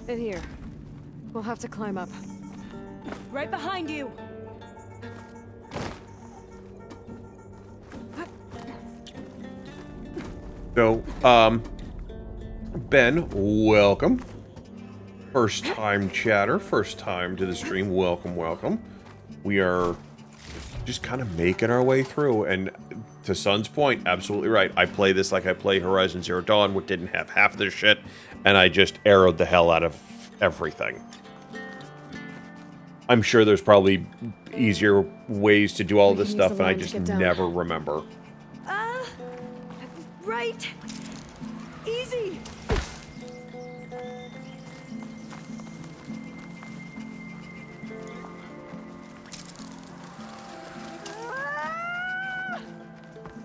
In here. We'll have to climb up. Right behind you! So, Ben, welcome. First time chatter, first time to the stream, welcome, welcome. We are just kind of making our way through, and to Sun's point, absolutely right. I play this like I play Horizon Zero Dawn, which didn't have half of this shit, and I just arrowed the hell out of everything. I'm sure there's probably easier ways to do all this stuff, and I just never remember. Right! Easy!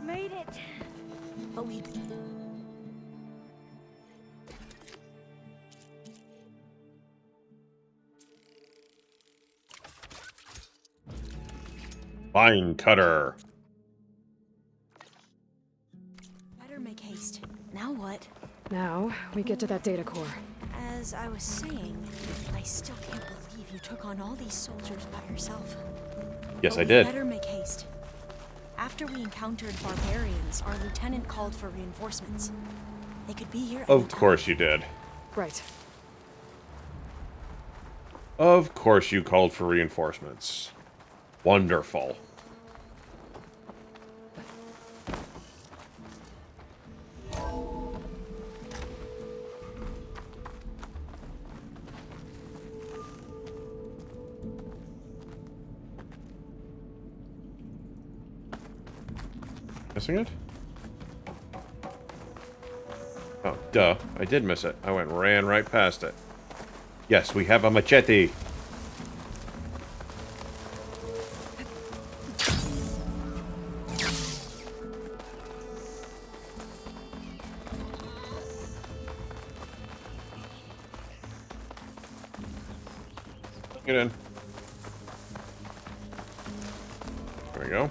Made it! But we... Vine cutter. Better make haste. Now what? Now, we get to that data core. As I was saying, I still can't believe you took on all these soldiers by yourself. Yes, But I we did. Better make haste. After we encountered barbarians, our lieutenant called for reinforcements. They could be here. Of course you did. Right. Of course you called for reinforcements. Wonderful. Missing it? Oh, duh. I did miss it. I ran right past it. Yes, we have a machete. Get in. There we go.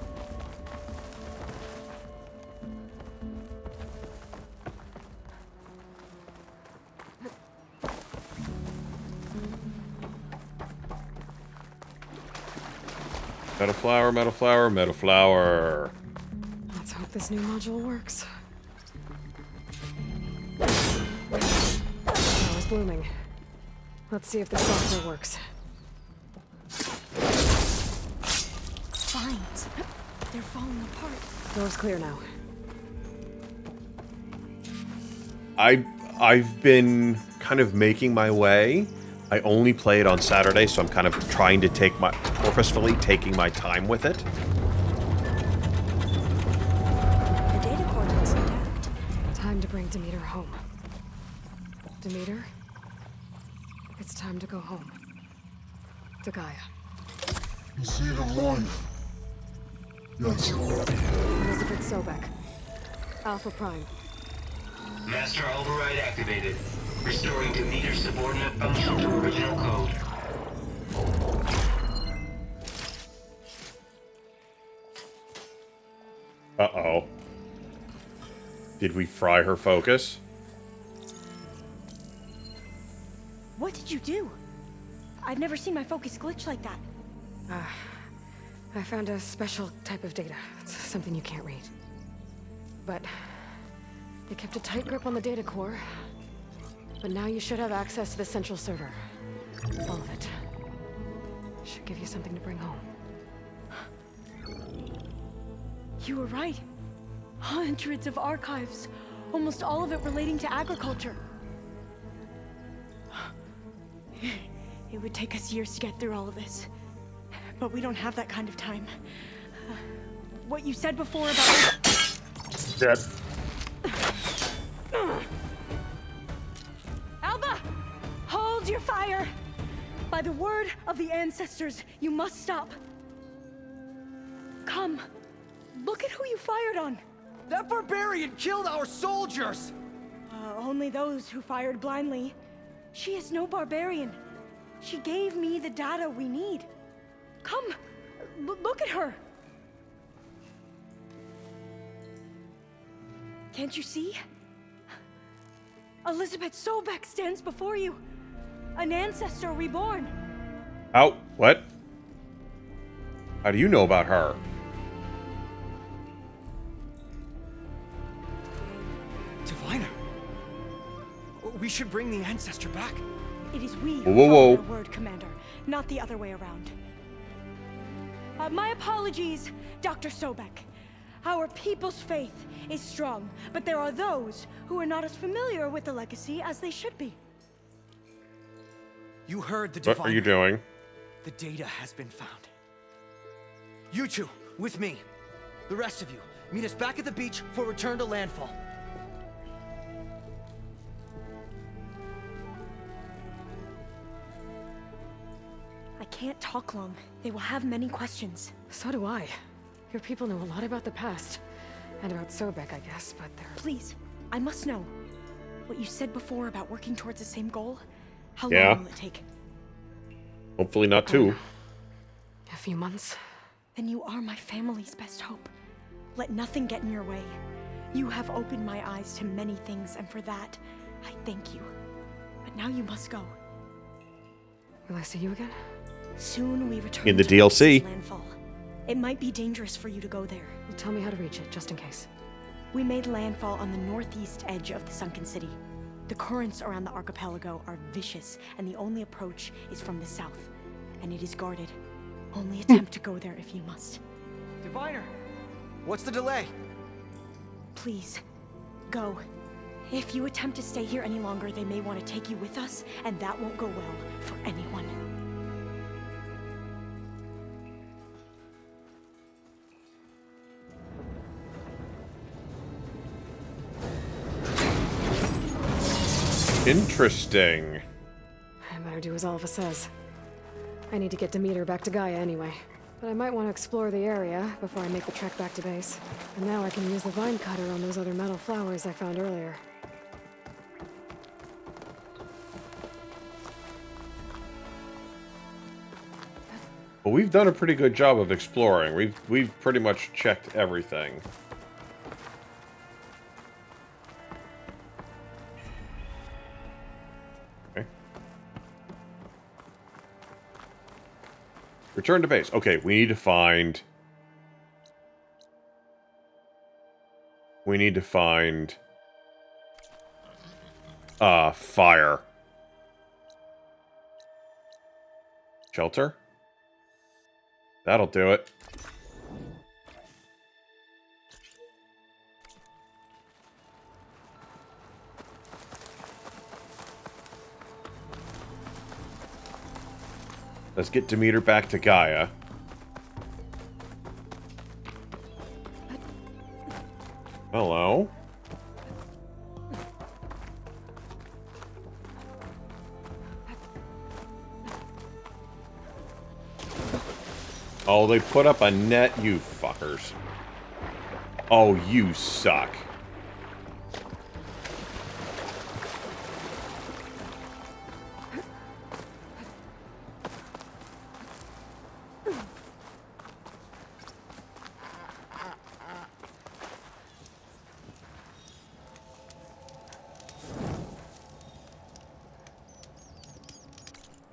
Metal flower, metal flower, metal flower. Let's hope this new module works. Flower's blooming. Let's see if the software works. Vines. They're falling apart. Door's clear now. I've been kind of making my way. I only play it on Saturday, so I'm kind of trying to purposefully taking my time with it. The data core looks intact. Time to bring Demeter home. Demeter, it's time to go home. To Gaia. You see the light? Yes. Elizabeth Sobek. Alpha Prime. Master override activated. Restoring Demeter subordinate function to original code. Uh-oh. Did we fry her focus? What did you do? I've never seen my focus glitch like that. I found a special type of data. It's something you can't read. But they kept a tight grip on the data core. But now you should have access to the central server. All of it. Should give you something to bring home. You were right. Hundreds of archives. Almost all of it relating to agriculture. It would take us years to get through all of this. But we don't have that kind of time. What you said before about... Dead. Alba! Hold your fire! By the word of the ancestors, you must stop. Come. Look at who you fired on. That barbarian killed our soldiers! Only those who fired blindly. She is no barbarian. She gave me the data we need. Come, look at her. Can't you see? Elizabeth Sobek stands before you. An ancestor reborn. Out. What? How do you know about her? Diviner. We should bring the ancestor back. It is we who Whoa, follow whoa. their word, Commander, not the other way around. My apologies, Dr. Sobek. Our people's faith is strong, but there are those who are not as familiar with the legacy as they should be. You heard the What diviner. are you doing? The data has been found. You two, with me. The rest of you, meet us back at the beach for return to landfall. I can't talk long. They will have many questions. So do I. Your people know a lot about the past. And about Sobek, I guess, but they're... Please, I must know. What you said before about working towards the same goal? How Yeah. long will it take? Hopefully not two. A few months. Then you are my family's best hope. Let nothing get in your way. You have opened my eyes to many things, and for that, I thank you. But now you must go. Will I see you again? Soon we return In the to DLC. Landfall. It might be dangerous for you to go there. Well, tell me how to reach it, just in case. We made landfall on the northeast edge of the sunken city. The currents around the archipelago are vicious, and the only approach is from the south. And it is guarded. Only attempt to go there if you must. Diviner, what's the delay? Please, go. If you attempt to stay here any longer, they may want to take you with us, and that won't go well for anyone. Interesting. I better do as Alpha says. I need to get Demeter back to Gaia anyway. But I might want to explore the area before I make the trek back to base. And now I can use the vine cutter on those other metal flowers I found earlier. Well, we've done a pretty good job of exploring. We've pretty much checked everything. Okay. Return to base. Okay, we need to find... fire. Shelter? That'll do it. Let's get Demeter back to Gaia. Hello? Oh, they put up a net, you fuckers. Oh, you suck.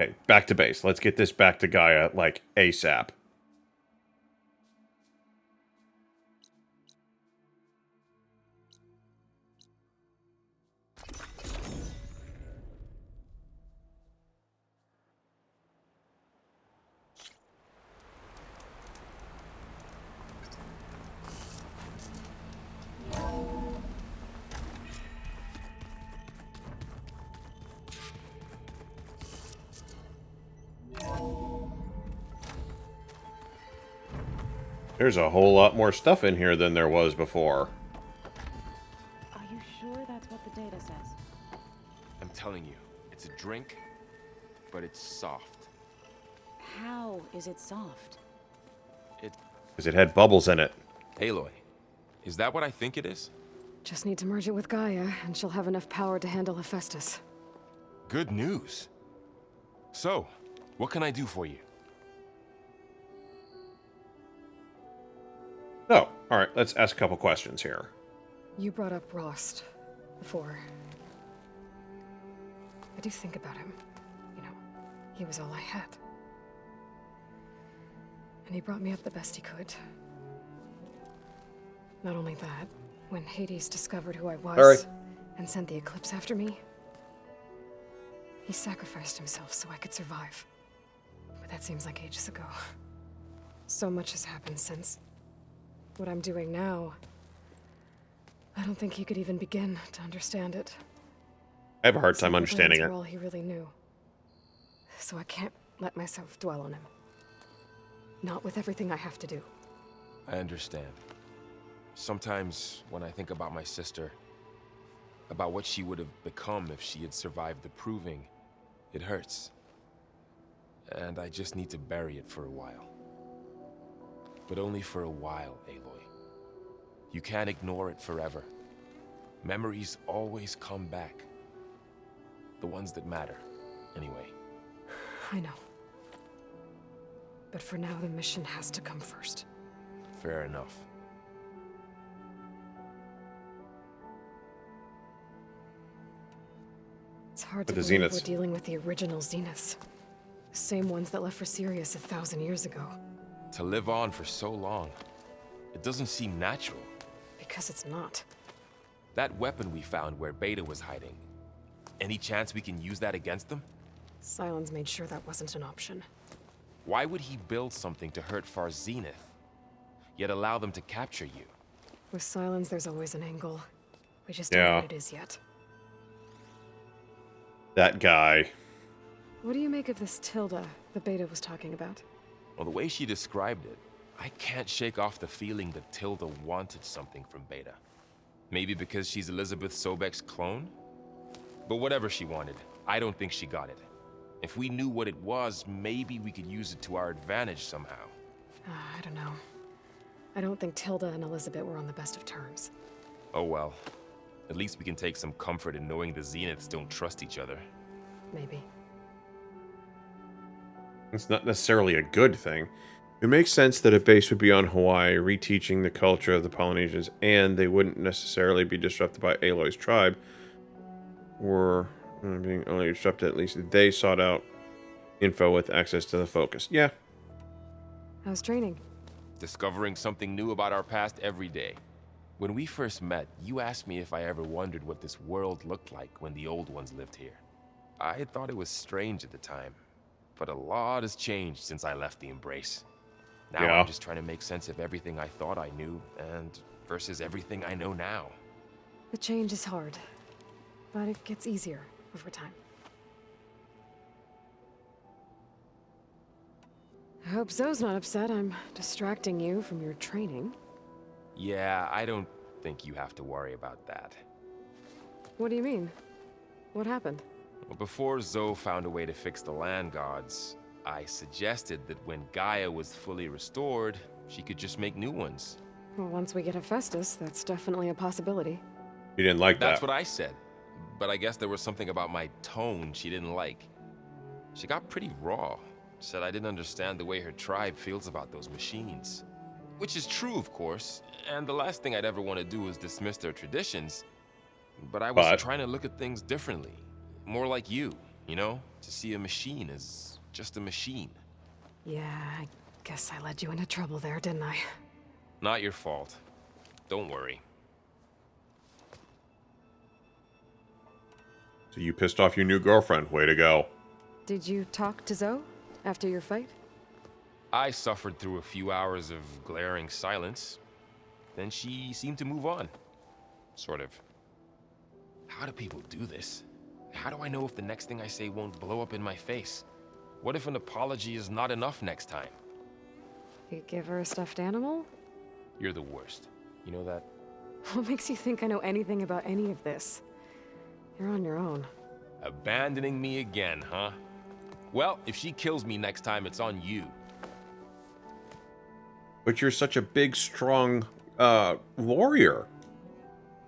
Okay, back to base. Let's get this back to Gaia, like, ASAP. There's a whole lot more stuff in here than there was before. Are you sure that's what the data says? I'm telling you, it's a drink, but it's soft. How is it soft? Because it had bubbles in it. Aloy, is that what I think it is? Just need to merge it with Gaia, and she'll have enough power to handle Hephaestus. Good news. So, what can I do for you? Oh, alright, let's ask a couple questions here. You brought up Rost before. I do think about him. You know, he was all I had. And he brought me up the best he could. Not only that, when Hades discovered who I was and sent the Eclipse after me, he sacrificed himself so I could survive. But that seems like ages ago. So much has happened since. What I'm doing now, I don't think he could even begin to understand it. I have a hard time understanding it. All he really knew. So I can't let myself dwell on him. Not with everything I have to do. I understand. Sometimes when I think about my sister, about what she would have become if she had survived the Proving, it hurts. And I just need to bury it for a while. But only for a while, Aloy. You can't ignore it forever. Memories always come back. The ones that matter, anyway. I know. But for now, the mission has to come first. Fair enough. It's hard to With the believe Zeniths. we're dealing with the original Zeniths. The same ones that left for Sirius 1,000 years ago. To live on for so long, it doesn't seem natural. Because it's not. That weapon we found where Beta was hiding, any chance we can use that against them? Sylens made sure that wasn't an option. Why would he build something to hurt Far Zenith, yet allow them to capture you? With Sylens, there's always an angle. We just don't know what it is yet. That guy. What do you make of this Tilda the Beta was talking about? Well, the way she described it, I can't shake off the feeling that Tilda wanted something from Beta. Maybe because she's Elizabeth Sobek's clone? But whatever she wanted, I don't think she got it. If we knew what it was, maybe we could use it to our advantage somehow. I don't know. I don't think Tilda and Elizabeth were on the best of terms. Oh well. At least we can take some comfort in knowing the Zeniths don't trust each other. Maybe. It's not necessarily a good thing. It makes sense that a base would be on Hawaii, reteaching the culture of the Polynesians, and they wouldn't necessarily be disrupted by Aloy's tribe. Or being only disrupted, at least they sought out info with access to the Focus. Yeah. How's training? Discovering something new about our past every day. When we first met, you asked me if I ever wondered what this world looked like when the old ones lived here. I thought it was strange at the time, but a lot has changed since I left the Embrace. Now I'm just trying to make sense of everything I thought I knew and versus everything I know now. The change is hard, but it gets easier over time. I hope Zoe's not upset I'm distracting you from your training. Yeah, I don't think you have to worry about that. What do you mean? What happened? Well, before Zoe found a way to fix the land gods, I suggested that when Gaia was fully restored, she could just make new ones. Well, once we get Hephaestus, that's definitely a possibility. You didn't like that. That's what I said. But I guess there was something about my tone she didn't like. She got pretty raw. Said I didn't understand the way her tribe feels about those machines. Which is true, of course, and the last thing I'd ever want to do is dismiss their traditions. But I was trying to look at things differently. More like you know? To see a machine as just a machine. Yeah, I guess I led you into trouble there, didn't I? Not your fault. Don't worry. So you pissed off your new girlfriend. Way to go. Did you talk to Zoe after your fight? I suffered through a few hours of glaring silence. Then she seemed to move on. Sort of. How do people do this? How do I know if the next thing I say won't blow up in my face? What if an apology is not enough next time? You give her a stuffed animal? You're the worst. You know that? What makes you think I know anything about any of this? You're on your own. Abandoning me again, huh? Well, if she kills me next time, it's on you. But you're such a big, strong, warrior.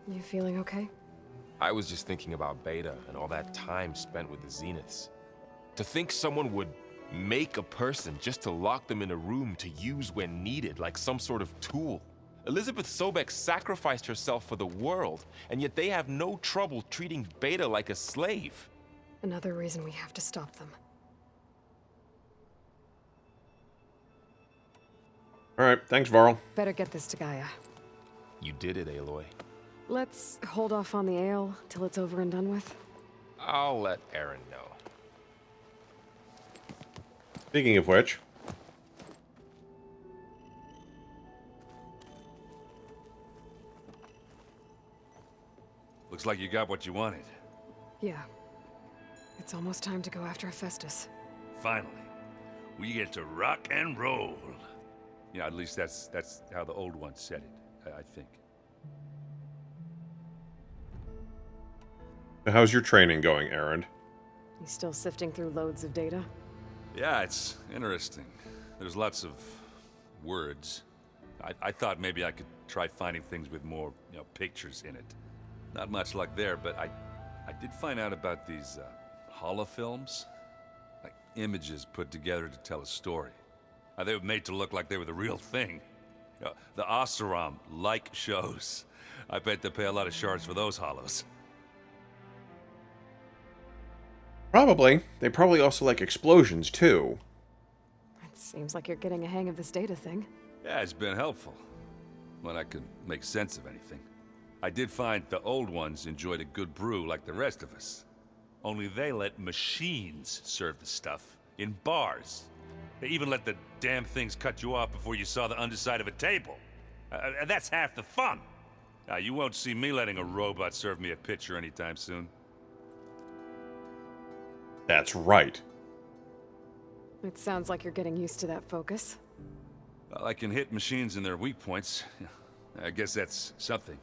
You feeling okay? I was just thinking about Beta and all that time spent with the Zeniths. To think someone would make a person just to lock them in a room to use when needed, like some sort of tool. Elizabeth Sobek sacrificed herself for the world, and yet they have no trouble treating Beta like a slave. Another reason we have to stop them. All right, thanks, Varl. Better get this to Gaia. You did it, Aloy. Let's hold off on the ale till it's over and done with. I'll let Aaron know. Speaking of which... Looks like you got what you wanted. Yeah. It's almost time to go after Hephaestus. Finally. We get to rock and roll. Yeah, at least that's how the old ones said it, I think. How's your training going, Aaron? You still sifting through loads of data? Yeah, it's interesting. There's lots of words. I thought maybe I could try finding things with more, pictures in it. Not much luck there, but I did find out about these holofilms. Like images put together to tell a story. They were made to look like they were the real thing. The Oseram like shows. I bet they pay a lot of shards for those hollows. Probably. They probably also like explosions, too. It seems like you're getting a hang of this data thing. Yeah, it's been helpful. When I could make sense of anything. I did find the old ones enjoyed a good brew like the rest of us. Only they let machines serve the stuff in bars. They even let the damn things cut you off before you saw the underside of a table. That's half the fun. Now, you won't see me letting a robot serve me a pitcher anytime soon. That's right. It sounds like you're getting used to that focus. Well, I can hit machines in their weak points. I guess that's something.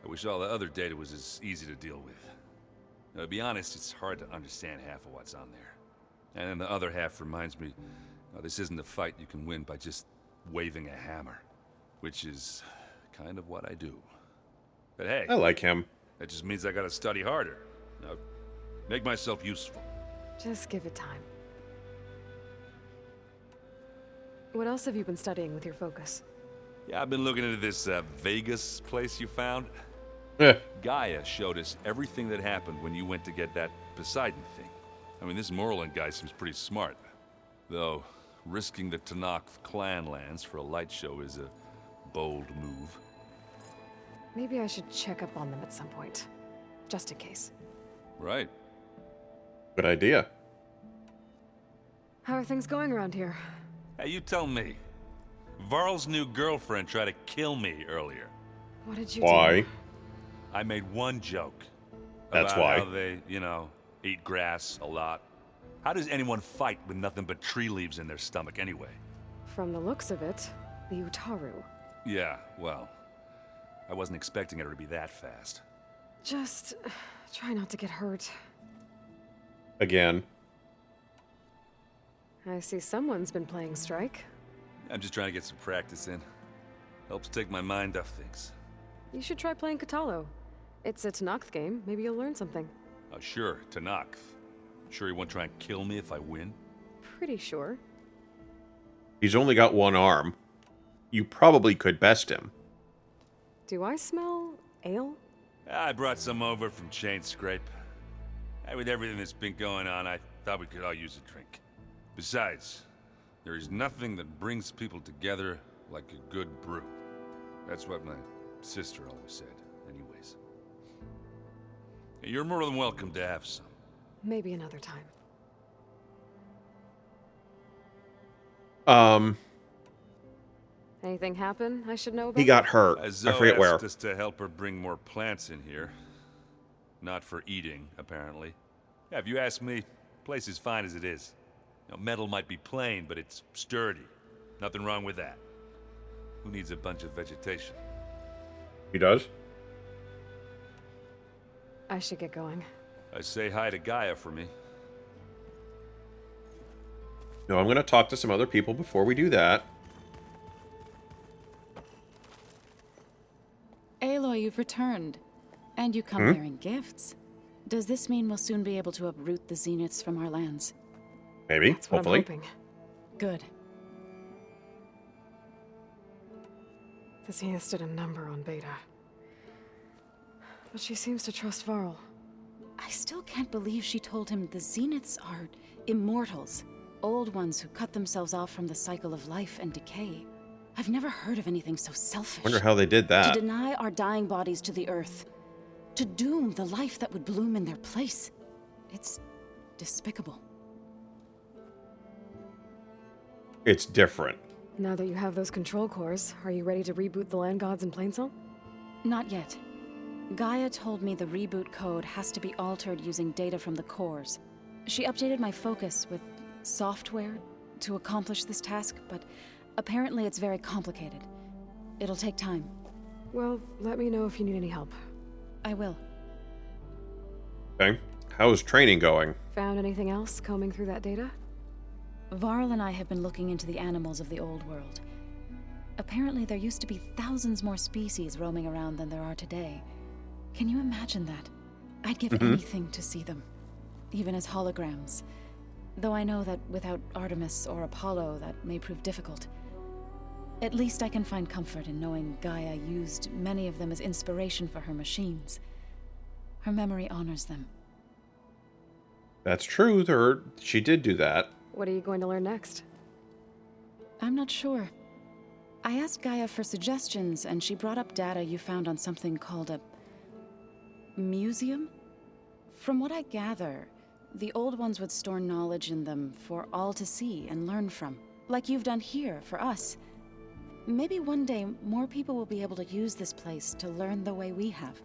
I wish all the other data was as easy to deal with. To be honest, it's hard to understand half of what's on there. And then the other half reminds me, this isn't a fight you can win by just waving a hammer. Which is kind of what I do. But hey... I like him. That just means I gotta study harder. Now, make myself useful. Just give it time. What else have you been studying with your focus? Yeah, I've been looking into this Vegas place you found. Gaia showed us everything that happened when you went to get that Poseidon thing. I mean, this Morlund guy seems pretty smart. Though, risking the Tenakth clan lands for a light show is a bold move. Maybe I should check up on them at some point. Just in case. Right. Good idea. How are things going around here? Hey, you tell me. Varl's new girlfriend tried to kill me earlier. What did you Why? do? I made one joke. That's about why. How they, eat grass a lot. How does anyone fight with nothing but tree leaves in their stomach anyway? From the looks of it, the Utaru. Yeah, well, I wasn't expecting her to be that fast. Just try not to get hurt. Again. I see someone's been playing Strike. I'm just trying to get some practice in. Helps take my mind off things. You should try playing Katalo. It's a Tenakth game. Maybe you'll learn something. Oh, sure, Tenakth. Sure he won't try and kill me if I win? Pretty sure. He's only got one arm. You probably could best him. Do I smell ale? I brought some over from Chain Scrape. With everything that's been going on, I thought we could all use a drink. Besides, there is nothing that brings people together like a good brew. That's what my sister always said, anyways. You're more than welcome to have some. Maybe another time. Anything happen I should know about? He got hurt. I forget where. Asked us to help her bring more plants in here. Not for eating, apparently. Yeah, if you ask me, the place is fine as it is. Metal might be plain, but it's sturdy. Nothing wrong with that. Who needs a bunch of vegetation? He does? I should get going. Say hi to Gaia for me. No, I'm going to talk to some other people before we do that. Aloy, you've returned. And you come bearing gifts. Does this mean we'll soon be able to uproot the Zeniths from our lands? Maybe, That's what hopefully. I'm hoping. Good. The Zeniths did a number on Beta. But she seems to trust Varl. I still can't believe she told him the Zeniths are immortals. Old ones who cut themselves off from the cycle of life and decay. I've never heard of anything so selfish. Wonder how they did that. To deny our dying bodies to the earth. To doom the life that would bloom in their place. It's despicable. It's different. Now that you have those control cores, are you ready to reboot the land gods in Plainsong? Not yet. Gaia told me the reboot code has to be altered using data from the cores. She updated my focus with software to accomplish this task, but apparently it's very complicated. It'll take time. Well, let me know if you need any help. I will. Okay. How's training going? Found anything else combing through that data? Varl and I have been looking into the animals of the old world. Apparently there used to be thousands more species roaming around than there are today. Can you imagine that? I'd give anything to see them, even as holograms. Though I know that without Artemis or Apollo, that may prove difficult. At least I can find comfort in knowing Gaia used many of them as inspiration for her machines. Her memory honors them. That's true. She did do that. What are you going to learn next? I'm not sure. I asked Gaia for suggestions, and she brought up data you found on something called a museum? From what I gather, the old ones would store knowledge in them for all to see and learn from, like you've done here for us. Maybe one day more people will be able to use this place to learn the way we have.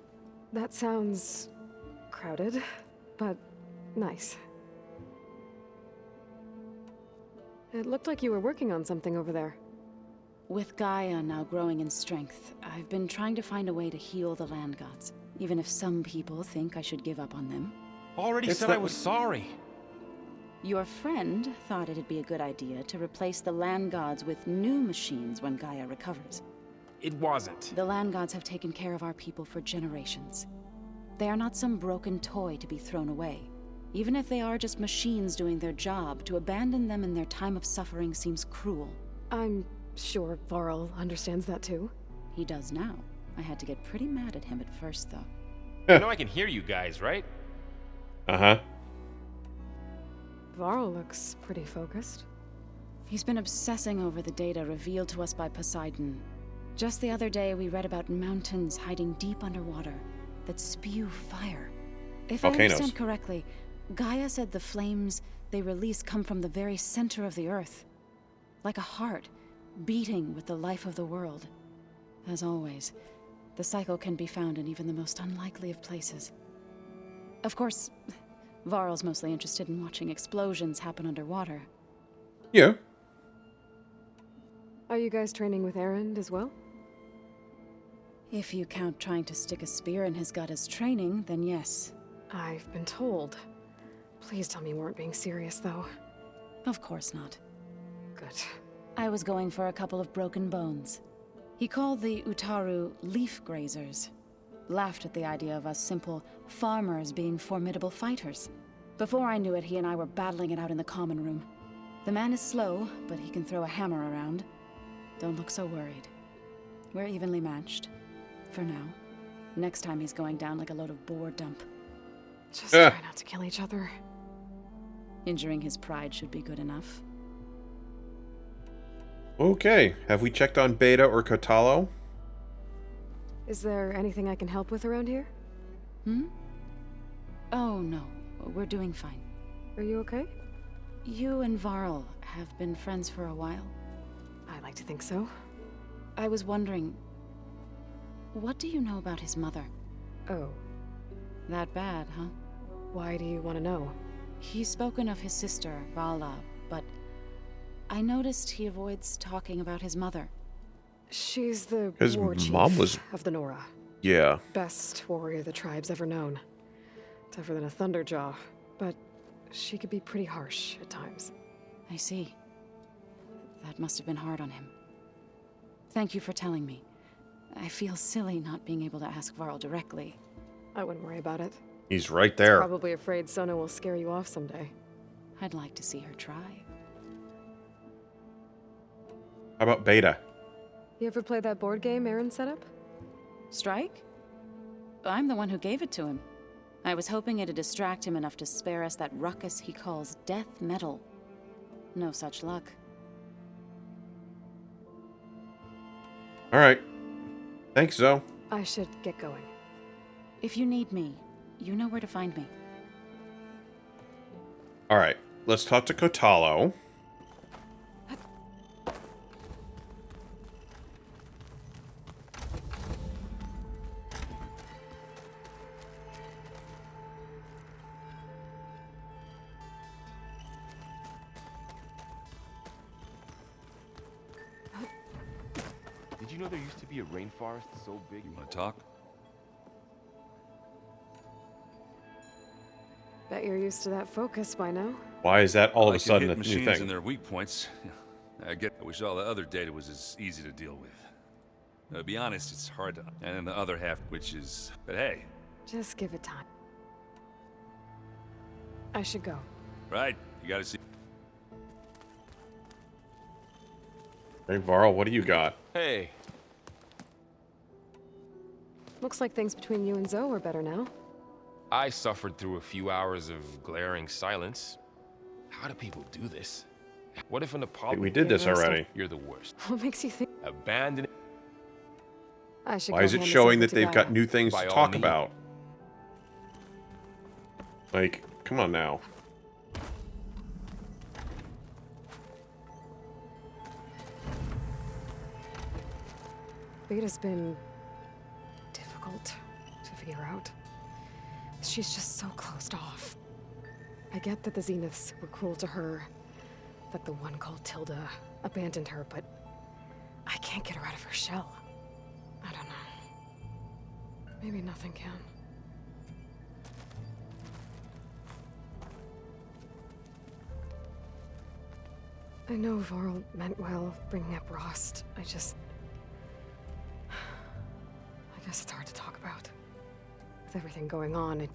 That sounds crowded, but nice. It looked like you were working on something over there. With Gaia now growing in strength, I've been trying to find a way to heal the land gods, even if some people think I should give up on them. Already It's said not- I was sorry. Your friend thought it'd be a good idea to replace the land gods with new machines when Gaia recovers. It wasn't. The land gods have taken care of our people for generations. They are not some broken toy to be thrown away. Even if they are just machines doing their job, to abandon them in their time of suffering seems cruel. I'm sure Varl understands that too. He does now. I had to get pretty mad at him at first, though. You know I can hear you guys, right? Uh-huh. Varl looks pretty focused. He's been obsessing over the data revealed to us by Poseidon. Just the other day, we read about mountains hiding deep underwater that spew fire. If I Volcanoes. understand correctly, Gaia said the flames they release come from the very center of the Earth. Like a heart, beating with the life of the world. As always, the cycle can be found in even the most unlikely of places. Of course, Varl's mostly interested in watching explosions happen underwater. Yeah. Are you guys training with Erend as well? If you count trying to stick a spear in his gut as training, then yes. I've been told. Please tell me you weren't being serious, though. Of course not. Good. I was going for a couple of broken bones. He called the Utaru leaf grazers. Laughed at the idea of us simple farmers being formidable fighters. Before I knew it, he and I were battling it out in the common room. The man is slow, but he can throw a hammer around. Don't look so worried. We're evenly matched. For now. Next time he's going down like a load of board dump. Just try not to kill each other. Injuring his pride should be good enough. Okay. Have we checked on Beta or Kotalo? Is there anything I can help with around here? Oh, no. We're doing fine. Are you okay? You and Varl have been friends for a while. I like to think so. I was wondering, what do you know about his mother? Oh. That bad, huh? Why do you want to know? He's spoken of his sister, Vala, but I noticed he avoids talking about his mother. She's the His war chief mom was- of the Nora. Yeah. Best warrior the tribe's ever known. Tougher than a Thunderjaw, but she could be pretty harsh at times. I see. That must have been hard on him. Thank you for telling me. I feel silly not being able to ask Varl directly. I wouldn't worry about it. He's right there. Probably afraid Sona will scare you off someday. I'd like to see her try. How about Beta? You ever play that board game Aaron set up? Strike? I'm the one who gave it to him. I was hoping it'd distract him enough to spare us that ruckus he calls death metal. No such luck. All right. Thanks, Zoe. I should get going. If you need me, you know where to find me. All right. Let's talk to Kotalo. Did you know there used to be a rainforest so big? You want to talk? Bet you're used to that focus by now. Why is that all of I a can sudden hit a new machines thing? and their weak points. I wish all the other data was as easy to deal with. To be honest, it's hard to. And then the other half, which is. But hey, Just give it time. I should go. right? You got to see. Hey, Varl, what do you got? Hey. Looks like things between you and Zoe are better now. I suffered through a few hours of glaring silence. How do people do this? What if an Apollo... We did this already. You're the worst. What makes you think? Abandon... I should Why go is it hand this showing over that to they've Gaia. got new things By to all talk means. about? Like, come on now. Beta's been difficult to figure out. She's just so closed off. I get that the Zeniths were cruel to her, that the one called Tilda abandoned her, but I can't get her out of her shell. I don't know. Maybe nothing can. I know Varl meant well, bringing up Rost. I guess it's hard to talk about. With everything going on, it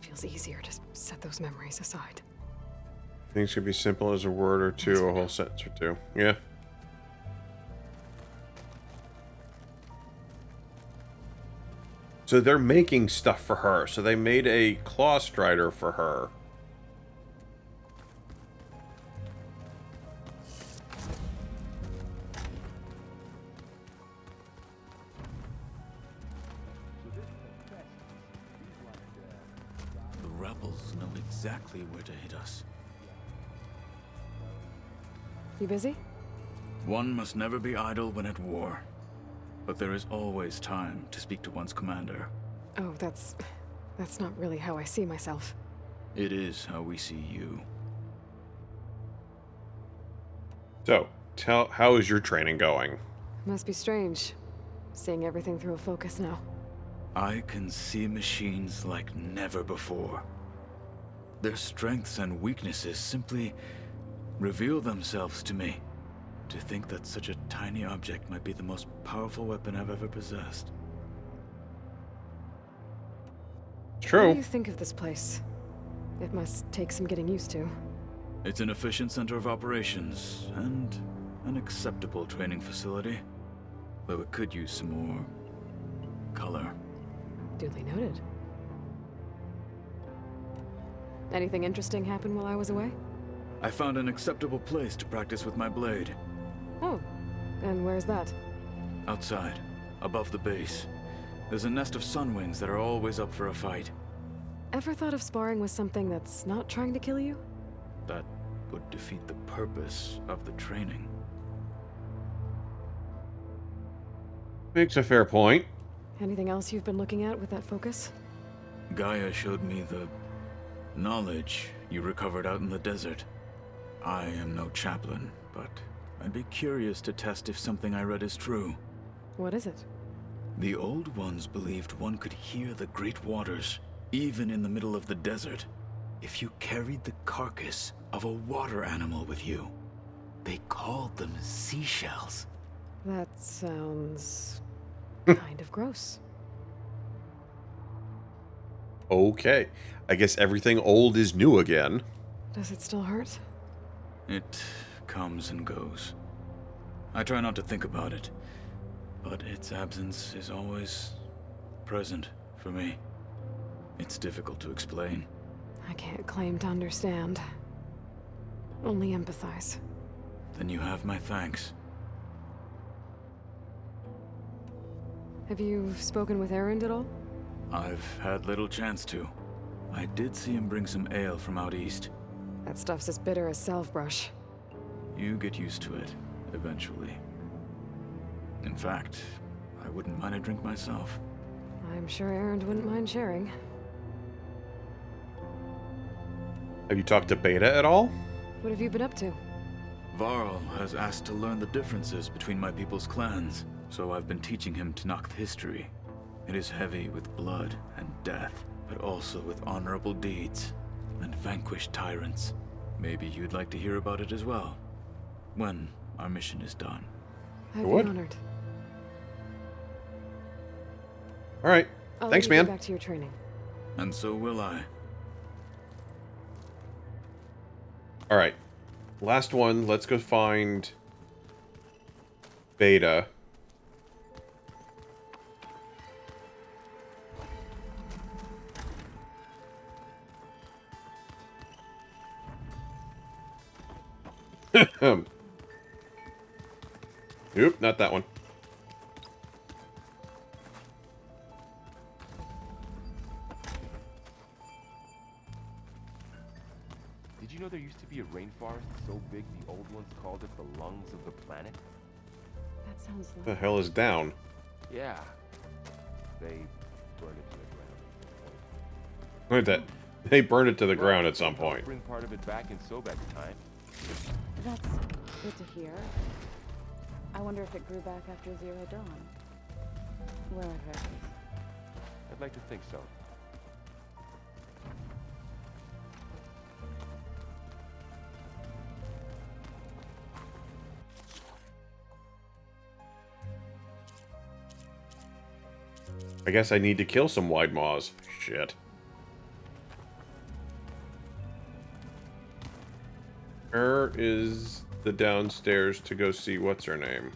feels easier to set those memories aside. Things could be simple as a word or two, a whole sentence or two. Yeah. So they're making stuff for her. So they made a Claw Strider for her. The rebels know exactly where to hit us. You busy? One must never be idle when at war. But there is always time to speak to one's commander. Oh, that's not really how I see myself. It is how we see you. So, how is your training going? Must be strange, seeing everything through a focus now. I can see machines like never before. Their strengths and weaknesses simply reveal themselves to me. To think that such a tiny object might be the most powerful weapon I've ever possessed. True. What do you think of this place? It must take some getting used to. It's an efficient center of operations, and an acceptable training facility. Though it could use some more color. Duly noted. Anything interesting happen while I was away? I found an acceptable place to practice with my blade. Oh, and where's that? Outside, above the base. There's a nest of sunwings that are always up for a fight. Ever thought of sparring with something that's not trying to kill you? That would defeat the purpose of the training. Makes a fair point. Anything else you've been looking at with that focus? Gaia showed me the knowledge you recovered out in the desert. I am no chaplain, but I'd be curious to test if something I read is true. What is it? The Old Ones believed one could hear the great waters, even in the middle of the desert, if you carried the carcass of a water animal with you. They called them seashells. That sounds kind of gross. Okay. I guess everything old is new again. Does it still hurt? It comes and goes. I try not to think about it, but its absence is always present for me. It's difficult to explain. I can't claim to understand. Only empathize. Then you have my thanks. Have you spoken with Erend at all? I've had little chance to. I did see him bring some ale from out east. That stuff's as bitter as salvebrush. You get used to it, eventually. In fact, I wouldn't mind a drink myself. I'm sure Erend wouldn't mind sharing. Have you talked to Beta at all? What have you been up to? Varl has asked to learn the differences between my people's clans, so I've been teaching him Tenakth history. It is heavy with blood and death, but also with honorable deeds and vanquished tyrants. Maybe you'd like to hear about it as well, when our mission is done. I'd be honored. All right. I'll Thanks, let you man. Go back to your training. And so will I. All right. Last one. Let's go find Beta. Nope, not that one. Did you know there used to be a rainforest so big the Old Ones called it the lungs of the planet? That sounds like... The hell is down? Yeah. They burned it to the ground. Look at that. They burned it to the ground at some point. Bring part of it back in Sobek's time. That's good to hear. I wonder if it grew back after Zero Dawn. Well, I've heard this. I'd like to think so. I guess I need to kill some wide maws. Shit. Where is the downstairs to go see what's her name?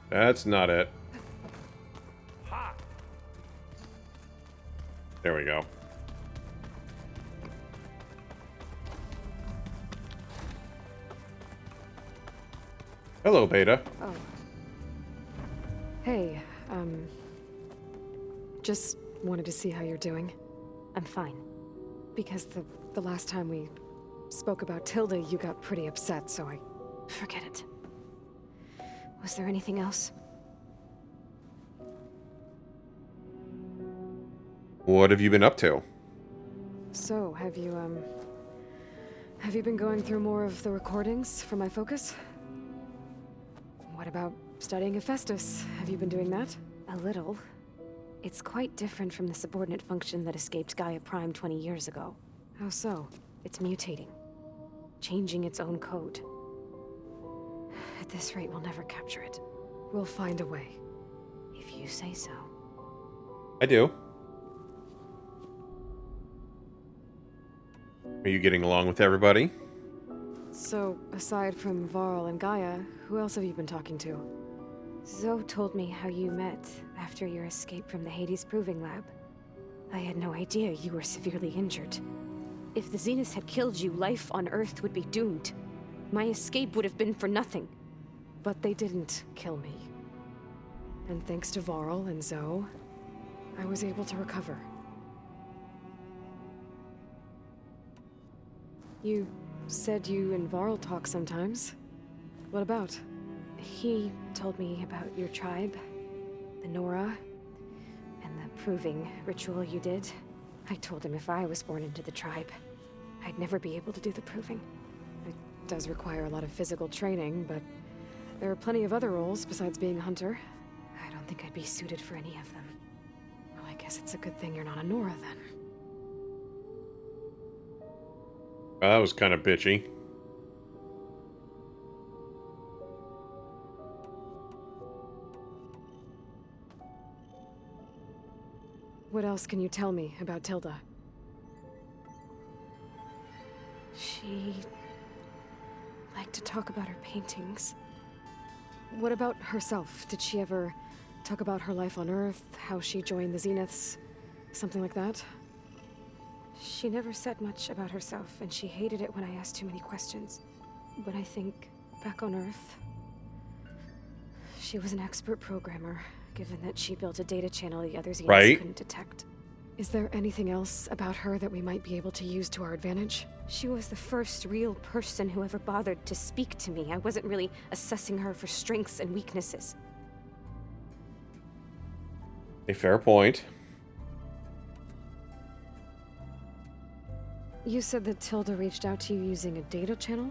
That's not it. There we go. Hello, Beta. Oh. Hey, just wanted to see how you're doing. I'm fine. Because the last time we spoke about Tilda, you got pretty upset, so I... Forget it. Was there anything else? What have you been up to? So, have you been going through more of the recordings for my focus? What about studying Hephaestus? Have you been doing that? A little. It's quite different from the subordinate function that escaped Gaia Prime 20 years ago. How so? It's mutating. Changing its own code. At this rate, we'll never capture it. We'll find a way. If you say so. I do. Are you getting along with everybody? So, aside from Varl and Gaia, who else have you been talking to? Zoe told me how you met after your escape from the Hades Proving Lab. I had no idea you were severely injured. If the Zeniths had killed you, life on Earth would be doomed. My escape would have been for nothing. But they didn't kill me. And thanks to Varl and Zoe, I was able to recover. You said you and Varl talk sometimes. What about? He told me about your tribe, the Nora, and the proving ritual you did. I told him if I was born into the tribe, I'd never be able to do the proving. It does require a lot of physical training, but there are plenty of other roles besides being a hunter. I don't think I'd be suited for any of them. Well, I guess it's a good thing you're not a Nora then. That was kind of bitchy. What else can you tell me about Tilda? She liked to talk about her paintings. What about herself? Did she ever talk about her life on Earth, how she joined the Zeniths, something like that? She never said much about herself, and she hated it when I asked too many questions. But I think, back on Earth, she was an expert programmer, given that she built a data channel the other Zeniths couldn't detect. Is there anything else about her that we might be able to use to our advantage? She was the first real person who ever bothered to speak to me. I wasn't really assessing her for strengths and weaknesses. A fair point. You said that Tilda reached out to you using a data channel?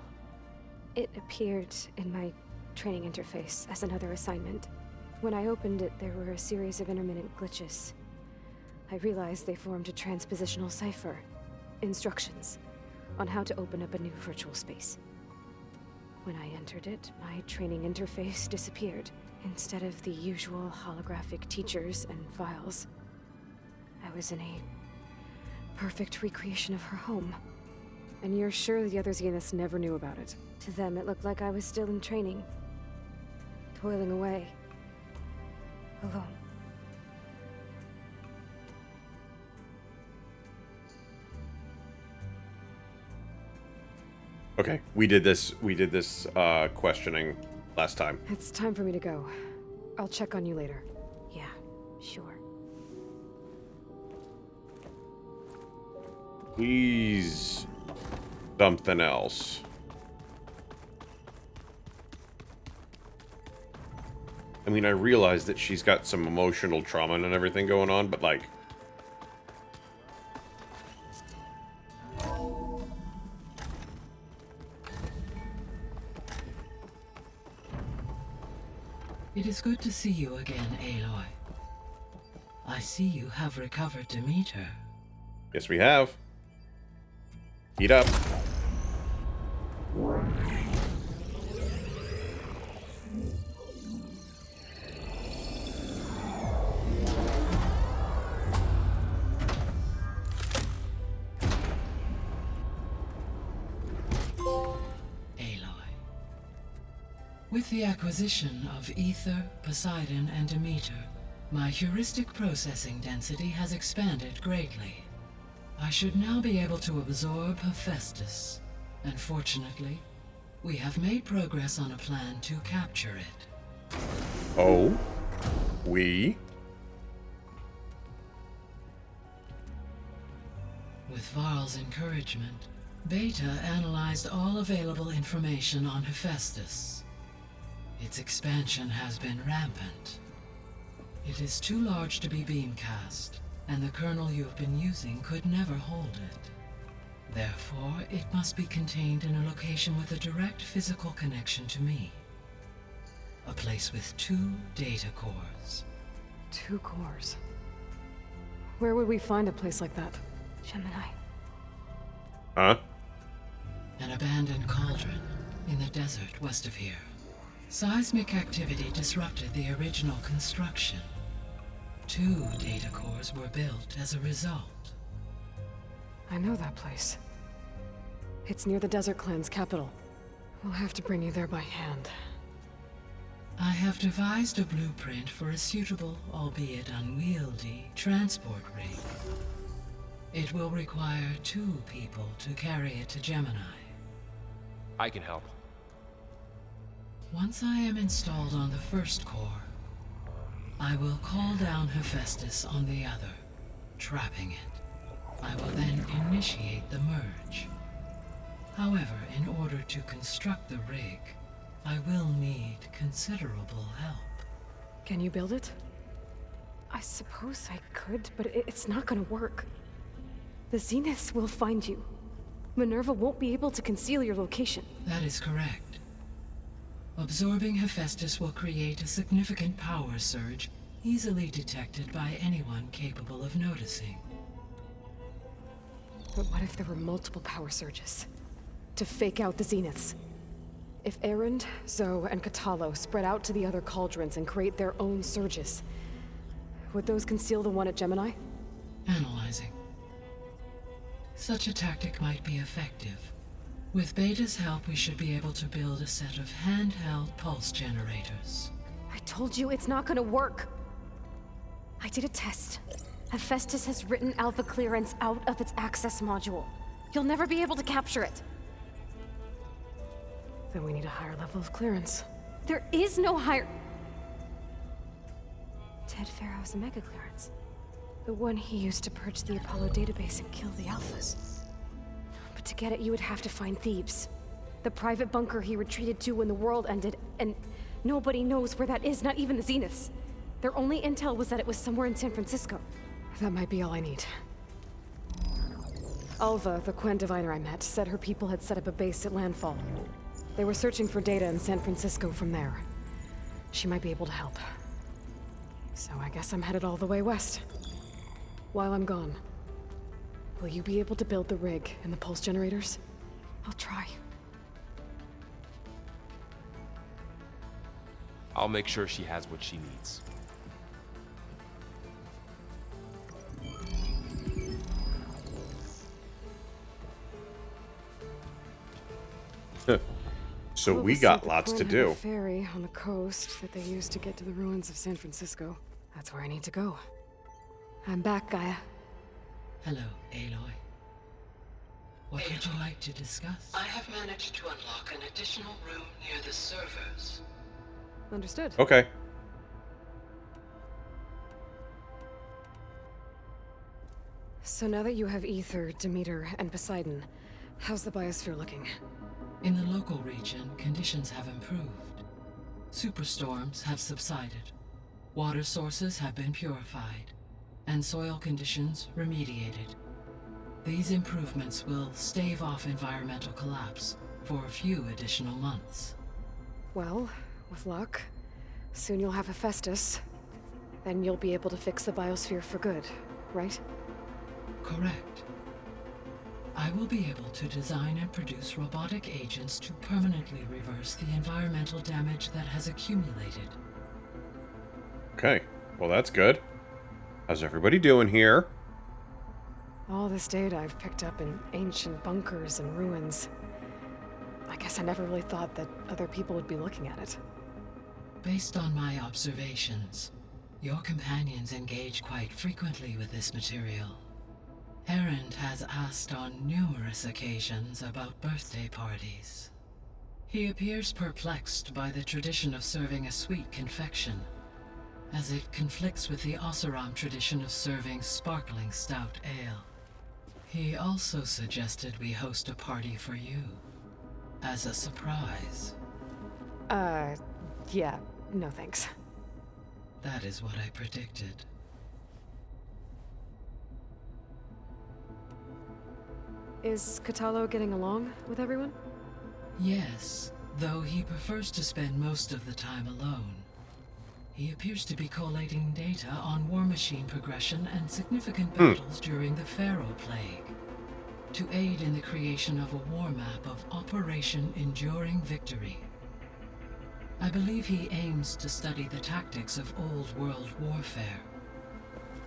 It appeared in my training interface as another assignment. When I opened it, there were a series of intermittent glitches. I realized they formed a transpositional cipher. Instructions on how to open up a new virtual space. When I entered it, my training interface disappeared. Instead of the usual holographic teachers and files, I was in a perfect recreation of her home. And you're sure the other Zeniths never knew about it? To them, it looked like I was still in training. Toiling away. Alone. Okay, we did this questioning last time. It's time for me to go. I'll check on you later. Yeah, sure. Please, something else. I mean, I realize that she's got some emotional trauma and everything going on, but like... It is good to see you again, Aloy. I see you have recovered Demeter. Yes, we have. Heat up. With the acquisition of Ether, Poseidon, and Demeter, my heuristic processing density has expanded greatly. I should now be able to absorb Hephaestus, and fortunately, we have made progress on a plan to capture it. Oh? We? With Varl's encouragement, Beta analyzed all available information on Hephaestus. Its expansion has been rampant. It is too large to be beamcast, and the kernel you have been using could never hold it. Therefore, it must be contained in a location with a direct physical connection to me. A place with 2 data cores. 2 cores? Where would we find a place like that? Gemini. Huh? An abandoned cauldron in the desert west of here. Seismic activity disrupted the original construction. 2 data cores were built as a result. I know that place. It's near the Desert Clan's capital. We'll have to bring you there by hand. I have devised a blueprint for a suitable, albeit unwieldy, transport rig. It will require 2 people to carry it to Gemini. I can help. Once I am installed on the first core, I will call down Hephaestus on the other, trapping it. I will then initiate the merge. However, in order to construct the rig, I will need considerable help. Can you build it? I suppose I could, but it's not gonna work. The Zeniths will find you. Minerva won't be able to conceal your location. That is correct. Absorbing Hephaestus will create a significant power surge, easily detected by anyone capable of noticing. But what if there were multiple power surges? To fake out the Zeniths? If Erend, Zoe, and Katalo spread out to the other cauldrons and create their own surges, would those conceal the one at Gemini? Analyzing. Such a tactic might be effective. With Beta's help, we should be able to build a set of handheld pulse generators. I told you it's not gonna work. I did a test. Hephaestus has written Alpha clearance out of its access module. You'll never be able to capture it. Then we need a higher level of clearance. There is no higher... Ted Farrow has a mega clearance. The one he used to purge the Apollo database and kill the Alphas. But to get it, you would have to find Thebes. The private bunker he retreated to when the world ended, and nobody knows where that is, not even the Zeniths. Their only intel was that it was somewhere in San Francisco. That might be all I need. Alva, the Quen diviner I met, said her people had set up a base at Landfall. They were searching for data in San Francisco from there. She might be able to help. So I guess I'm headed all the way west. While I'm gone, will you be able to build the rig and the pulse generators? I'll try. I'll make sure she has what she needs. So we got lots to do. A ferry on the coast that they used to get to the ruins of San Francisco. That's where I need to go. I'm back, Gaia. Hello, Aloy. What would you like to discuss? I have managed to unlock an additional room near the servers. Understood. Okay. So now that you have Ether, Demeter, and Poseidon, how's the biosphere looking? In the local region, conditions have improved. Superstorms have subsided. Water sources have been purified, and soil conditions remediated. These improvements will stave off environmental collapse for a few additional months. Well, with luck, soon you'll have Hephaestus. Then you'll be able to fix the biosphere for good, right? Correct. I will be able to design and produce robotic agents to permanently reverse the environmental damage that has accumulated. Okay, well that's good. How's everybody doing here? All this data I've picked up in ancient bunkers and ruins. I guess guess I never really thought that other people would be looking at it. Based on my observations, your companions engage quite frequently with this material. Erend has asked on numerous occasions about birthday parties. He appears perplexed by the tradition of serving a sweet confection, as it conflicts with the Oseram tradition of serving sparkling stout ale. He also suggested we host a party for you, as a surprise. Yeah, no thanks. That is what I predicted. Is Kotallo getting along with everyone? Yes, though he prefers to spend most of the time alone. He appears to be collating data on war machine progression and significant battles during the Pharaoh Plague, to aid in the creation of a war map of Operation Enduring Victory. I believe he aims to study the tactics of old world warfare.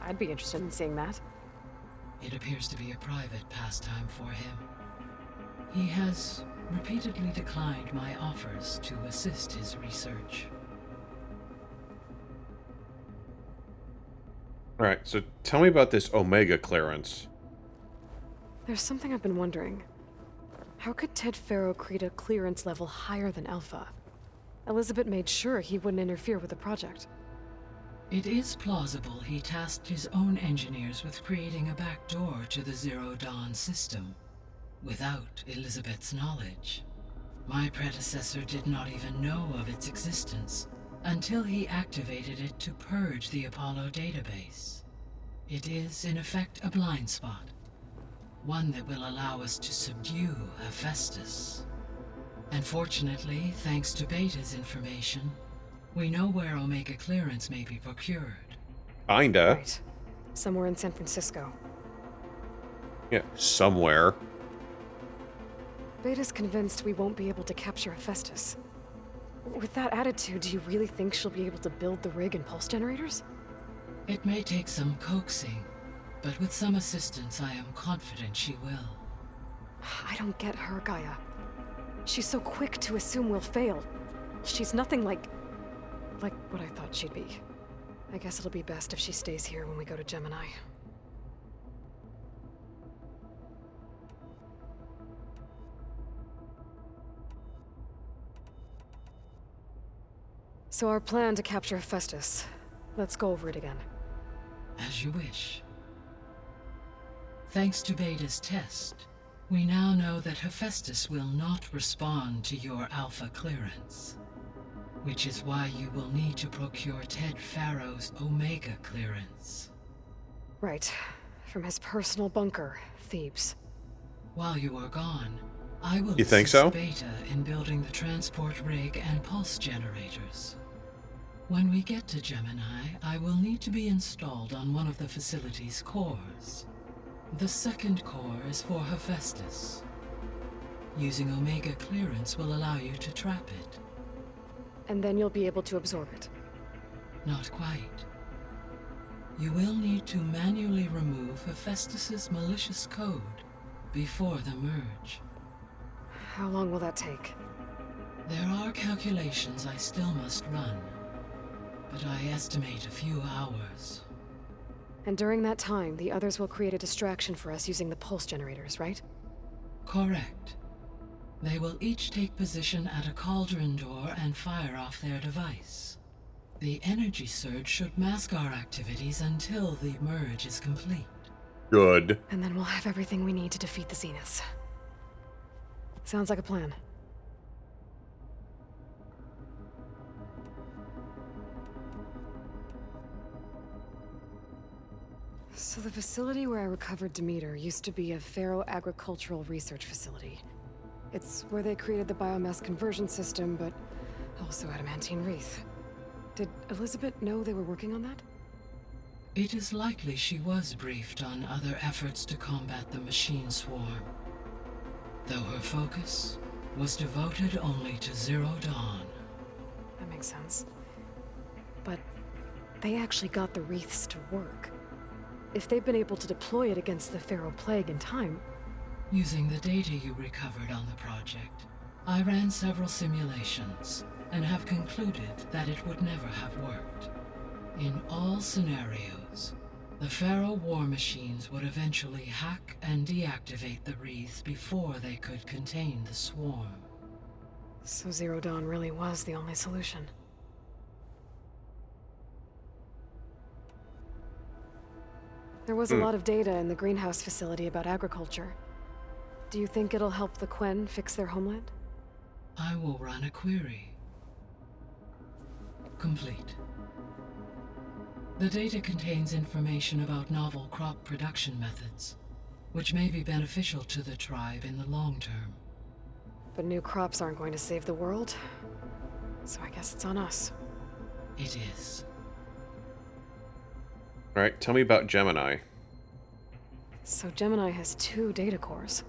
I'd be interested in seeing that. It appears to be a private pastime for him. He has repeatedly declined my offers to assist his research. Alright, so tell me about this Omega clearance. There's something I've been wondering. How could Ted Faro create a clearance level higher than Alpha? Elizabeth made sure he wouldn't interfere with the project. It is plausible he tasked his own engineers with creating a backdoor to the Zero Dawn system, without Elizabeth's knowledge. My predecessor did not even know of its existence until he activated it to purge the Apollo database. It is, in effect, a blind spot, one that will allow us to subdue Hephaestus. And fortunately, thanks to Beta's information, we know where Omega clearance may be procured. Kinda. Right. Somewhere in San Francisco. Yeah, somewhere. Beta's convinced we won't be able to capture Hephaestus. With that attitude, do you really think she'll be able to build the rig and pulse generators? It may take some coaxing, but with some assistance, I am confident she will. I don't get her, Gaia. She's so quick to assume we'll fail. She's nothing like what I thought she'd be. I guess it'll be best if she stays here when we go to Gemini. So our plan to capture Hephaestus. Let's go over it again. As you wish. Thanks to Beta's test, we now know that Hephaestus will not respond to your Alpha clearance, which is why you will need to procure Ted Faro's Omega clearance. Right. From his personal bunker, Thebes. While you are gone, I will You think assist so? Beta in building the transport rig and pulse generators. When we get to Gemini, I will need to be installed on one of the facility's cores. The second core is for Hephaestus. Using Omega clearance will allow you to trap it. And then you'll be able to absorb it. Not quite. You will need to manually remove Hephaestus's malicious code before the merge. How long will that take? There are calculations I still must run, but I estimate a few hours. And during that time, the others will create a distraction for us using the pulse generators, right? Correct. They will each take position at a cauldron door and fire off their device. The energy surge should mask our activities until the merge is complete. Good. And then we'll have everything we need to defeat the Zeniths. Sounds like a plan. So the facility where I recovered Demeter used to be a Pharaoh agricultural research facility. It's where they created the biomass conversion system, but also adamantine wreath. Did Elizabeth know they were working on that? It is likely she was briefed on other efforts to combat the machine swarm, though her focus was devoted only to Zero Dawn. That makes sense. But they actually got the wreaths to work. If they've been able to deploy it against the Pharaoh Plague in time... Using the data you recovered on the project, I ran several simulations and have concluded that it would never have worked. In all scenarios, the Pharaoh war machines would eventually hack and deactivate the wreaths before they could contain the swarm. So Zero Dawn really was the only solution. There was a lot of data in the greenhouse facility about agriculture. Do you think it'll help the Quen fix their homeland? I will run a query. Complete. The data contains information about novel crop production methods, which may be beneficial to the tribe in the long term. But new crops aren't going to save the world, so I guess it's on us. It is. Alright, tell me about Gemini. So Gemini has 2 data cores.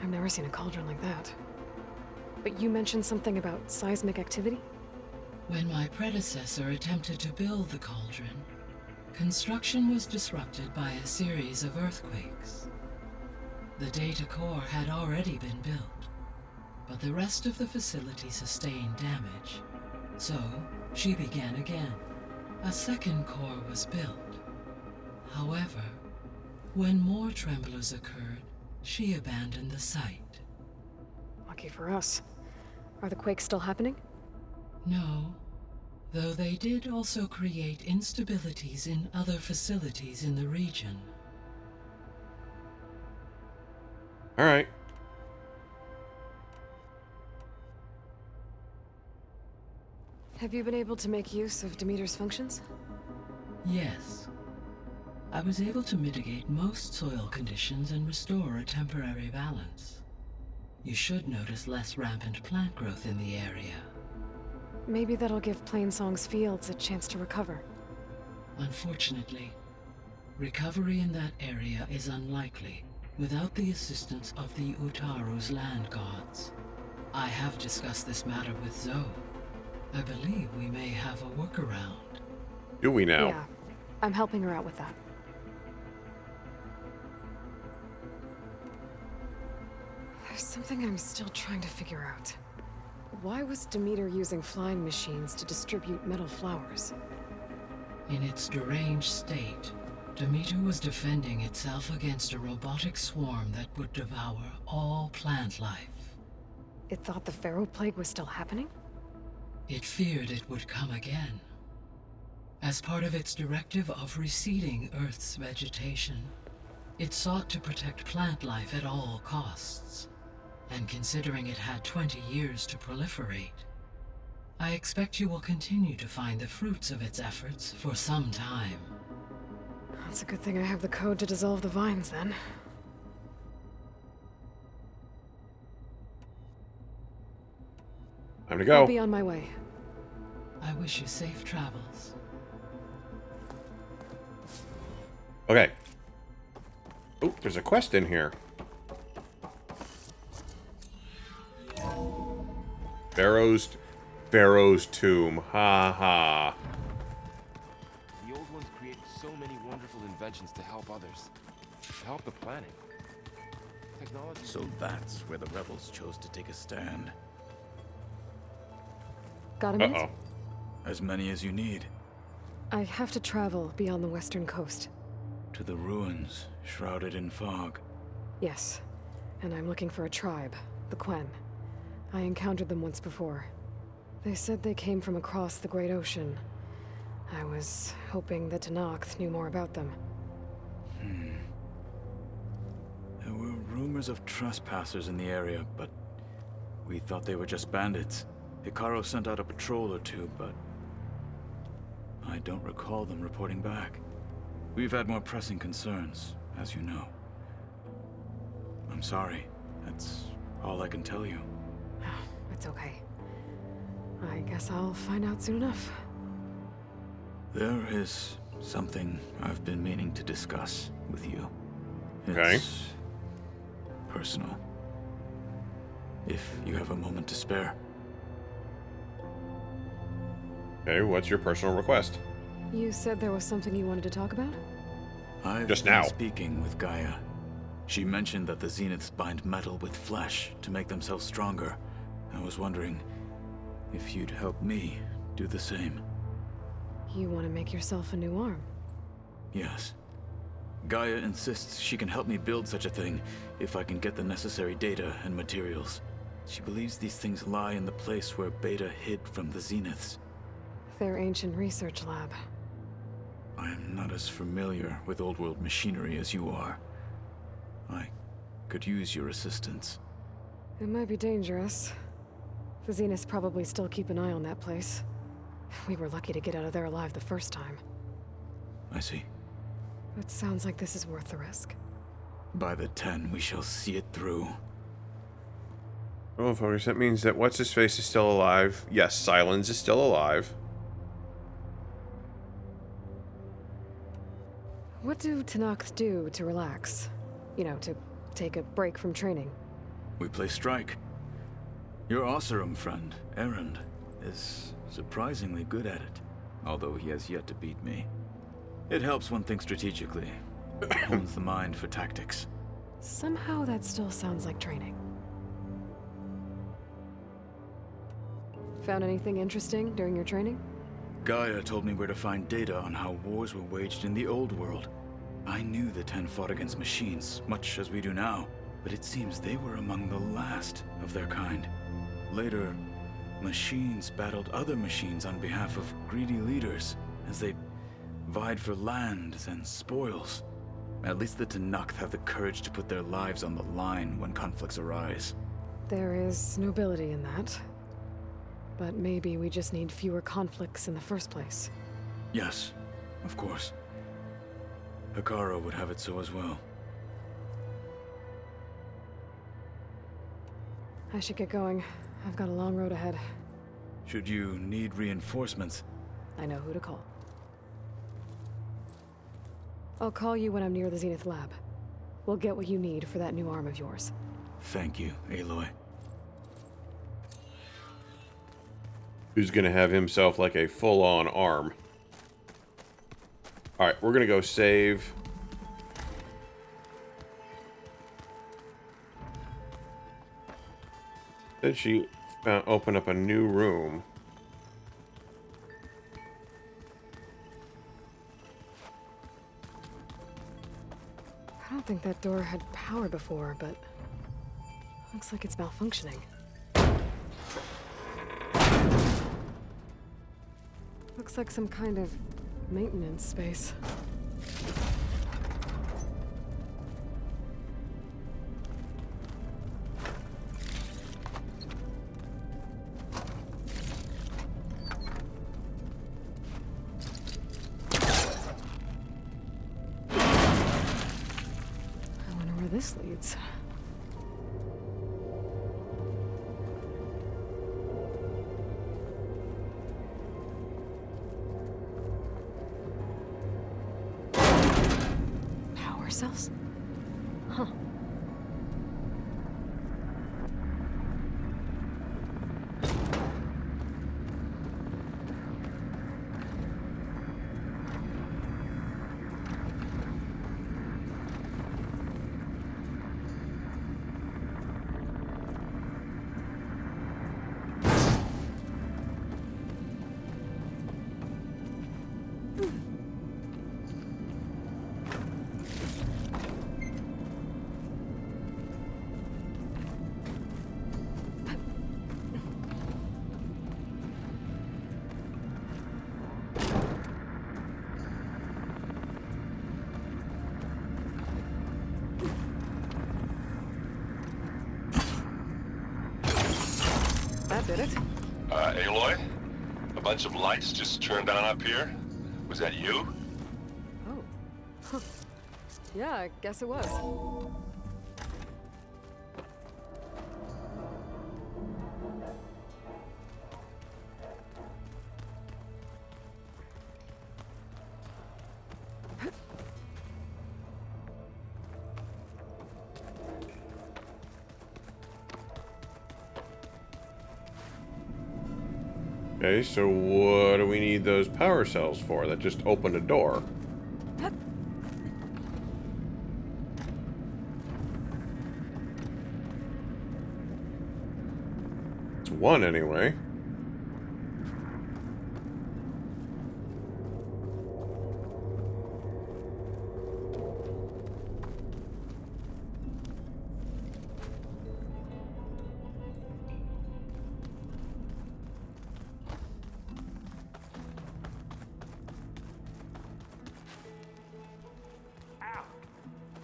I've never seen a cauldron like that. But you mentioned something about seismic activity? When my predecessor attempted to build the cauldron, construction was disrupted by a series of earthquakes. The data core had already been built, but the rest of the facility sustained damage. So, she began again. A second core was built. However, when more tremblers occurred, she abandoned the site. Lucky for us. Are the quakes still happening? No, though they did also create instabilities in other facilities in the region. Alright. Have you been able to make use of Demeter's functions? Yes. I was able to mitigate most soil conditions and restore a temporary balance. You should notice less rampant plant growth in the area. Maybe that'll give Plainsong's fields a chance to recover. Unfortunately, recovery in that area is unlikely without the assistance of the Utaru's land gods. I have discussed this matter with Zoe. I believe we may have a workaround. Do we now? Yeah, I'm helping her out with that. There's something I'm still trying to figure out. Why was Demeter using flying machines to distribute metal flowers? In its deranged state, Demeter was defending itself against a robotic swarm that would devour all plant life. It thought the Pharaoh Plague was still happening? It feared it would come again. As part of its directive of receding Earth's vegetation, it sought to protect plant life at all costs. And considering it had 20 years to proliferate, I expect you will continue to find the fruits of its efforts for some time. That's a good thing I have the code to dissolve the vines, then. Time to go. I'll be on my way. I wish you safe travels. Okay. Oh, there's a quest in here. Pharaoh's tomb. Ha ha. The old ones created so many wonderful inventions to help others. To help the planet. Technology. So that's where the rebels chose to take a stand. Got a minute? Uh-oh. As many as you need. I have to travel beyond the western coast. To the ruins, shrouded in fog. Yes, and I'm looking for a tribe, the Quen. I encountered them once before. They said they came from across the Great Ocean. I was hoping that Tenakth knew more about them. There were rumors of trespassers in the area, but we thought they were just bandits. Hekarro sent out a patrol or two, but I don't recall them reporting back. We've had more pressing concerns, as you know. I'm sorry. That's all I can tell you. It's okay. I guess I'll find out soon enough. There is something I've been meaning to discuss with you. Okay. It's personal. If you have a moment to spare. Okay, what's your personal request? You said there was something you wanted to talk about? I've Just been now. speaking with Gaia. She mentioned that the Zeniths bind metal with flesh to make themselves stronger, I was wondering if you'd help me do the same. You want to make yourself a new arm? Yes. Gaia insists she can help me build such a thing if I can get the necessary data and materials. She believes these things lie in the place where Beta hid from the Zeniths. Their ancient research lab. I am not as familiar with old world machinery as you are. I could use your assistance. It might be dangerous. The Zeniths probably still keep an eye on that place. We were lucky to get out of there alive the first time. I see. It sounds like this is worth the risk. By the 10, we shall see it through. Oh, folks, that means that What's-His-Face is still alive. Yes, Silence is still alive. What do Tenakth do to relax? You know, to take a break from training? We play strike. Your Oseram friend, Erend, is surprisingly good at it, although he has yet to beat me. It helps one think strategically, hones the mind for tactics. Somehow that still sounds like training. Found anything interesting during your training? Gaia told me where to find data on how wars were waged in the old world. I knew the 10 fought against machines, much as we do now, but it seems they were among the last of their kind. Later, machines battled other machines on behalf of greedy leaders, as they vied for lands and spoils. At least the Tenakth have the courage to put their lives on the line when conflicts arise. There is nobility in that. But maybe we just need fewer conflicts in the first place. Yes, of course. Hekarro would have it so as well. I should get going. I've got a long road ahead. Should you need reinforcements? I know who to call. I'll call you when I'm near the Zenith lab. We'll get what you need for that new arm of yours. Thank you, Aloy. Who's gonna have himself like a full-on arm. Alright, we're gonna go save. Did she open up a new room? I don't think that door had power before, but looks like it's malfunctioning. Looks like some kind of maintenance space. I wonder where this leads. Cells? Huh. That did it. Aloy? A bunch of lights just turned on up here? Was that you? Oh. Huh. Yeah, I guess it was. Okay, so what do we need those power cells for? That just opened a door. It's one anyway.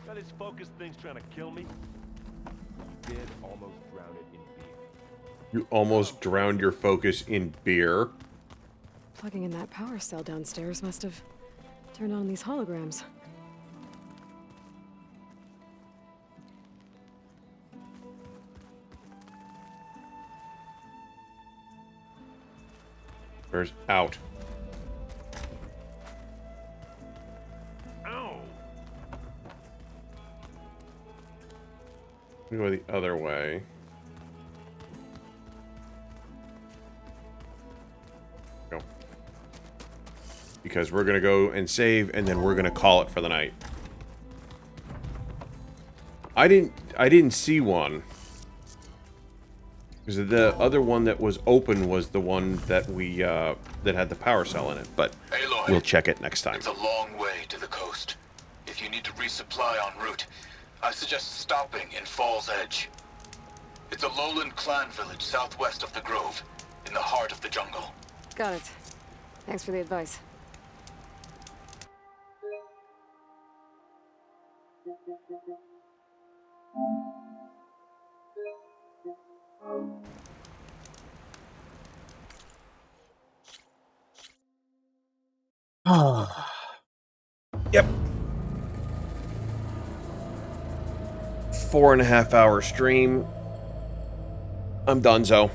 Got this focus thing's trying to kill me. You did almost drown it in beer. You almost drowned your focus in beer. Plugging in that power cell downstairs must have turned on these holograms. Where's out? Ow! We go the other way. Go. Because we're gonna go and save, and then we're gonna call it for the night. I didn't see one. Because the other one that was open was the one that we that had the power cell in it, but Aloy, we'll check it next time. It's a long way to the coast. If you need to resupply en route, I suggest stopping in Falls Edge. It's a lowland clan village southwest of the Grove, in the heart of the jungle. Got it. Thanks for the advice. Yep. 4.5 hour stream. I'm donezo.